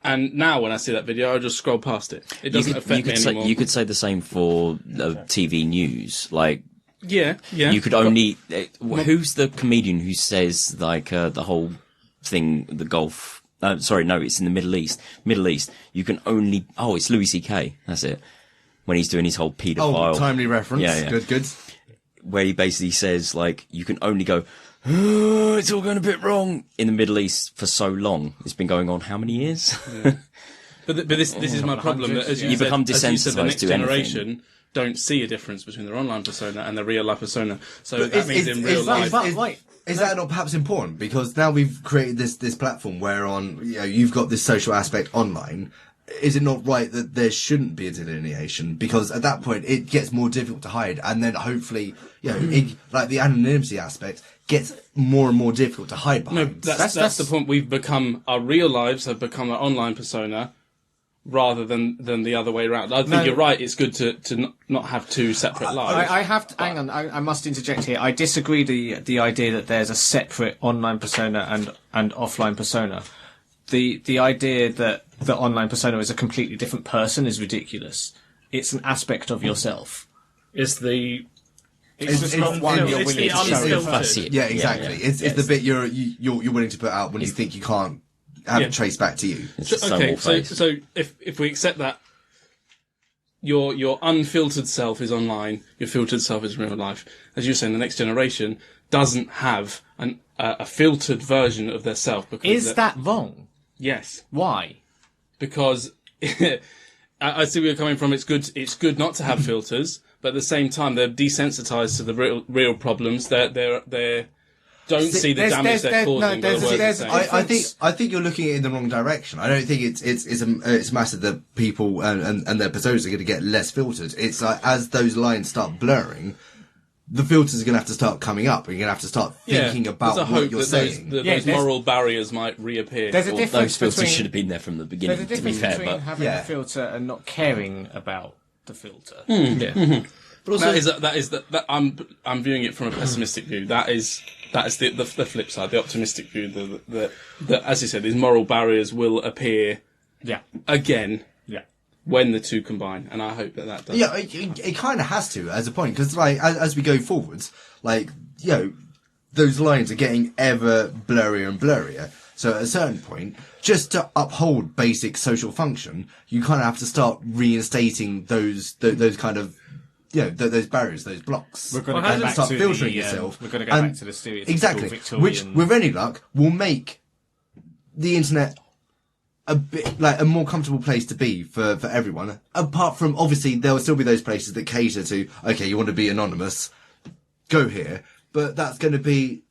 and now when I see that video, I just scroll past it. It doesn't affect me anymore. You could say the same for TV news, like. Yeah. You could only. Who's the comedian who says like the whole thing, the golf? Sorry, no, it's in the Middle East. Middle East. You can only. Oh, it's Louis C.K. That's it. When he's doing his whole paedophile. timely reference. Yeah. Good. Where he basically says like you can only go. Oh, it's all going a bit wrong in the Middle East for so long. It's been going on how many years? But this is my problem. That, as you said, become as you said, the desensitized next to generation anything. don't see a difference between their online persona and their real life persona. So But that means in real life. Is that not perhaps important? Because now we've created this platform whereon you've got this social aspect online. is it not right that there shouldn't be a delineation? Because at that point, it gets more difficult to hide, and then hopefully, like the anonymity aspect gets more and more difficult to hide behind. No, that's the point. Our real lives have become our online persona, rather than the other way around. I think you're right. It's good to not have two separate lives. I have to, hang on. I must interject here. I disagree the idea that there's a separate online persona and offline persona. The idea that the online persona is a completely different person is ridiculous. It's an aspect of yourself. It's not one you're it's willing the to show. unfiltered. Yeah, exactly. Yeah. It's the bit you're willing to put out when you think you can't have it traced back to you. So if we accept that your unfiltered self is online, your filtered self is real life, as you're saying, the next generation doesn't have a filtered version of their self. Because Is that wrong? Yes. Why? Because I see where you're coming from. It's good not to have filters, but at the same time they're desensitized to the real problems. They don't see the damage they're causing. I think you're looking at it in the wrong direction. I don't think it's massive that people and their personas are going to get less filtered. It's like as those lines start blurring, the filters are going to have to start coming up. You're going to have to start thinking about what you're saying. Those moral barriers might reappear. There's a difference Those filters between, should have been there from the beginning, there's a to be difference fair. between But having a filter and not caring about the filter. But also, I'm viewing it from a pessimistic view. That is the flip side, the optimistic view. That as you said, these moral barriers will appear again. When the two combine, and I hope that does. Yeah, it kind of has to as a point, because like as we go forwards, like those lines are getting ever blurrier and blurrier. So at a certain point, just to uphold basic social function, you kind of have to start reinstating those kind of those barriers, those blocks. We're going to go back start to filtering yourself. We're going to go back to the stereotypical exactly, Victorian... which with any luck will make the internet a bit like a more comfortable place to be for everyone. Apart from, obviously, there will still be those places that cater to, okay, you want to be anonymous, go here. But that's going to be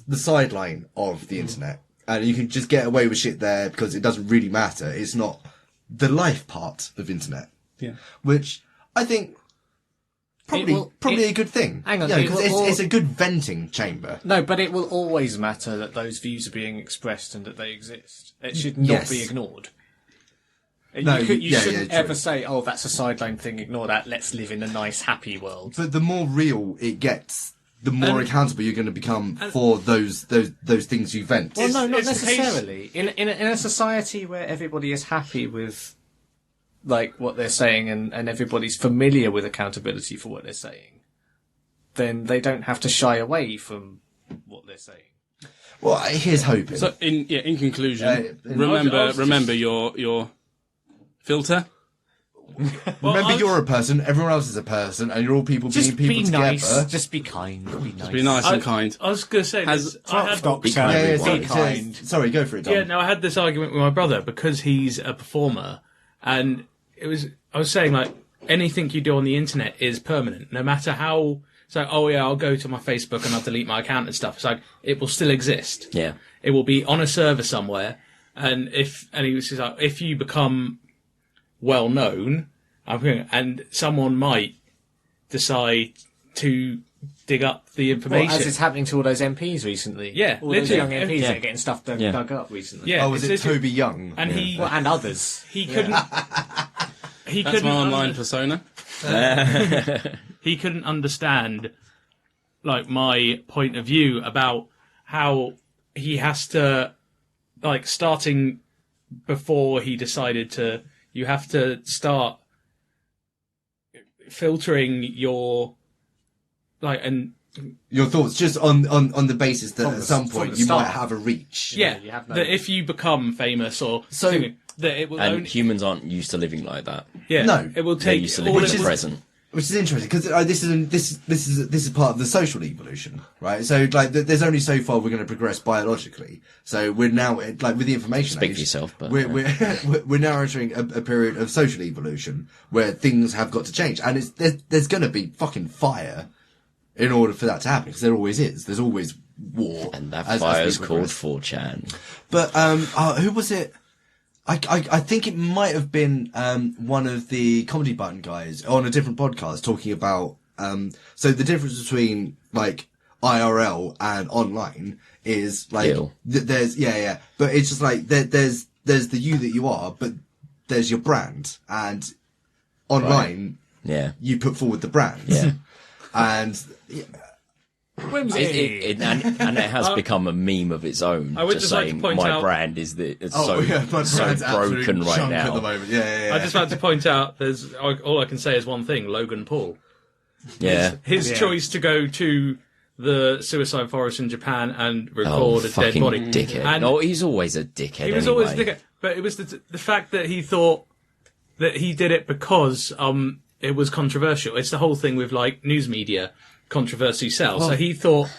the sideline of the internet. And you can just get away with shit there because it doesn't really matter. It's not the life part of internet. Yeah. Which I think probably a good thing. Hang on, because it's a good venting chamber. No, but it will always matter that those views are being expressed and that they exist. It should not be ignored. No, you shouldn't true. ever say, "Oh, that's a sideline thing. Ignore that. Let's live in a nice, happy world." But the more real it gets, the more accountable you're going to become for those things you vent. Well, no, not necessarily. In a society where everybody is happy with like what they're saying and everybody's familiar with accountability for what they're saying, then they don't have to shy away from what they're saying. Well, here's hoping. So, in conclusion, remember your filter. Remember, you're a person. Everyone else is a person, and you're all people being people be together. Nice. Just be kind. Be nice. Just be nice and kind. I was going to say, Be kind. Sorry, go for it, Dom. Yeah, no, I had this argument with my brother because he's a performer, and I was saying, like, anything you do on the internet is permanent, no matter how. It's like, oh yeah, I'll go to my Facebook and I'll delete my account and stuff. It's like, it will still exist. Yeah. It will be on a server somewhere, and he was just like, if you become well known, and someone might decide to dig up the information. Well, as it's happening to all those MPs recently. Yeah, all those literally. young MPs that are getting stuff dug up recently. Yeah, Oh, was it Toby Young? And and others. He couldn't. That's my online persona. He couldn't understand, like, my point of view about how he has to, like, starting before he decided to. You have to start filtering your, like, and your thoughts just on the basis that at some point you might have a reach. Yeah, you have that if you become famous or something, that it will. And humans aren't used to living like that. Yeah, no, it will They're take used to living in the present. Which is interesting because this is part of the social evolution, right? So like, there's only so far we're going to progress biologically. So we're now like with the information Speak age, for yourself, but we're now entering a period of social evolution where things have got to change, and there's going to be fucking fire in order for that to happen, because there always is. There's always war, and that fire is called 4chan. But who was it? I think it might have been one of the Comedy Button guys on a different podcast talking about so the difference between like IRL and online is like there's but it's just like there's the you that you are, but there's your brand, and online you put forward the brand and and it has become a meme of its own. I would just like to saying point my out, brand is my brand's so broken right now. at the moment. I just like to point out, there's all I can say is one thing: Logan Paul. His choice to go to the suicide forest in Japan and record a dead body. Dickhead. And he's always a dickhead. He was always a dickhead, but it was the fact that he thought that he did it because it was controversial. It's the whole thing with like news media. Controversy sells. So he thought,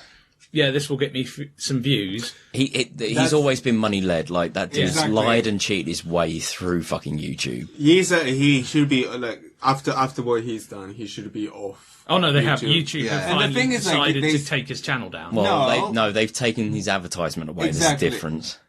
this will get me some views. He's always been money led. Like that dude's lied and cheated his way through fucking YouTube. He should be like after what he's done, he should be off. Oh no, they YouTube. have YouTube. Yeah. Have finally And the thing is, decided like, to take his channel down. Well, they've taken his advertisement away. Exactly. There's a difference.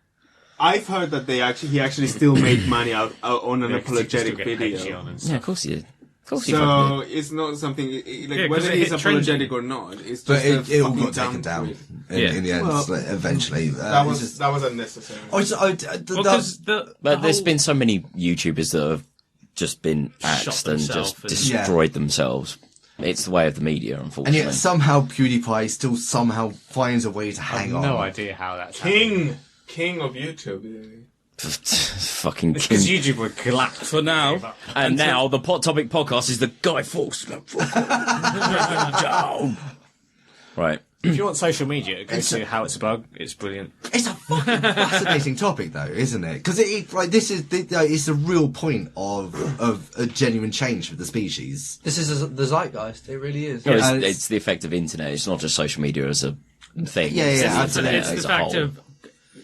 I've heard that he actually still made money out on an apologetic video. Yeah, of course he did. So it's not something like whether he's apologetic or not. It's just it all got taken down in the end. Like, eventually, that was unnecessary. But there's been so many YouTubers that have just been axed and just destroyed themselves. It's the way of the media, unfortunately. And yet somehow PewDiePie still somehow finds a way to hang on. No idea how that's happening. King of YouTube. Fucking king. Because YouTube would collapse For now. And now the Pot Topic podcast is the Guy Fawkes. Down. Right. If you want social media, go to Howitzerbug. It's brilliant. It's a fucking fascinating topic, though, isn't it? Because it's the real point of a genuine change for the species. This is the zeitgeist. It really is. No, it's the effect of internet. It's not just social media as a thing. It's the fact of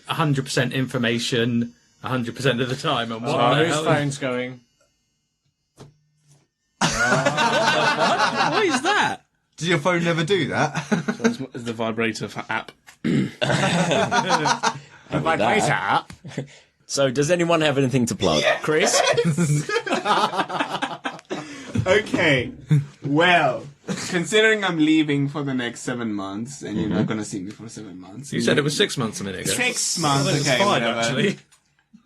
100% information 100% of the time. And whose phone's going? What is that? Did your phone never do that? So it's the vibrator app. The vibrator app. So, does anyone have anything to plug? Yes! Chris? Okay. Well, considering I'm leaving for the next 7 months, and you're not going to see me for 7 months. You said it was 6 months a minute ago. 6 months, well, okay. Fine, whatever. actually.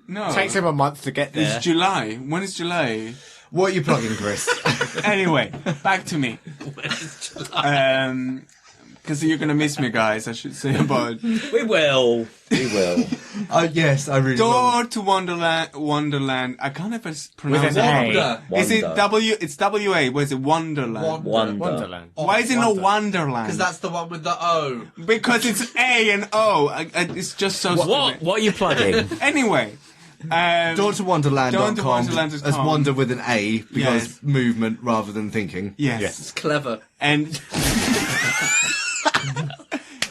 No. It takes him a month to get there. It's July. When is July? What are you plugging, Chris? Anyway, back to me. Because you're going to miss me, guys, I should say about... We will. Yes, I really will. Door to Wanderland. I can't ever pronounce With an A. Is it W? It's W-A. What is it? Wonderland. Wonderland. Why is it not Wanderland? Because that's the one with the O. Because it's A and O. It's just so stupid. What are you plugging? Anyway. Door to Wanderland.com Wanderland.com. as wander with an A because movement rather than thinking. Yes. It's clever. And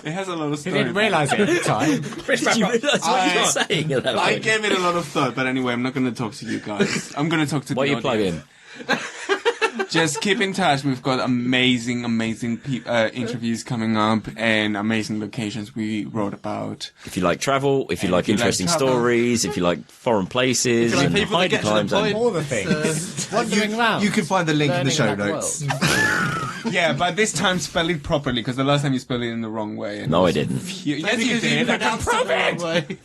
it has a lot of He story. didn't realise it at the time. Did you realise what you were saying at that I point? gave it a lot of thought, but anyway, I'm not going to talk to you guys. I'm going to talk to What are the you plugging? Just keep in touch. We've got amazing interviews coming up and amazing locations we wrote about. If you like travel, if you like interesting stories, if you like foreign places like and people that hiding get to the climbs, point. All the things. Wandering around. You can find the link in the show Learning about notes. Yeah, but this time spell it properly because the last time you spelled it in the wrong way. And No, I didn't. Yes, you did. I can prove it.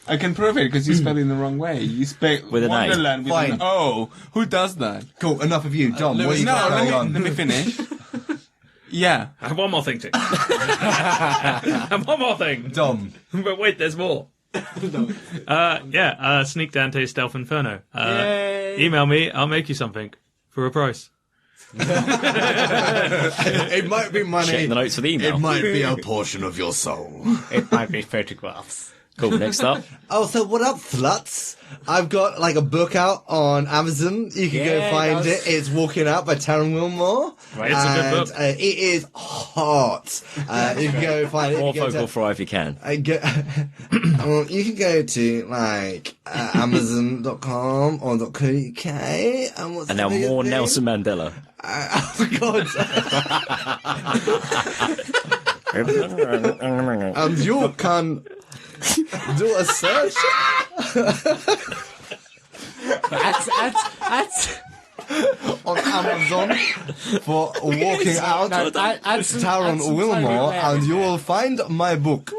I can prove it because you spell it in the wrong way. You spell With an A. Wonderland with Fine. an O. Who does that? Cool, enough of you. Dom, what are you No, going on? let me finish. Yeah. I have one more thing to. And one more thing. Dom. But wait, there's more. Sneak Dante Stealth Inferno. Email me, I'll make you something for a price. It might be money. Check the notes for the email. It might be a portion of your soul. It might be photographs. Cool, next up. Oh, so what up, sluts? I've got like a book out on Amazon. You can go find it. It's Walking Out by Taryn Wilmore. Right, it's a good book. It is hot. You can go find it. More You can go vocal to- fry if you can. you can go to like Amazon.com or .co.uk and what's And the now biggest more thing? Nelson Mandela. Oh God! And you can do a search. for walking out Taron Wilmore, and you will find my book.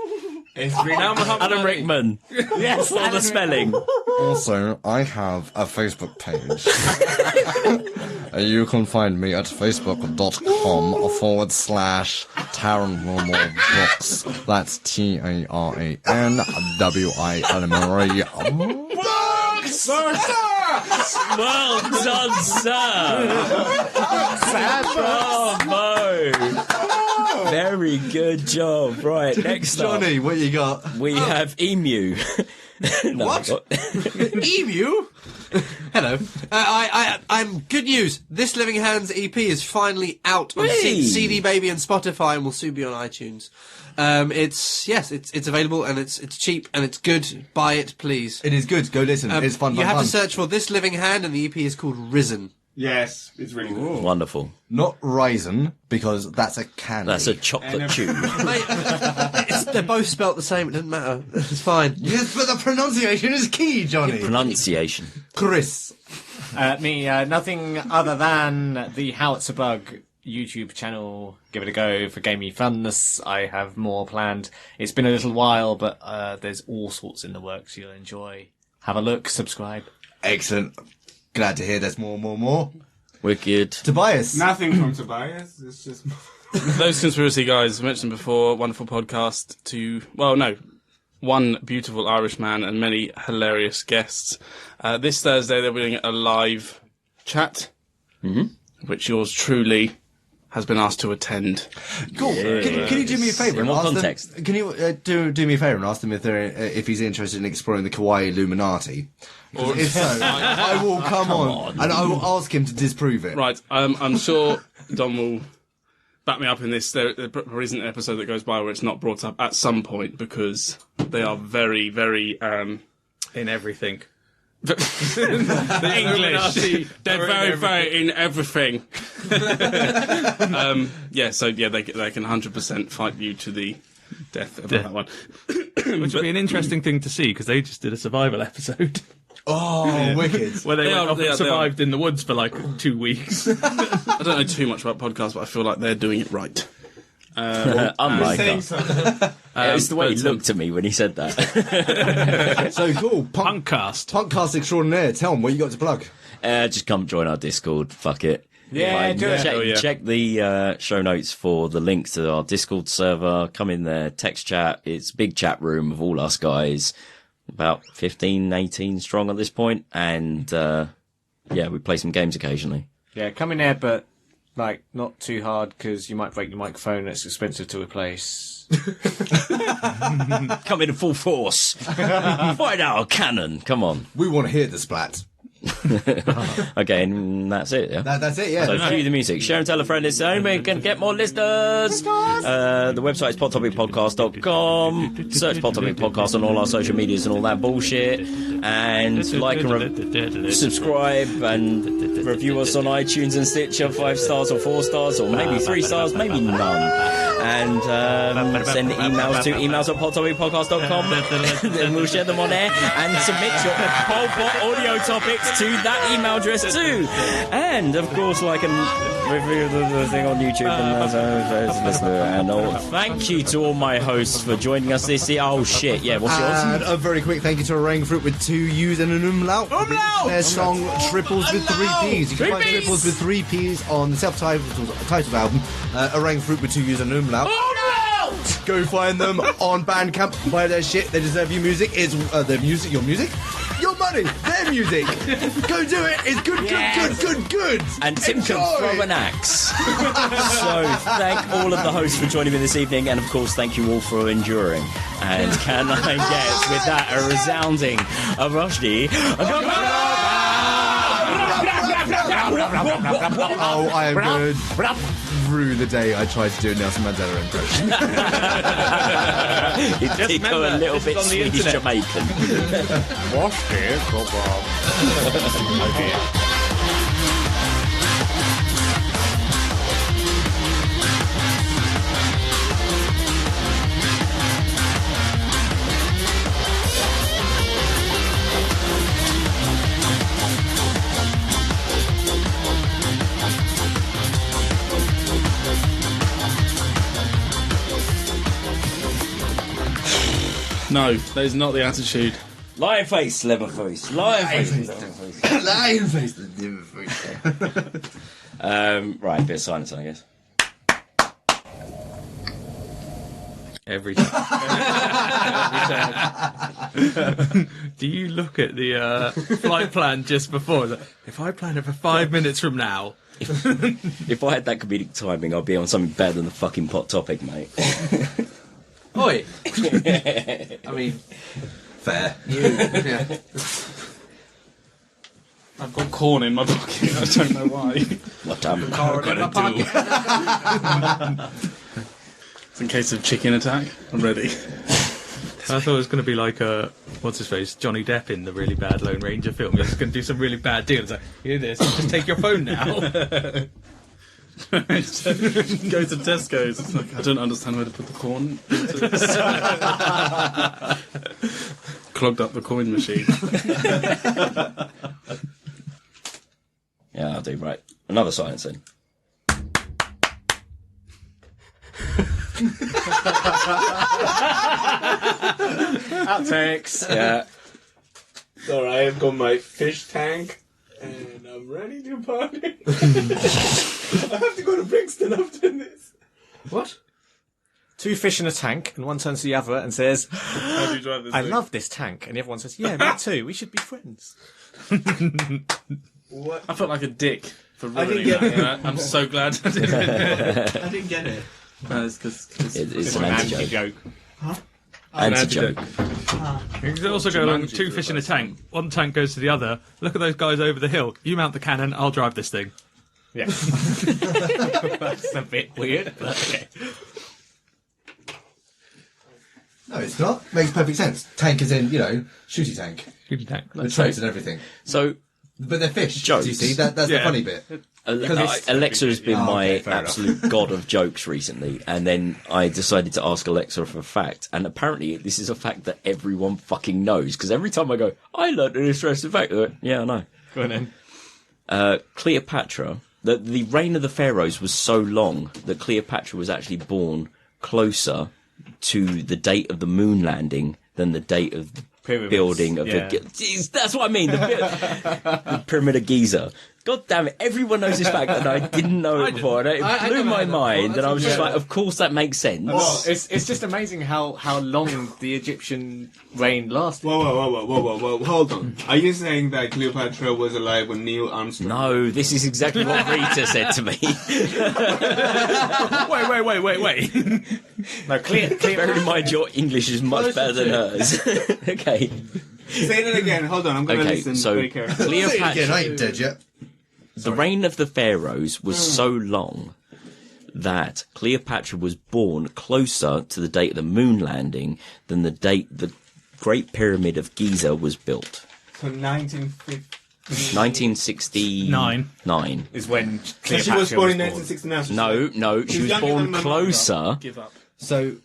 Alan Rickman. Yes, For the spelling. Also, I have a Facebook page. You can find me at facebook.com/Taron Wilmore Books. That's TARANWILMORE. Well done, sir. Bravo. Very good job. Right, next up, Jonny, what you got? we have Emu. No, What? Emu? Hello. I'm good news. This Living Hands EP is finally out on Hey. CD Baby and Spotify, and will soon be on iTunes. It's available, and it's cheap and it's good. Buy it, please. It is good. Go listen. It's fun. You have to search for This Living Hand, and the EP is called Risen. Yes, it's really good. Wonderful. Not Ryzen, because that's a candy. That's a chocolate chew. Mate, they're both spelt the same. It doesn't matter. It's fine. Yes, but the pronunciation is key, Jonny. Pronunciation. Chris. Nothing other than the Howitzerbug YouTube channel. Give it a go for gamey funness. I have more planned. It's been a little while, but there's all sorts in the works you'll enjoy. Have a look, subscribe. Excellent. Glad to hear there's more. Wicked. Tobias. Nothing from Tobias. It's just. Those conspiracy guys I mentioned before, wonderful podcast one beautiful Irish man and many hilarious guests. This Thursday they'll be doing a live chat, which yours truly has been asked to attend. Cool. Can you do me a favour? In what context? Can you do me a favour and ask them if he's interested in exploring the Kawaii Illuminati? If so, I will come on and I will ask him to disprove it. Right, I'm sure Don will back me up in this. There isn't an episode that goes by where it's not brought up at some point, because they are very, very... In everything. the English. They're very, very in everything. They can 100% fight you to the death of that one. Which would be an interesting thing to see, because they just did a survival episode. Oh, wicked. Where they are- survived in the woods for like 2 weeks. I don't know too much about podcasts, but I feel like they're doing it right. Unlike us. It's the way he looked at me when he said that. So cool. Punkcast. Punkcast extraordinaire. Tell them what you got to plug. Just come join our Discord. Fuck it. Yeah, do it. Check the show notes for the link to our Discord server. Come in there, text chat. It's a big chat room of all us guys. About 15, 18 strong at this point. And, we play some games occasionally. Yeah, come in there, but not too hard, because you might break your microphone and it's expensive to replace. Come in full force. Find our cannon. Come on. We want to hear the splat. Okay, and that's it, yeah? That's it, yeah. So cue the music. Share and tell a friend. It's the only way we can get more listeners. The website is podtopicpodcast.com. Search Pod Topic Podcast on all our social medias and all that bullshit. And like and subscribe and review us on iTunes and Stitcher, 5 stars or 4 stars, or maybe 3 stars, maybe none. And send emails to emails@podtopicpodcast.com. Then we'll share them on air and submit your Pol Pot audio topics to that email address too. And of course, like and review the thing on YouTube and thank you to all my hosts for joining us this year. Oh shit, yeah, what's yours? And a very quick thank you to Orangafruüp with 2 U's and an umlaut. Their song Trippples with 3 P's. You can find Trippples with 3 P's on the self-titled album Orangafruüp with 2 U's and an umlaut. Go find them on Bandcamp. Buy their shit. They deserve your music. It's their music, your music, your money, their music. Go do it. It's good, good. And Tim can throw an axe. So thank all of the hosts for joining me this evening, and of course thank you all for enduring. And can I get with that a resounding Rushdie? Oh, I am good. Through the day, I tried to do a Nelson Mandela impression. It did go a little bit Swedish Jamaican. Wash it, No, that is not the attitude. Lion face, lemon face. Lion face, lemon face. Lion face, lemon face. Right, a bit of silence, I guess. Every time. Do you look at the flight plan just before? Like, if I plan it for 5 minutes from now. If I had that comedic timing, I'd be on something better than the fucking pot topic, mate. Oi! I mean, Fair. yeah. I've got corn in my pocket. I don't know why. What I'm Corn gonna in my do. It's in case of chicken attack. I'm ready. I thought it was going to be like what's his face, Johnny Depp in the really bad Lone Ranger film. He was going to do some really bad deals. Like, hear this, just take your phone now. Go to Tesco's. It's like, I don't understand where to put the corn. Clogged up the coin machine. Yeah, I'll do, right. Another silence then. Outtakes. Yeah. Sorry, I've got my fish tank and I'm ready to party. I have to go to Brixton after this. What? Two fish in a tank, and one turns to the other and says, How do you drive this I thing? love this tank. And everyone says, yeah, me too. We should be friends. What? I felt like a dick for I ruining didn't that. get Right? I'm so glad I did it. I didn't get it. It's because It's an anti-joke. Joke. Anti-joke. You can also go along two fish in a tank. One tank goes to the other. Look at those guys over the hill. You mount the cannon, I'll drive this thing. Yeah. That's a bit weird, but okay. No, it's not. Makes perfect sense. Tank is in, shooty tank. Shooty tank. With traits and everything. So, But they're fish. Jokes. You see, that's the Yeah. funny bit. Alexa has been my fair enough. absolute god of jokes recently, and then I decided to ask Alexa for a fact, and apparently this is a fact that everyone fucking knows, because every time I go, I learned an interesting fact, they're like, yeah, I know. Go on then. Cleopatra, the reign of the pharaohs was so long that Cleopatra was actually born closer to the date of the moon landing than the date of the Pyramids, building of yeah. the... Jeez, that's what I mean, the Pyramid of Giza. God damn it, everyone knows this fact, and I didn't know it before. And it I blew never my heard that mind, before. and I was just That's like, of course that makes sense. Well, it's just amazing how long the Egyptian reign lasted. Whoa, hold on. Are you saying that Cleopatra was alive when Neil Armstrong? No, this is exactly what Rita said to me. Wait. No, Bear in mind, your English is much better than hers. Okay. Say that again. Hold on, I'm going to Okay, listen so very carefully. Say it again, I Cleopatra, ain't dead yet. the reign of the pharaohs was so long that Cleopatra was born closer to the date of the moon landing than the date the Great Pyramid of Giza was built. So 1950. 1969. is when So Cleopatra she was born in born. 1969. No, she was younger born than my mum, closer. Give up. So,